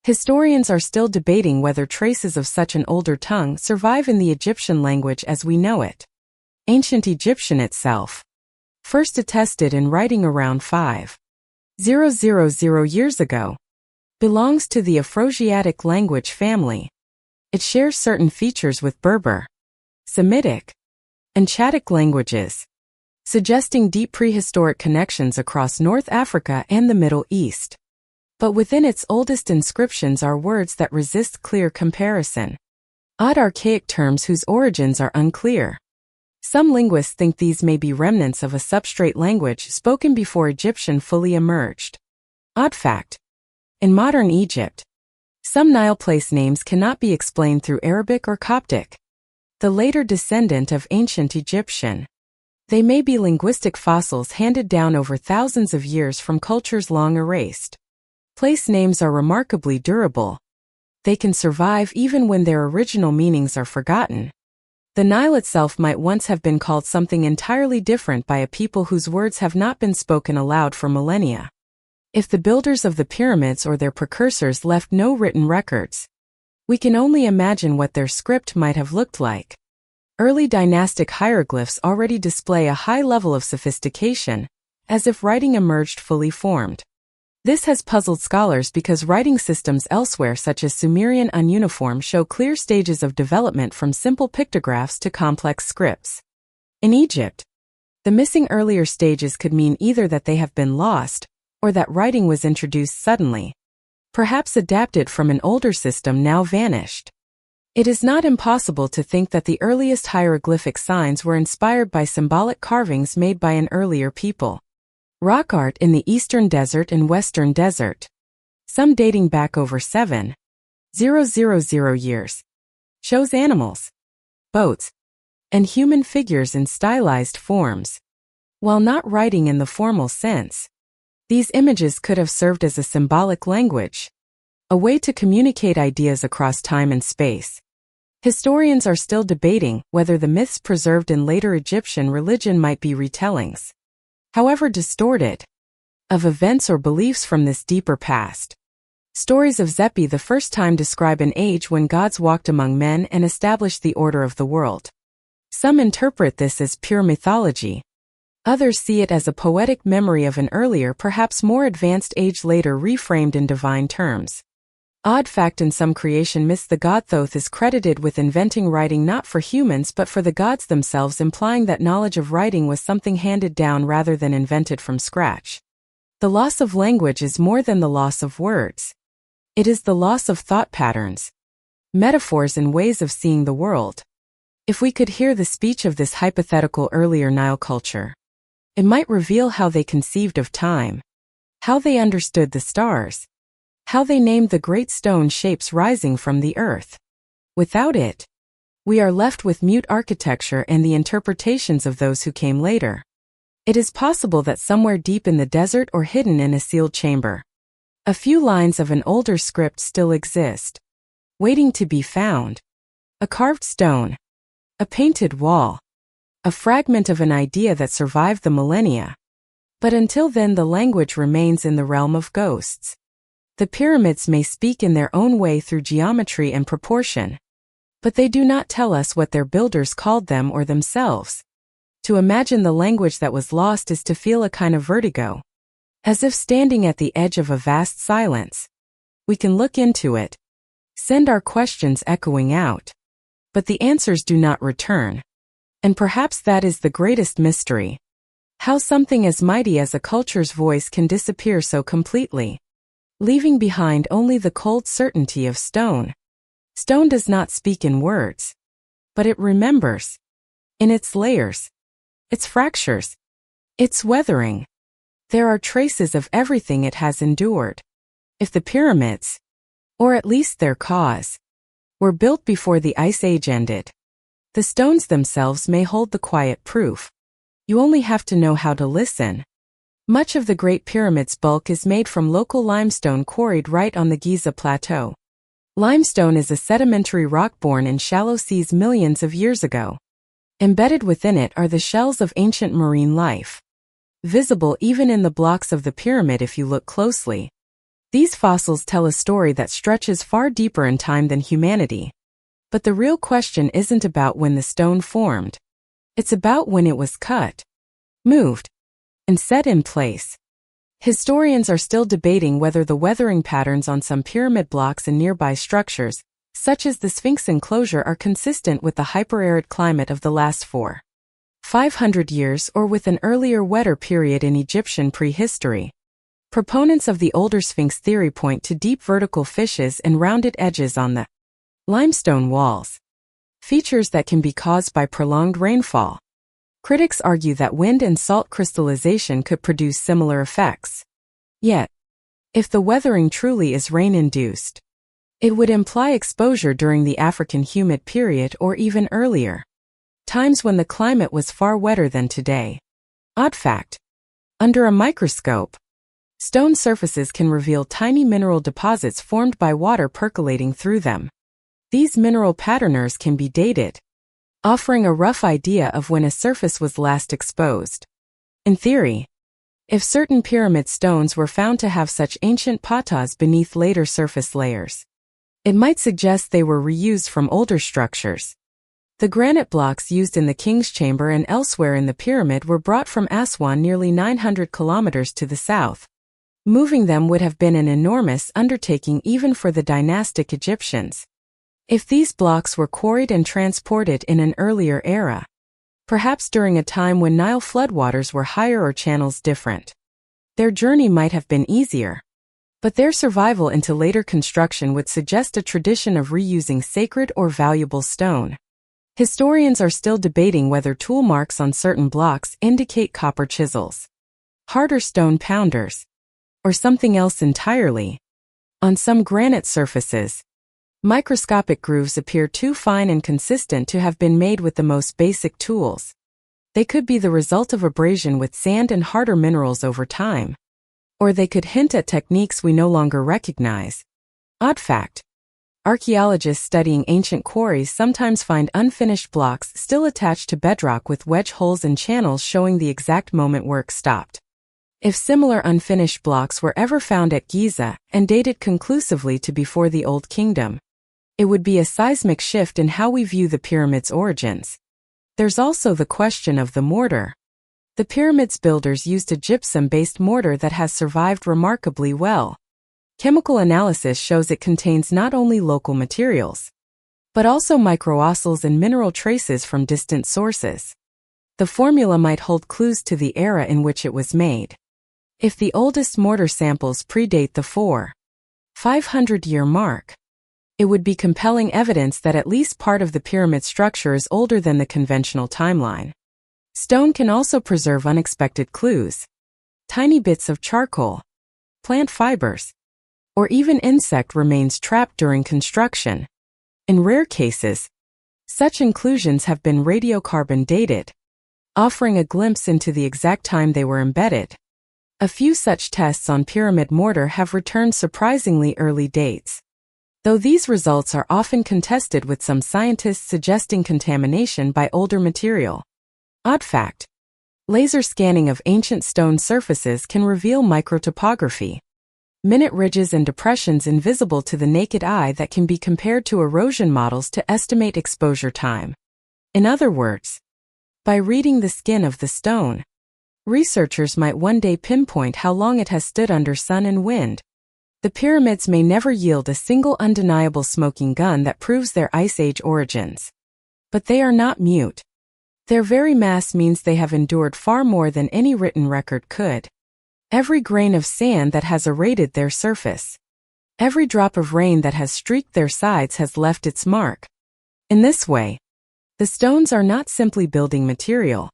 Speaker 1: Historians are still debating whether traces of such an older tongue survive in the Egyptian language as we know it. Ancient Egyptian itself, first attested in writing around 5,000 years ago, belongs to the Afroasiatic language family. It shares certain features with Berber, Semitic, and Chadic languages, suggesting deep prehistoric connections across North Africa and the Middle East. But within its oldest inscriptions are words that resist clear comparison. Odd archaic terms whose origins are unclear. Some linguists think these may be remnants of a substrate language spoken before Egyptian fully emerged. Odd fact: in modern Egypt, some Nile place names cannot be explained through Arabic or Coptic, the later descendant of ancient Egyptian. They may be linguistic fossils handed down over thousands of years from cultures long erased. Place names are remarkably durable. They can survive even when their original meanings are forgotten. The Nile itself might once have been called something entirely different by a people whose words have not been spoken aloud for millennia. If the builders of the pyramids or their precursors left no written records, we can only imagine what their script might have looked like. Early dynastic hieroglyphs already display a high level of sophistication, as if writing emerged fully formed. This has puzzled scholars because writing systems elsewhere such as Sumerian ununiform show clear stages of development from simple pictographs to complex scripts. In Egypt, the missing earlier stages could mean either that they have been lost, or that writing was introduced suddenly, perhaps adapted from an older system now vanished. It is not impossible to think that the earliest hieroglyphic signs were inspired by symbolic carvings made by an earlier people. Rock art in the Eastern Desert and Western Desert, some dating back over 7,000 years, shows animals, boats, and human figures in stylized forms. While not writing in the formal sense, these images could have served as a symbolic language, a way to communicate ideas across time and space. Historians are still debating whether the myths preserved in later Egyptian religion might be retellings, however distorted, of events or beliefs from this deeper past. Stories of Zepi the first time describe an age when gods walked among men and established the order of the world. Some interpret this as pure mythology. Others see it as a poetic memory of an earlier, perhaps more advanced age later reframed in divine terms. Odd fact: in some creation myths the god Thoth is credited with inventing writing not for humans but for the gods themselves, implying that knowledge of writing was something handed down rather than invented from scratch. The loss of language is more than the loss of words. It is the loss of thought patterns, metaphors and ways of seeing the world. If we could hear the speech of this hypothetical earlier Nile culture, it might reveal how they conceived of time, how they understood the stars, how they named the great stone shapes rising from the earth. Without it, we are left with mute architecture and the interpretations of those who came later. It is possible that somewhere deep in the desert or hidden in a sealed chamber, a few lines of an older script still exist, waiting to be found. A carved stone, a painted wall, a fragment of an idea that survived the millennia. But until then the language remains in the realm of ghosts. The pyramids may speak in their own way through geometry and proportion, but they do not tell us what their builders called them or themselves. To imagine the language that was lost is to feel a kind of vertigo, as if standing at the edge of a vast silence. We can look into it, send our questions echoing out, but the answers do not return. And perhaps that is the greatest mystery. How something as mighty as a culture's voice can disappear so completely, leaving behind only the cold certainty of stone. Stone does not speak in words, but it remembers. In its layers, its fractures, its weathering, there are traces of everything it has endured. If the pyramids, or at least their cause, were built before the Ice Age ended, the stones themselves may hold the quiet proof. You only have to know how to listen. Much of the Great Pyramid's bulk is made from local limestone quarried right on the Giza Plateau. Limestone is a sedimentary rock born in shallow seas millions of years ago. Embedded within it are the shells of ancient marine life, visible even in the blocks of the pyramid if you look closely. These fossils tell a story that stretches far deeper in time than humanity. But the real question isn't about when the stone formed. It's about when it was cut, moved, and set in place. Historians are still debating whether the weathering patterns on some pyramid blocks and nearby structures, such as the Sphinx enclosure, are consistent with the hyperarid climate of the last 400-500 years or with an earlier wetter period in Egyptian prehistory. Proponents of the older Sphinx theory point to deep vertical fissures and rounded edges on the limestone walls, features that can be caused by prolonged rainfall. Critics argue that wind and salt crystallization could produce similar effects. Yet, if the weathering truly is rain-induced, it would imply exposure during the African humid period or even earlier, times when the climate was far wetter than today. Odd fact: under a microscope, stone surfaces can reveal tiny mineral deposits formed by water percolating through them. These mineral patterners can be dated, offering a rough idea of when a surface was last exposed. In theory, if certain pyramid stones were found to have such ancient patas beneath later surface layers, it might suggest they were reused from older structures. The granite blocks used in the King's Chamber and elsewhere in the pyramid were brought from Aswan, nearly 900 kilometers to the south. Moving them would have been an enormous undertaking even for the dynastic Egyptians. If these blocks were quarried and transported in an earlier era, perhaps during a time when Nile floodwaters were higher or channels different, their journey might have been easier. But their survival into later construction would suggest a tradition of reusing sacred or valuable stone. Historians are still debating whether tool marks on certain blocks indicate copper chisels, harder stone pounders, or something else entirely. On some granite surfaces, microscopic grooves appear too fine and consistent to have been made with the most basic tools. They could be the result of abrasion with sand and harder minerals over time. Or they could hint at techniques we no longer recognize. Odd fact: archaeologists studying ancient quarries sometimes find unfinished blocks still attached to bedrock with wedge holes and channels showing the exact moment work stopped. If similar unfinished blocks were ever found at Giza and dated conclusively to before the Old Kingdom, it would be a seismic shift in how we view the pyramid's origins. There's also the question of the mortar. The pyramid's builders used a gypsum-based mortar that has survived remarkably well. Chemical analysis shows it contains not only local materials, but also microossils and mineral traces from distant sources. The formula might hold clues to the era in which it was made. If the oldest mortar samples predate the 4,500-year mark, it would be compelling evidence that at least part of the pyramid structure is older than the conventional timeline. Stone can also preserve unexpected clues. Tiny bits of charcoal, plant fibers, or even insect remains trapped during construction. In rare cases, such inclusions have been radiocarbon dated, offering a glimpse into the exact time they were embedded. A few such tests on pyramid mortar have returned surprisingly early dates, though these results are often contested, with some scientists suggesting contamination by older material. Odd fact: laser scanning of ancient stone surfaces can reveal microtopography, minute ridges and depressions invisible to the naked eye that can be compared to erosion models to estimate exposure time. In other words, by reading the skin of the stone, researchers might one day pinpoint how long it has stood under sun and wind. The pyramids may never yield a single undeniable smoking gun that proves their Ice Age origins. But they are not mute. Their very mass means they have endured far more than any written record could. Every grain of sand that has eroded their surface, every drop of rain that has streaked their sides has left its mark. In this way, the stones are not simply building material.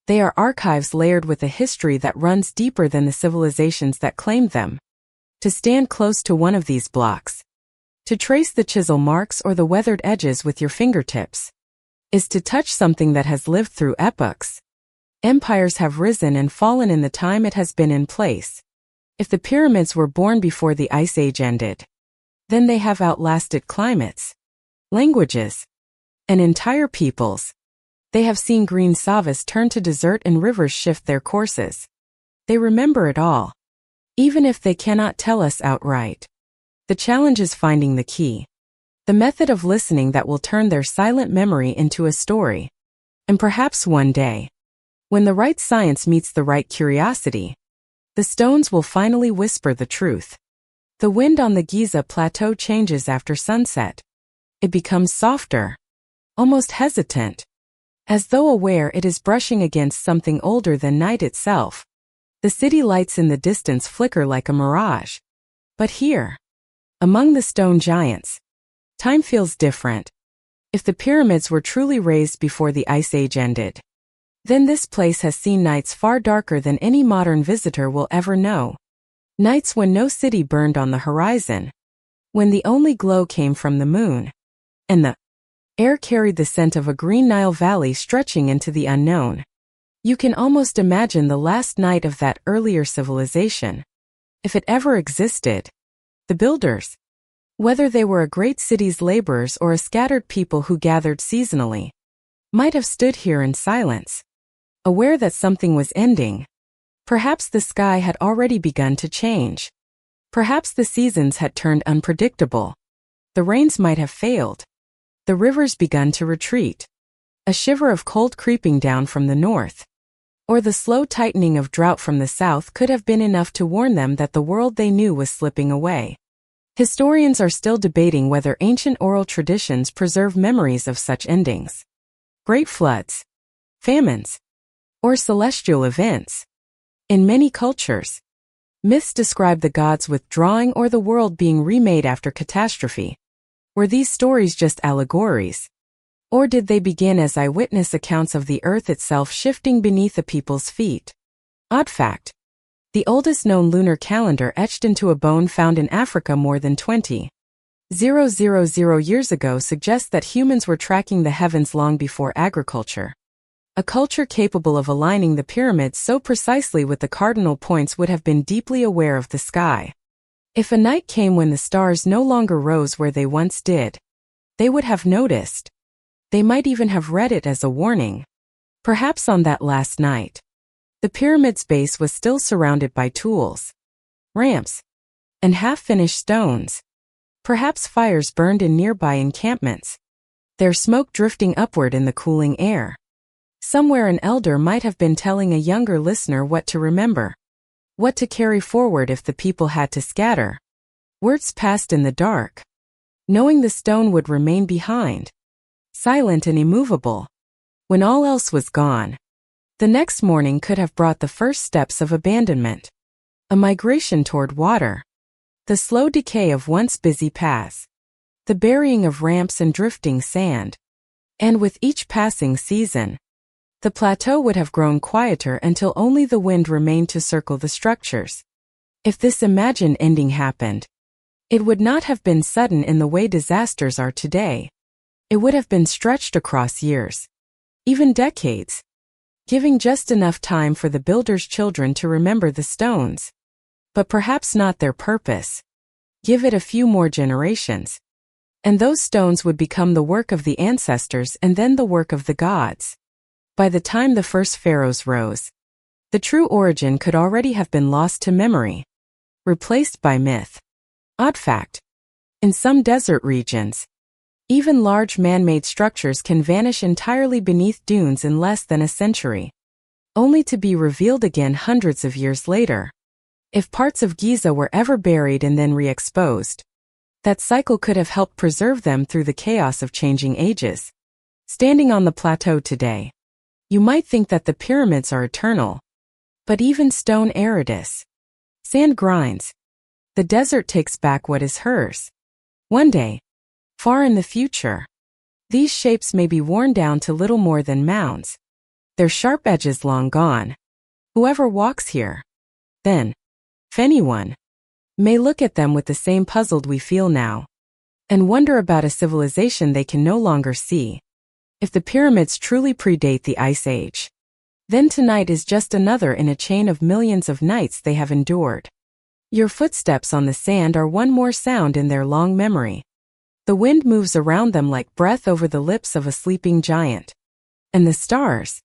Speaker 1: They are archives layered with a history that runs deeper than the civilizations that claimed them. To stand close to one of these blocks, to trace the chisel marks or the weathered edges with your fingertips, is to touch something that has lived through epochs. Empires have risen and fallen in the time it has been in place. If the pyramids were born before the Ice Age ended, then they have outlasted climates, languages, and entire peoples. They have seen green savas turn to desert and rivers shift their courses. They remember it all, even if they cannot tell us outright. The challenge is finding the key, the method of listening that will turn their silent memory into a story. And perhaps one day, when the right science meets the right curiosity, the stones will finally whisper the truth. The wind on the Giza Plateau changes after sunset. It becomes softer, almost hesitant, as though aware it is brushing against something older than night itself. The city lights in the distance flicker like a mirage. But here, among the stone giants, time feels different. If the pyramids were truly raised before the Ice Age ended, then this place has seen nights far darker than any modern visitor will ever know. Nights when no city burned on the horizon, when the only glow came from the moon, and the air carried the scent of a green Nile valley stretching into the unknown. You can almost imagine the last night of that earlier civilization, if it ever existed. The builders, whether they were a great city's laborers or a scattered people who gathered seasonally, might have stood here in silence, aware that something was ending. Perhaps the sky had already begun to change. Perhaps the seasons had turned unpredictable. The rains might have failed. The rivers begun to retreat, a shiver of cold creeping down from the north, or the slow tightening of drought from the south could have been enough to warn them that the world they knew was slipping away. Historians are still debating whether ancient oral traditions preserve memories of such endings. Great floods, famines, or celestial events. In many cultures, myths describe the gods withdrawing or the world being remade after catastrophe. Were these stories just allegories? Or did they begin as eyewitness accounts of the earth itself shifting beneath a people's feet? Odd fact: the oldest known lunar calendar etched into a bone found in Africa more than 20,000 years ago suggests that humans were tracking the heavens long before agriculture. A culture capable of aligning the pyramids so precisely with the cardinal points would have been deeply aware of the sky. If a night came when the stars no longer rose where they once did, they would have noticed. They might even have read it as a warning. Perhaps on that last night, The pyramid's base was still surrounded by tools, ramps, and half-finished stones. Perhaps fires burned in nearby encampments, their smoke drifting upward in the cooling air. Somewhere an elder might have been telling a younger listener what to remember, what to carry forward if the people had to scatter. Words passed in the dark, knowing the stone would remain behind, silent and immovable, when all else was gone. The next morning could have brought the first steps of abandonment, a migration toward water, the slow decay of once busy paths, the burying of ramps and drifting sand. And with each passing season, the plateau would have grown quieter until only the wind remained to circle the structures. If this imagined ending happened, it would not have been sudden in the way disasters are today. It would have been stretched across years, even decades, giving just enough time for the builder's children to remember the stones, but perhaps not their purpose. Give it a few more generations, and those stones would become the work of the ancestors and then the work of the gods. By the time the first pharaohs rose, the true origin could already have been lost to memory, replaced by myth. Odd fact: in some desert regions, even large man-made structures can vanish entirely beneath dunes in less than a century, only to be revealed again hundreds of years later. If parts of Giza were ever buried and then re-exposed, that cycle could have helped preserve them through the chaos of changing ages. Standing on the plateau today, you might think that the pyramids are eternal, but even stone erodes. Sand grinds. The desert takes back what is hers. One day, far in the future, these shapes may be worn down to little more than mounds, their sharp edges long gone. Whoever walks here, then, if anyone, may look at them with the same puzzled we feel now, and wonder about a civilization they can no longer see. If the pyramids truly predate the Ice Age, then tonight is just another in a chain of millions of nights they have endured. Your footsteps on the sand are one more sound in their long memory. The wind moves around them like breath over the lips of a sleeping giant. And the stars,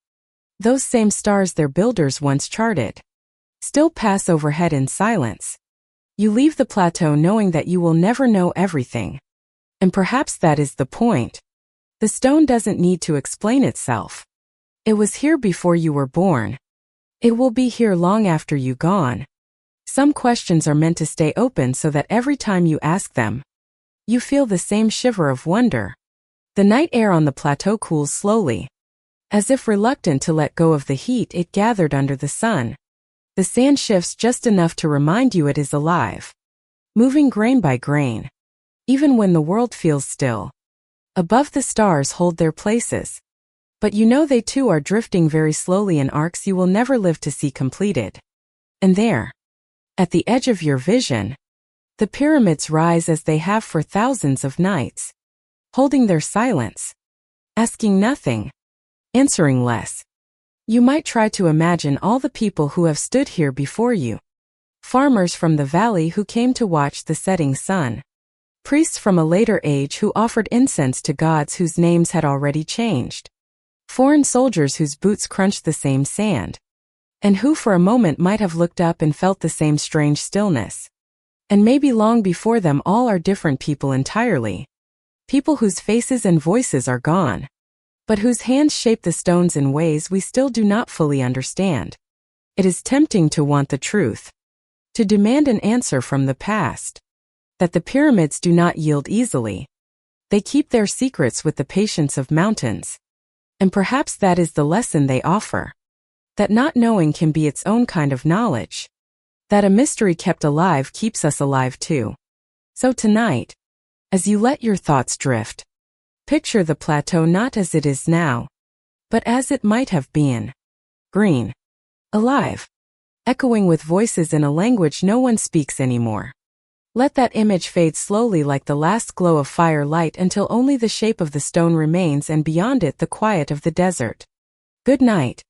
Speaker 1: those same stars their builders once charted, still pass overhead in silence. You leave the plateau knowing that you will never know everything. And perhaps that is the point. The stone doesn't need to explain itself. It was here before you were born. It will be here long after you're gone. Some questions are meant to stay open so that every time you ask them, you feel the same shiver of wonder. The night air on the plateau cools slowly, as if reluctant to let go of the heat it gathered under the sun. The sand shifts just enough to remind you it is alive, moving grain by grain, even when the world feels still. Above, the stars hold their places, but you know they too are drifting very slowly in arcs you will never live to see completed. And there, at the edge of your vision, the pyramids rise as they have for thousands of nights, holding their silence, asking nothing, answering less. You might try to imagine all the people who have stood here before you. Farmers from the valley who came to watch the setting sun. Priests from a later age who offered incense to gods whose names had already changed. Foreign soldiers whose boots crunched the same sand, and who for a moment might have looked up and felt the same strange stillness. And maybe long before them all are different people entirely. People whose faces and voices are gone, but whose hands shape the stones in ways we still do not fully understand. It is tempting to want the truth, to demand an answer from the past. That the pyramids do not yield easily. They keep their secrets with the patience of mountains. And perhaps that is the lesson they offer. That not knowing can be its own kind of knowledge. That a mystery kept alive keeps us alive too. So tonight, as you let your thoughts drift, picture the plateau not as it is now, but as it might have been. Green. Alive. Echoing with voices in a language no one speaks anymore. Let that image fade slowly like the last glow of firelight until only the shape of the stone remains and beyond it the quiet of the desert. Good night.